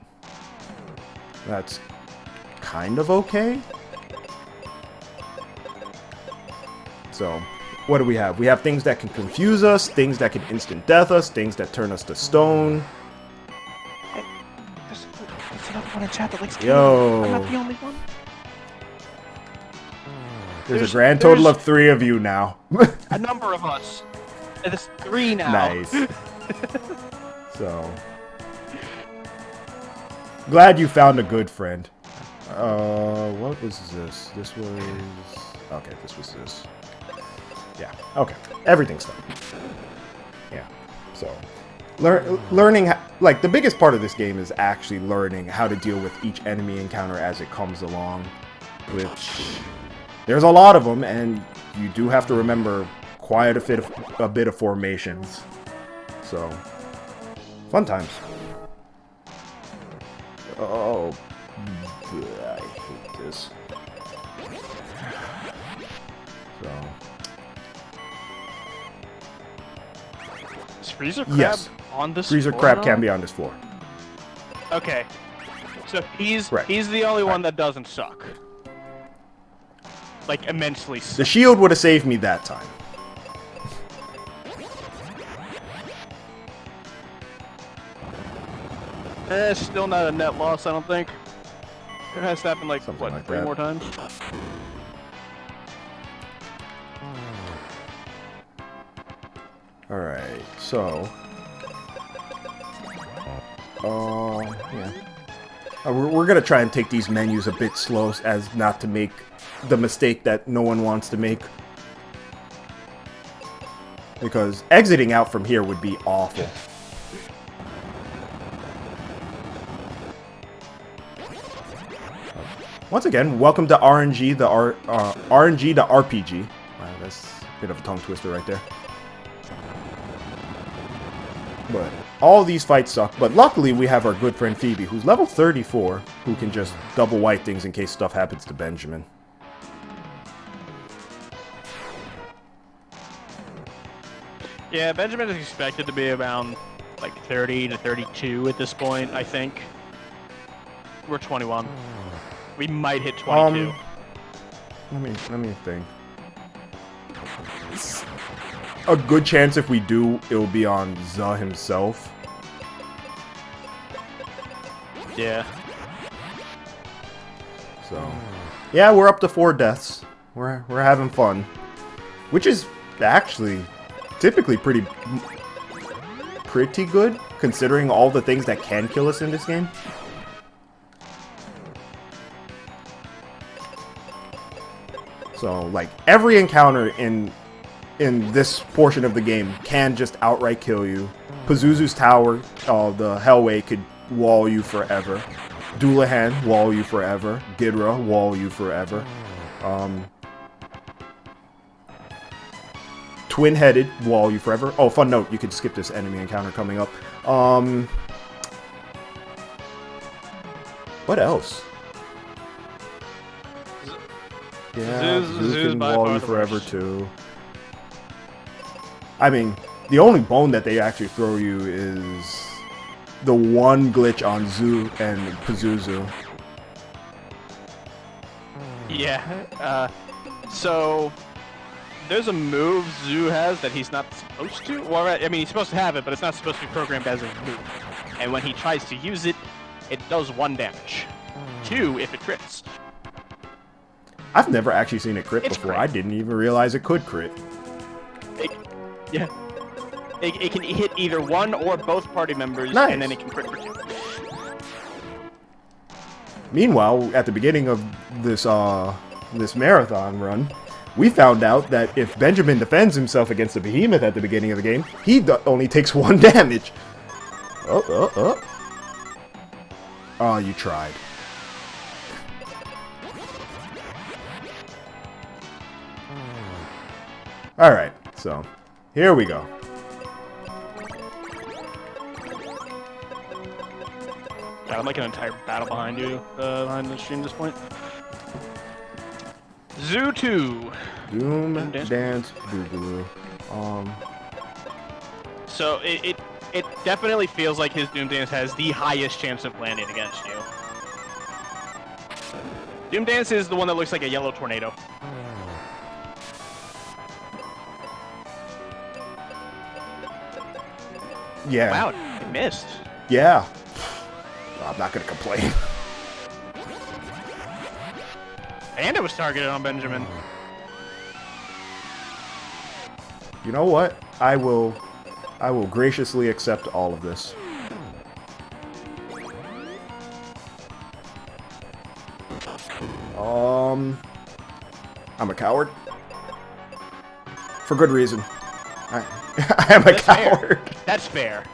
that's kind of okay. So, what do we have? We have things that can confuse us, things that can instant death us, things that turn us to stone. Hey, there's another one in chat that likes Yo. I'm not the only one. There's a grand total of 3 of you now. A number of us. There's 3 now. Nice. So, glad you found a good friend. What was this? This was... Okay, this was this. Yeah, okay. Everything's done. Yeah, so... learning... Like, the biggest part of this game is actually learning how to deal with each enemy encounter as it comes along. Which... There's a lot of them, and you do have to remember quite a bit of formations. So, fun times. Oh, I hate this. So, is Freezer Crab on this Freezer floor Crab now? can be on this floor. Okay. So he's Right. he's the only one that doesn't suck. Like, immensely suck. The shield would have saved me that time. Still not a net loss, I don't think. It has to happen like, Something what, like 3 that. more times? Alright, so... yeah. We're gonna try and take these menus a bit slow as not to make the mistake that no one wants to make. Because exiting out from here would be awful. Once again, welcome to RNG, RNG to RPG. Wow, that's a bit of a tongue twister right there. But all these fights suck. But luckily, we have our good friend Phoebe, who's level 34, who can just double wipe things in case stuff happens to Benjamin. Yeah, Benjamin is expected to be around like 30 to 32 at this point, I think. We're 21. We might hit 22. Let me think. A good chance if we do, it will be on Za himself. Yeah. So, yeah, we're up to 4 deaths. We're having fun, which is actually typically pretty good considering all the things that can kill us in this game. So, like, every encounter in this portion of the game can just outright kill you. Pazuzu's tower, the Hellway, could wall you forever. Dullahan, wall you forever. Ghidra, wall you forever. twin-headed, wall you forever. Oh, fun note, you could skip this enemy encounter coming up. What else? Yeah, Zoo can wall you forever too. I mean, the only bone that they actually throw you is the one glitch on Zoo and Pazuzu. Yeah, so there's a move Zoo has that he's not supposed to. Well, I mean, he's supposed to have it, but it's not supposed to be programmed as a move. And when he tries to use it, it does 1 damage. 2 if it crits. I've never actually seen it crit before. Great. I didn't even realize it could crit. Yeah. It can hit either one or both party members, Nice. and then it can crit for 2. Meanwhile, at the beginning of this this marathon run, we found out that if Benjamin defends himself against the behemoth at the beginning of the game, he only takes 1 damage. Oh, you tried. Alright, so here we go. God, I'm like an entire battle behind you, behind the stream at this point. Zoo 2. Doom Dance Boogaloo. So it definitely feels like his Doom Dance has the highest chance of landing against you. Doom Dance is the one that looks like a yellow tornado. Yeah. Wow, it missed. Yeah. I'm not gonna complain. And it was targeted on Benjamin. You know what? I will graciously accept all of this. I'm a coward. For good reason. I am a coward. That's fair.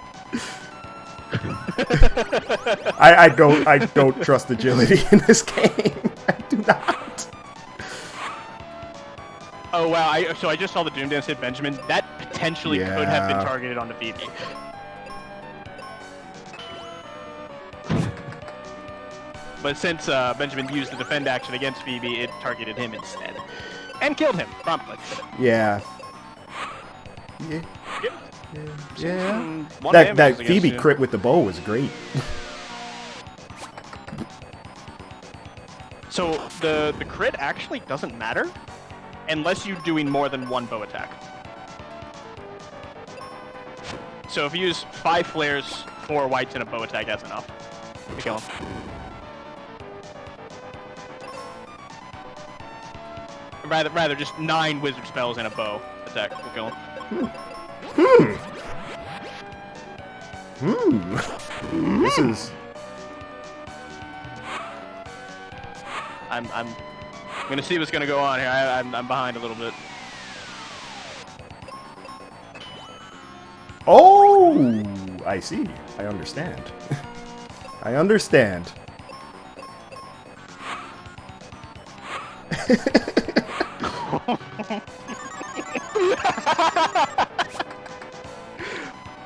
I don't trust agility in this game. I do not. Oh wow! So I just saw the Doom Dance hit Benjamin. That potentially could have been targeted onto Phoebe. But since Benjamin used the defend action against Phoebe, it targeted him instead. And killed him, promptly. Yeah. Yep. Yeah. One That damage Phoebe against you. crit with the bow was great. So the crit actually doesn't matter unless you're doing more than 1 bow attack. So if you use 5 flares, 4 whites, and a bow attack, that's enough to kill him. Rather just 9 wizard spells and a bow attack will kill him. This is... I'm gonna see what's gonna go on here. I'm behind a little bit. Oh! I see. I understand. I understand.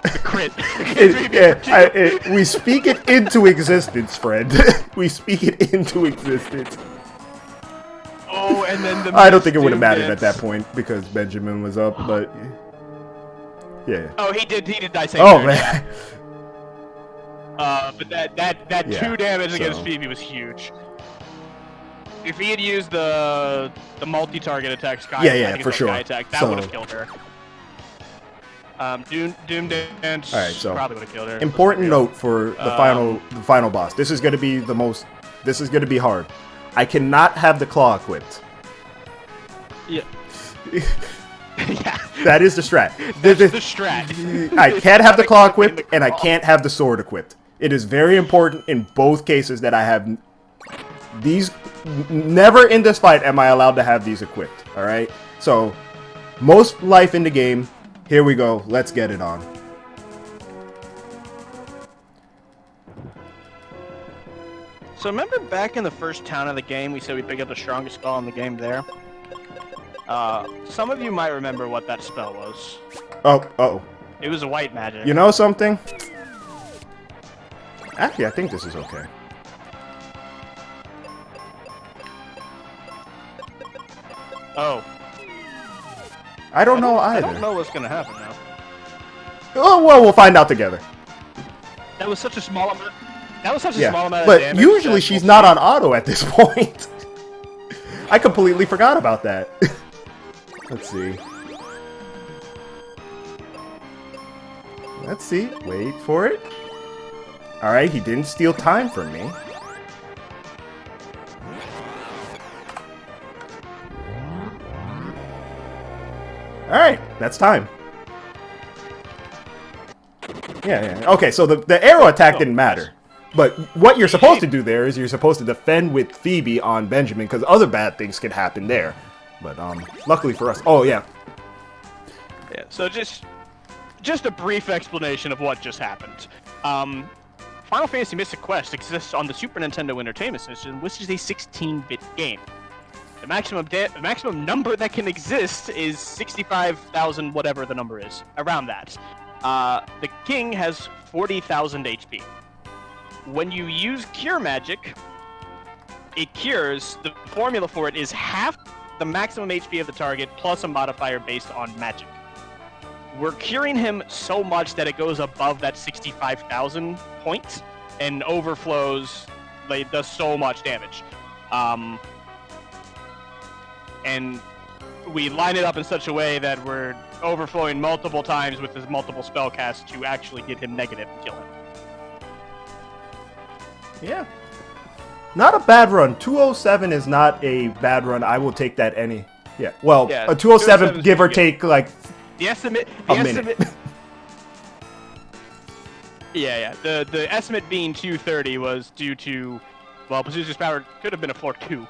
The crit. We speak it into existence, friend. We speak it into existence. Oh, and then the I don't think it would have Doom mattered at Dance. that point because Benjamin was up, but yeah. Oh, he did die same Oh turn, man. yeah. But that Yeah, 2 damage against so- Phoebe was huge. If he had used the multi-target attack, Sky, Yeah, I yeah, think it's for called sure. Sky attack, that So- would have killed her. Doom Dance Alright, so probably would have killed her. important note for the final boss. This is gonna be the most. This is gonna be hard. I cannot have the claw equipped. Yeah. Yeah. That is the strat. That's the strat. I can't have the claw equipped, and I can't have the sword equipped. It is very important in both cases that I have these. Never in this fight am I allowed to have these equipped. All right. So, most life in the game. Here we go. Let's get it on. So remember back in the first town of the game, we said we pick up the strongest skull in the game there? Some of you might remember what that spell was. Oh. It was a white magic. You know something? Actually, I think this is okay. Oh. I don't know either. I don't know what's gonna happen now. Oh, well, we'll find out together. That was such a small amount. That was such a Yeah, small amount of but damage. usually she's not on auto at this point. I completely forgot about that. Let's see. Let's see. Wait for it. Alright, he didn't steal time from me. Alright, that's time. Yeah. Okay, so the arrow attack didn't matter. But what you're supposed to do there is you're supposed to defend with Phoebe on Benjamin, because other bad things can happen there. But, luckily for us... Oh, yeah. Yeah, so just a brief explanation of what just happened. Final Fantasy Mystic Quest exists on the Super Nintendo Entertainment System, which is a 16-bit game. The maximum number that can exist is 65,000, whatever the number is, around that. The king has 40,000 HP. When you use Cure Magic, it cures. The formula for it is half the maximum HP of the target plus a modifier based on magic. We're curing him so much that it goes above that 65,000 point and overflows, like, does so much damage. And we line it up in such a way that we're overflowing multiple times with his multiple spell casts to actually get him negative and kill him. Yeah. Not a bad run. 207 is not a bad run. I will take that any... Yeah. Well, Yeah, a 207, 207 is give or good. take, like... The estimate... A minute. Yeah. The estimate being 230 was due to... Well, Pazuzu's power could have been a floor 2.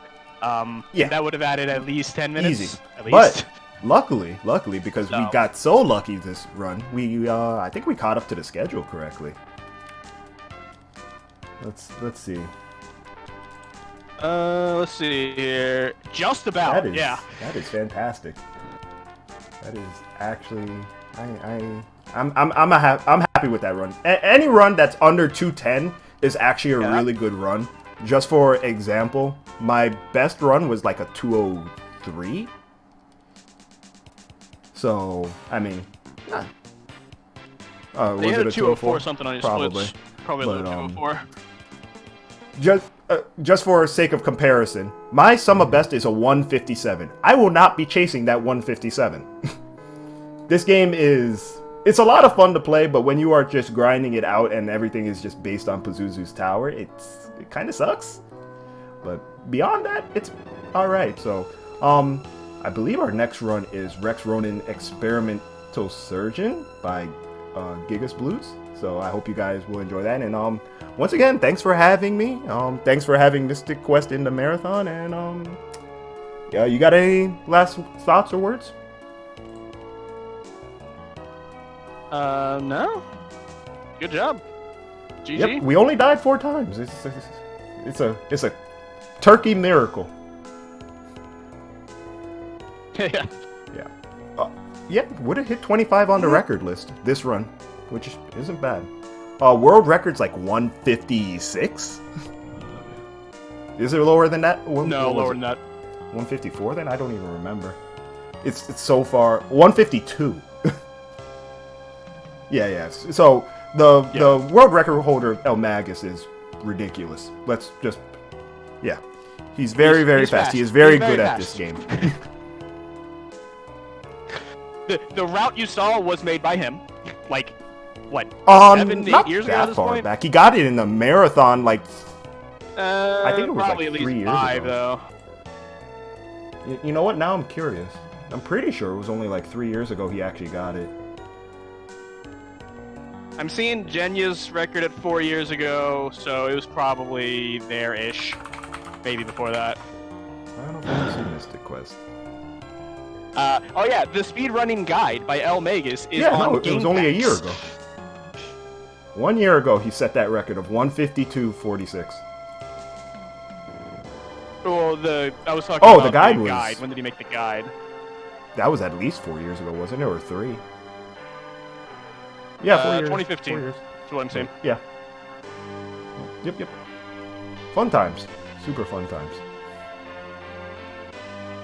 Yeah. That would have added at least 10 minutes. Easy. At least. But, luckily, because we No. got so lucky this run, we, I think we caught up to the schedule correctly. Let's see. Let's see here. Just about, That is, yeah. That is fantastic. That is actually... I'm happy with that run. Any run that's under 210 is actually a really good run. Just for example, my best run was like a 203. So, I mean... was They had it a 204 something on your Probably. splits. Probably But, like 204. Just for sake of comparison, my sum of best is a 157. I will not be chasing that 157. This game is... It's a lot of fun to play, but when you are just grinding it out and everything is just based on Pazuzu's tower, it kind of sucks. But beyond that, it's alright. So, I believe our next run is Rex Ronin Experimental Surgeon by Gigas Blues. So I hope you guys will enjoy that. And once again, thanks for having me. Thanks for having Mystic Quest in the marathon. And yeah, you got any last thoughts or words? No. Good job. GG. Yep, we only died 4 times. It's a turkey miracle. Yeah. Yeah. Yeah, would have hit 25 on the record list this run, which isn't bad. World record's like 156. Is it lower than that? No, lower than that. 154 then? I don't even remember. It's so far 152. Yeah. So the world record holder El Magus is ridiculous. Let's just He's very fast. fast. He is very He's good very at fast. this game. The route you saw was made by him. Like, what? 7, 8 not years ago at that this far point? back. He got it in the marathon like I think it was probably like at 3 least years 5 ago. though. You know what? Now I'm curious. I'm pretty sure it was only like 3 years ago he actually got it. I'm seeing Jenya's record at 4 years ago, so it was probably there-ish. Maybe before that. I don't know if I've seen Mystic Quest. Oh yeah, the speedrunning guide by El Magus is on no, it was only a Game year Pass. ago. 1 year ago he set that record of 152.46. Well, I was talking Oh, about the guide the was- guide. When did he make the guide? that was at least 4 years ago, wasn't it, or 3? Yeah, 4 years. 2015. 4 years. That's what I'm saying. Yeah. Yep. Fun times. Super fun times.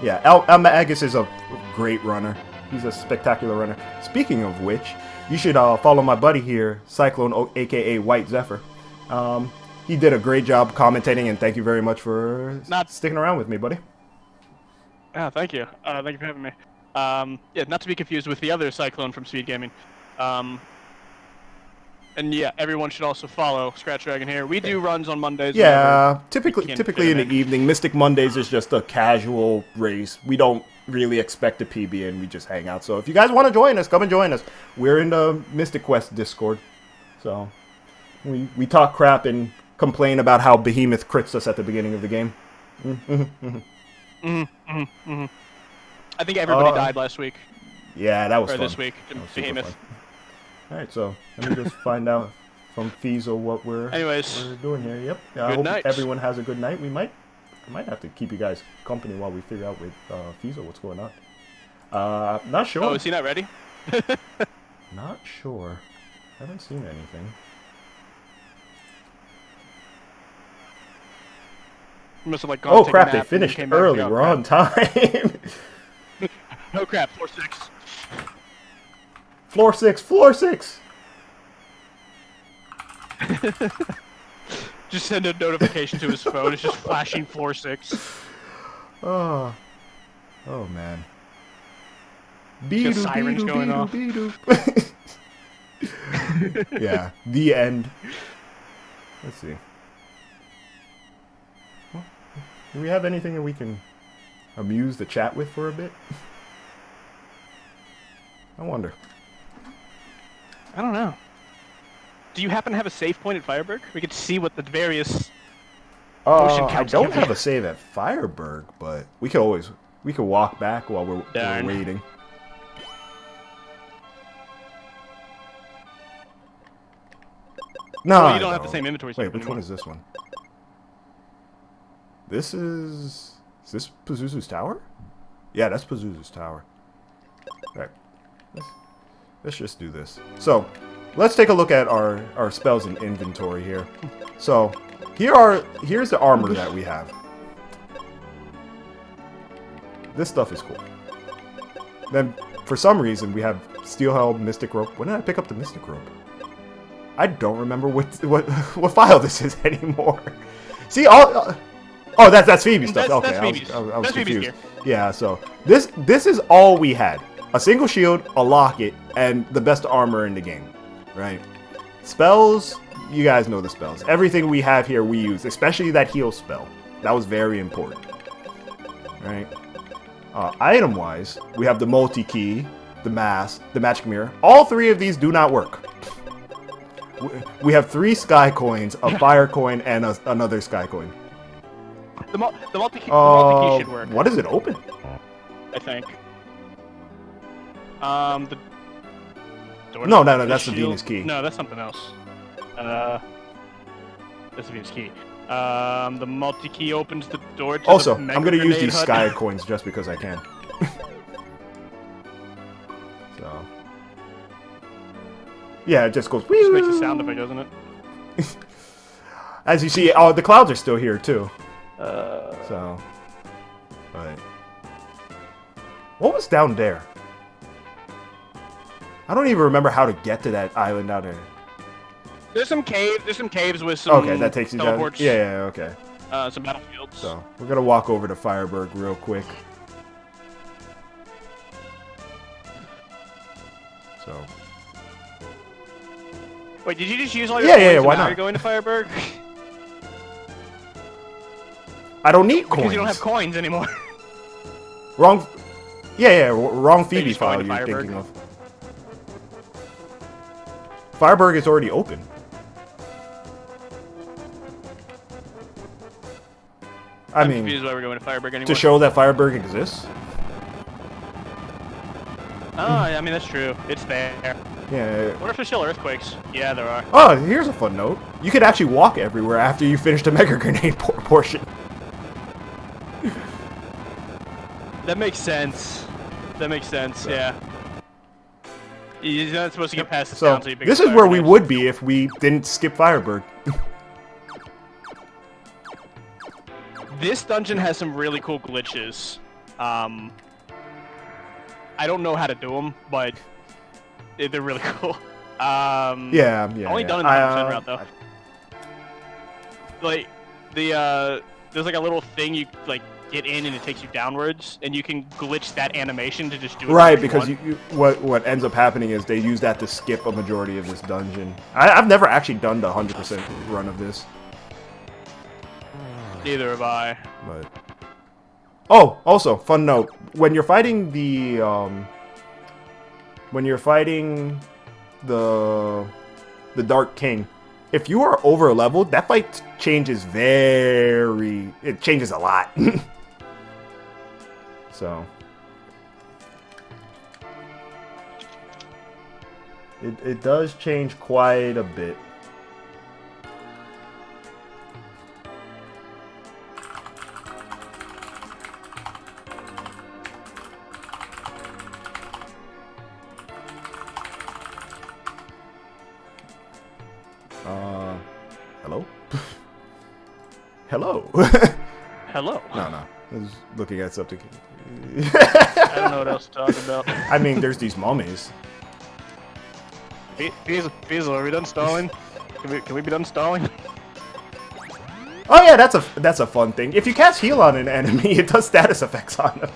Yeah, Almagus is a great runner. He's a spectacular runner. Speaking of which, you should follow my buddy here, Cyclone, aka White Zephyr. He did a great job commentating, and thank you very much for sticking around with me, buddy. Thank you. Thank you for having me. Yeah, not to be confused with the other Cyclone from SpeedGaming. And yeah, everyone should also follow scratchdragon here. We do runs on Mondays. Yeah, typically in the evening. Mystic Mondays is just a casual race. We don't really expect a PB, and we just hang out. So if you guys want to join us, come and join us. We're in the Mystic Quest Discord. So we talk crap and complain about how Behemoth crits us at the beginning of the game. I think everybody died last week. Yeah, that was or fun. this week. Behemoth. Alright, so let me just find out from Fiesel what we're doing here. Yep. Yeah, I hope everyone has a good night. I might have to keep you guys company while we figure out with Fiesel what's going on. Not sure. Oh, is he not ready? Not sure. Haven't seen anything. Must have like gone crap, they finished early. We're on time. No crap, 4-6. Floor 6, floor 6! Just send a notification to his phone. It's just flashing floor 6. Oh man. Sirens going off. Yeah, the end. Let's see. Well, do we have anything that we can amuse the chat with for a bit? I wonder. I don't know. Do you happen to have a save point at Fireburg? We could see what the various motion counts I don't have a save at Fireburg, but we could walk back while we're waiting. No, well, you don't have the same inventory. Wait, which one is this one? Is this Pazuzu's tower? Yeah, that's Pazuzu's tower. All right. Let's just do this. So, let's take a look at our spells in inventory here. So, here's the armor that we have. This stuff is cool. Then, for some reason, we have Steel Helm, Mystic Rope. When did I pick up the Mystic Rope? I don't remember what file this is anymore. See, oh, that's Phoebe's stuff. Okay, I was confused. Yeah, so this is all we had. A single shield, a locket, and the best armor in the game, right? Spells, you guys know the spells. Everything we have here we use, especially that heal spell. That was very important, right? Item-wise, we have the multi-key, the mask, the magic mirror. All three of these do not work. We have 3 sky coins, a fire coin, and another sky coin. The multi-key should work. What does it open? I think. The door no, that's the Venus key. No, that's something else. That's the Venus key. The multi-key opens the door to also, the I'm gonna use these hut. sky coins just because I can. So, yeah, it just goes. Just makes a sound effect, doesn't it? As you see, the clouds are still here too. So, but what was down there? I don't even remember how to get to that island down there. There's some caves with some okay, that takes you down. Yeah, okay. Some battlefields. So we're gonna walk over to Fireburg real quick. So. Wait, did you just use all your coins? Yeah. Why not? You're going to Fireburg? I don't need coins. Because you don't have coins anymore. Wrong. Yeah. Wrong Phoebe file you're thinking of. Fireburg is already open. I'm confused why we're going to Fireburg anymore. To show that Fireburg exists. Oh, I mean, that's true. It's there. Yeah. What if there's still earthquakes? Yeah, there are. Oh, here's a fun note. You could actually walk everywhere after you finish the Mega Grenade portion. That makes sense. That makes sense. So. Yeah. You're not supposed to get past this So town, so you pick this up is where we Fireburg. would be if we didn't skip Fireburg. This dungeon has some really cool glitches. I don't know how to do them, but they're really cool. Yeah. Only done in the 100% route though. Like there's like a little thing you like get in and it takes you downwards, and you can glitch that animation to just do it. Right, because what ends up happening is they use that to skip a majority of this dungeon. I've never actually done the 100% run of this. Neither have I. But oh, also fun note: when you're fighting the the Dark King, if you are over leveled, that fight changes it changes a lot. So it does change quite a bit. Hello? Hello? Hello. No. I was looking at something. I don't know what else to talk about. I mean, there's these mummies. Beazle, are we done stalling? Can we be done stalling? Oh yeah, that's a fun thing. If you cast heal on an enemy, it does status effects on them.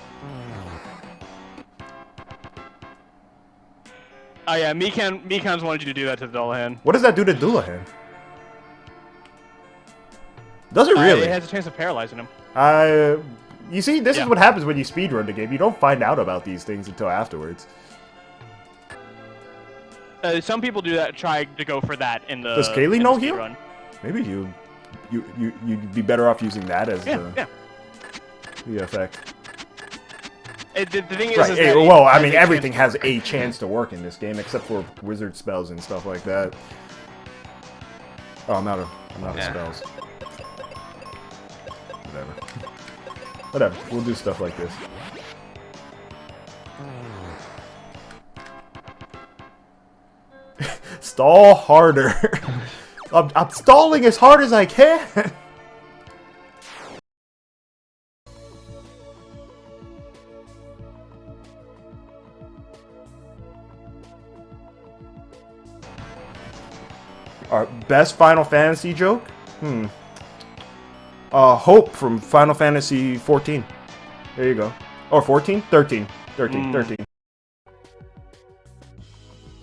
Oh yeah, Mikan's wanted you to do that to the Dullahan. What does that do to Dullahan? Does it really? It has a chance of paralyzing him. You see, this is what happens when you speedrun the game. You don't find out about these things until afterwards. Some people do that, try to go for that in the. Does Kaylee no heal? Run. Maybe you'd be better off using that as the effect. The thing is, Right. is that Well, I mean, everything has a chance to work in this game, except for wizard spells and stuff like that. Oh, I'm out of spells. Whatever. We'll do stuff like this. Stall harder. I'm stalling as hard as I can. Our best Final Fantasy joke? Hope from Final Fantasy 14. There you go. Or 14? 13. 13.